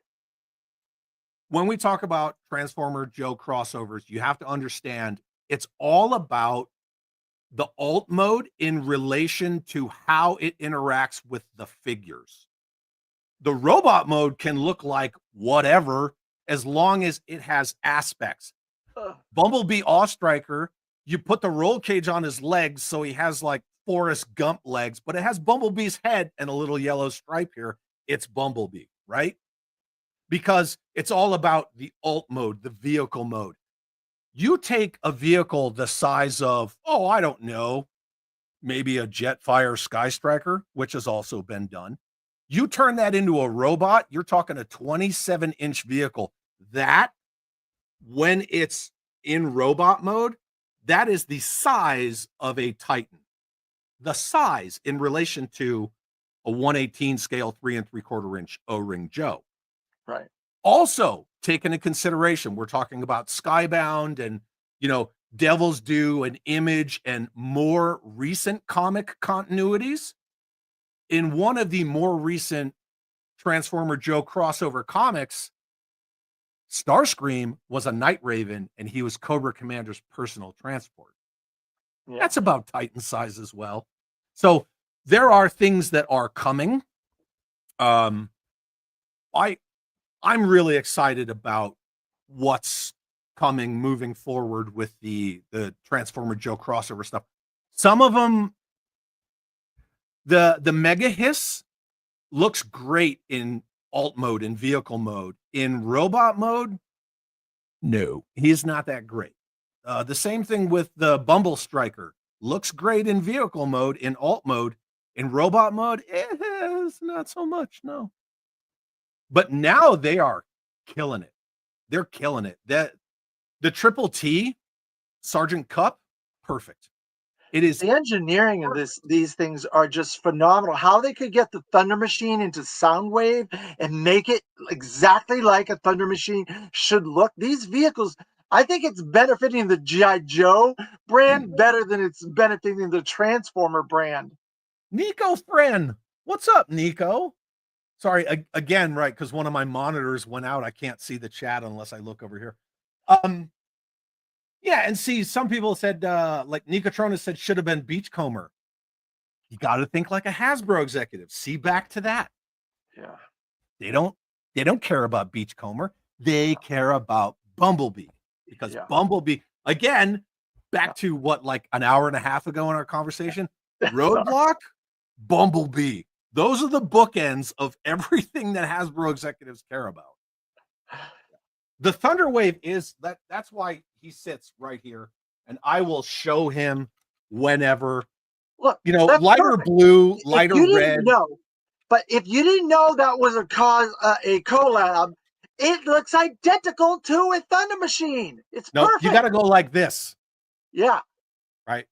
When we talk about Transformer Joe crossovers, you have to understand it's all about the alt mode in relation to how it interacts with the figures. The robot mode can look like whatever as long as it has aspects. Bumblebee Ostriker, you put the roll cage on his legs so he has like Forrest Gump legs, but it has Bumblebee's head and a little yellow stripe here. It's Bumblebee, right? Because it's all about the alt mode, the vehicle mode. You take a vehicle the size of, oh, I don't know, maybe a Jetfire Sky Striker, which has also been done. You turn that into a robot, you're talking a 27-inch vehicle. That, when it's in robot mode, that is the size of a Titan. The size in relation to a 1/18 scale 3 3/4 inch O-ring Joe. Right. Also, take into consideration, we're talking about Skybound and, Devil's Due and Image and more recent comic continuities. In one of the more recent Transformer Joe crossover comics, Starscream was a Night Raven and he was Cobra Commander's personal transport. Yeah. That's about Titan size as well. So there are things that are coming. I'm really excited about what's coming moving forward with the Transformer Joe crossover stuff. Some of them, the Mega Hiss looks great in alt mode and vehicle mode. In robot mode, no, he's not that great. The same thing with the Bumble Striker. Looks great in vehicle mode, in alt mode. In robot mode, it's not so much, no. But now they are killing it. They're killing it. The Triple T, Sergeant Cup, perfect. It is the engineering of these things are just phenomenal. How they could get the Thunder Machine into Soundwave and make it exactly like a Thunder Machine should look. These vehicles, I think it's benefiting the G.I. Joe brand better than it's benefiting the Transformer brand. Nico friend, what's up, Nico? Sorry, again, right, because one of my monitors went out. I can't see the chat unless I look over here. Yeah, and see, some people said, like Nicotrona said, should have been Beachcomber. You got to think like a Hasbro executive. See back to that. Yeah. They don't care about Beachcomber. They care about Bumblebee. Because Bumblebee, again, back to what, like an hour and a half ago in our conversation, Roadblock, Bumblebee. Those are the bookends of everything that Hasbro executives care about. The Thunderwave is that's why he sits right here, and I will show him whenever. Look, lighter perfect. Blue, lighter red. But if you didn't know that was a collab, it looks identical to a Thunder Machine. It's No, perfect. you got to go like this. Yeah. Right.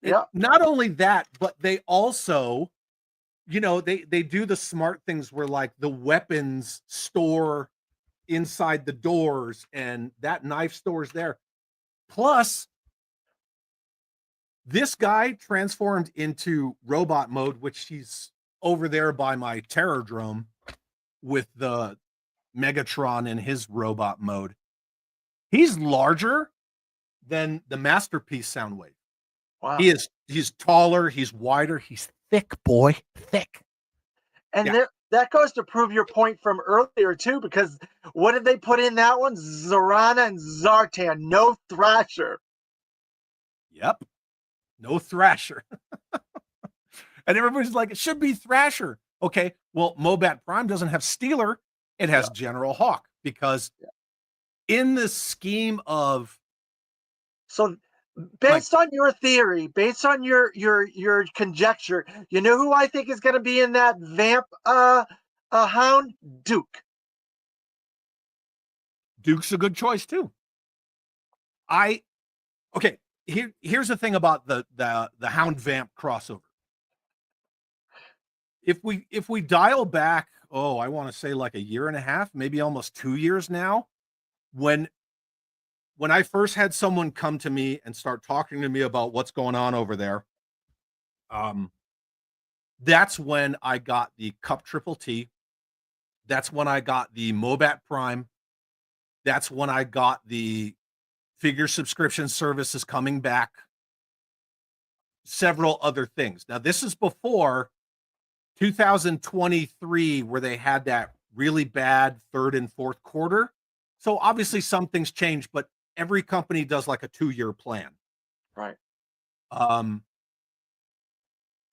Yeah. Not only that, but they also, they do the smart things where like the weapons store inside the doors and that knife stores there. Plus, this guy transformed into robot mode, which he's over there by my Terrordrome with the Megatron in his robot mode. He's larger than the Masterpiece Soundwave. Wow. He's taller, he's wider, he's thick, boy, thick. And that goes to prove your point from earlier too, because what did they put in that one? Zorana and Zartan, no Thrasher. Yep. No Thrasher. And everybody's like, it should be Thrasher. Okay, well, Mobat Prime doesn't have Steeler. It has General Hawk, because in the scheme of... So based on your theory, based on your conjecture, you know who I think is going to be in that Vamp Hound? Duke. Duke's a good choice too. Okay, here's the thing about the Hound Vamp crossover. If we dial back, I want to say like a year and a half, maybe almost 2 years now, when I first had someone come to me and start talking to me about what's going on over there, that's when I got the Cup Triple T. That's when I got the Mobat Prime. That's when I got the figure subscription services coming back. Several other things. Now, this is before 2023, where they had that really bad third and fourth quarter. So obviously some things change, but every company does like a 2-year plan. Right.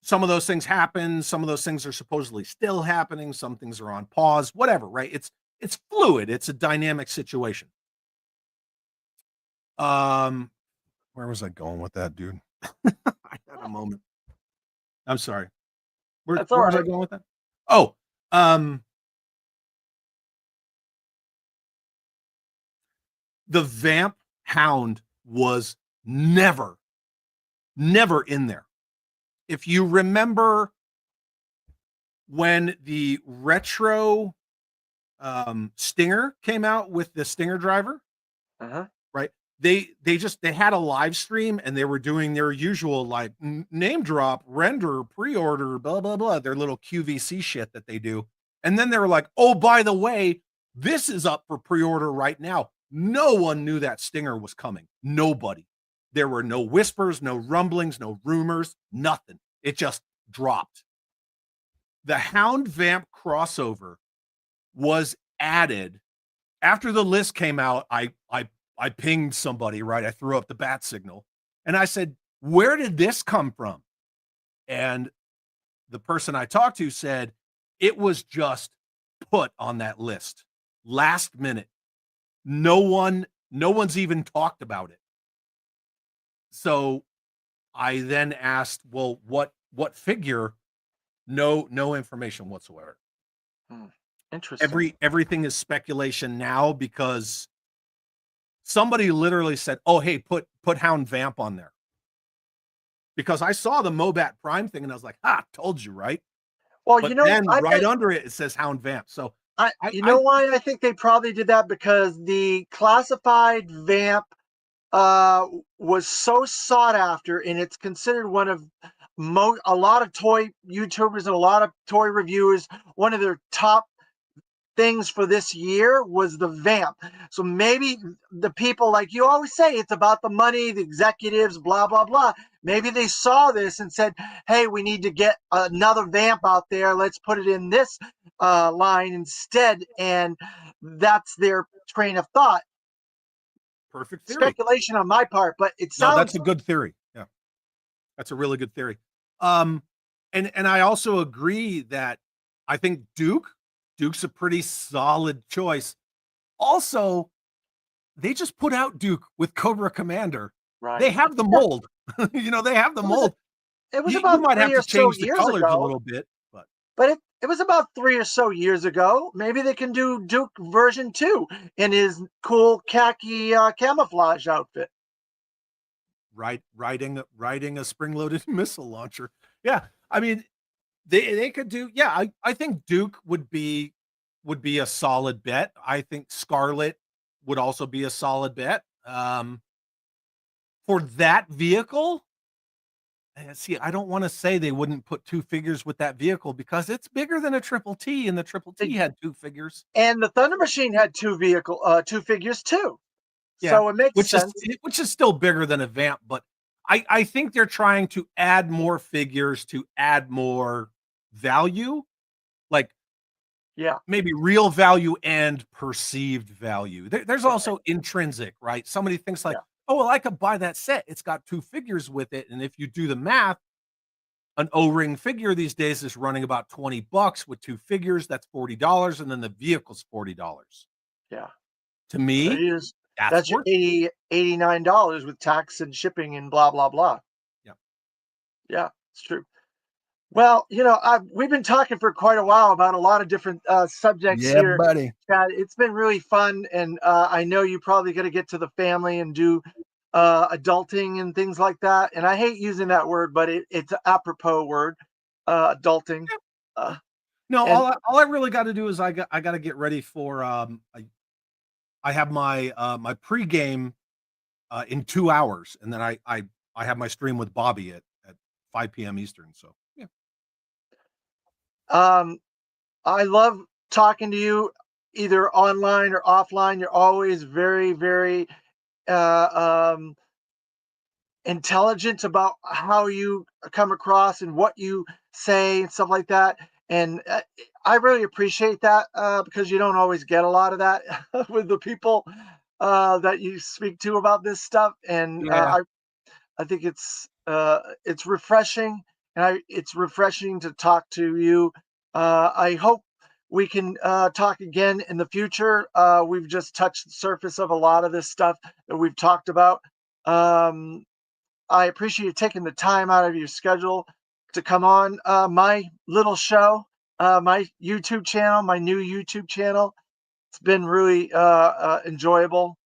Some of those things happen. Some of those things are supposedly still happening. Some things are on pause, whatever, right? It's fluid. It's a dynamic situation. Where was I going with that, dude? I had a moment. I'm sorry. Where was I going with that? Oh, the Vamp Hound was never in there. If you remember when the retro Stinger came out with the Stinger driver, right? They had a live stream and they were doing their usual like name drop, render, pre-order, blah, blah, blah, their little QVC shit that they do. And then they were like, oh, by the way, this is up for pre-order right now. No one knew that Stinger was coming. Nobody. There were no whispers, no rumblings, no rumors, nothing. It just dropped. The Hound Vamp crossover was added after the list came out. I pinged somebody, right? I threw up the bat signal and I said, where did this come from? And the person I talked to said it was just put on that list last minute. No one's even talked about it. So I then asked, well, what figure? No information whatsoever. Interesting. Everything is speculation now, because somebody literally said, oh, hey, put Hound Vamp on there. Because I saw the Mobat Prime thing and I was like, told you, right? Well, but then right under it says Hound Vamp. So why I think they probably did that? Because the classified Vamp was so sought after, and it's considered one of a lot of toy YouTubers and a lot of toy reviewers, one of their top things for this year was the Vamp. So maybe the people, like you always say, it's about the money, the executives, blah, blah, blah. Maybe they saw this and said, hey, we need to get another Vamp out there. Let's put it in this line instead. And that's their train of thought. Perfect theory. Speculation on my part, but it sounds... No, that's a good theory. Yeah. That's a really good theory. And I also agree that I think Duke's a pretty solid choice. Also, they just put out Duke with Cobra Commander. Right. They have the mold. They have the mold. It was about you might have to change the colors a little bit, but it was about 3 or so years ago. Maybe they can do Duke version 2 in his cool khaki camouflage outfit. Riding a spring-loaded missile launcher. Yeah, I mean, they could do. Yeah, I think Duke would be a solid bet. I think Scarlet would also be a solid bet. For that vehicle, see, I don't want to say they wouldn't put two figures with that vehicle because it's bigger than a Triple T, and the Triple T had two figures. And the Thunder Machine had two figures too. Yeah, So it makes sense. Which is still bigger than a Vamp, but I think they're trying to add more figures to add more value, like maybe real value and perceived value. There's also intrinsic, right? Somebody thinks like, oh, well, I could buy that set. It's got two figures with it, and if you do the math, an O-ring figure these days is running about $20 with two figures. That's $40, and then the vehicle's $40. Yeah. To me, that's your $89 with tax and shipping and blah blah blah. Yeah, it's true. Well, we've been talking for quite a while about a lot of different subjects here, buddy. Chad. It's been really fun, and I know you probably got to get to the family and do adulting and things like that. And I hate using that word, but it's an apropos word, adulting. No, all I really got to do is I got to get ready for I have my my pregame in 2 hours, and then I have my stream with Bobby at 5 p.m. Eastern. So yeah. I love talking to you, either online or offline. You're always very, very intelligent about how you come across and what you say and stuff like that. And I really appreciate that because you don't always get a lot of that with the people that you speak to about this stuff. And I think it's refreshing, and it's refreshing to talk to you. I hope we can talk again in the future. We've just touched the surface of a lot of this stuff that we've talked about. I appreciate you taking the time out of your schedule to come on my little show, my YouTube channel, my new YouTube channel. It's been really enjoyable.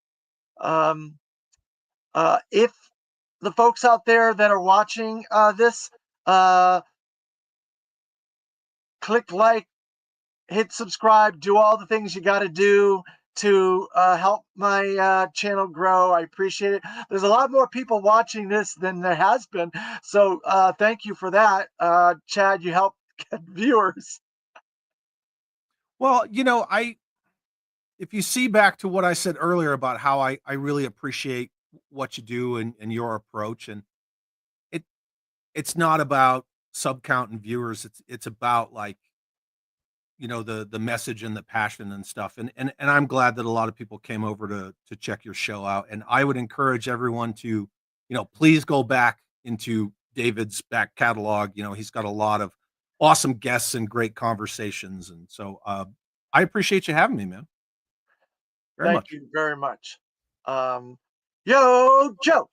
If the folks out there that are watching this, click like, hit subscribe, do all the things you got to do to help my channel grow. I appreciate it. There's a lot more people watching this than there has been. So thank you for that. Chad, you help get viewers. Well, if you see back to what I said earlier about how I really appreciate what you do and your approach, and it's not about sub count and viewers. It's about like, the message and the passion and stuff. And I'm glad that a lot of people came over to check your show out. And I would encourage everyone to, please go back into David's back catalog. He's got a lot of awesome guests and great conversations. And so I appreciate you having me, man. Thank you very much. Yo, Joe.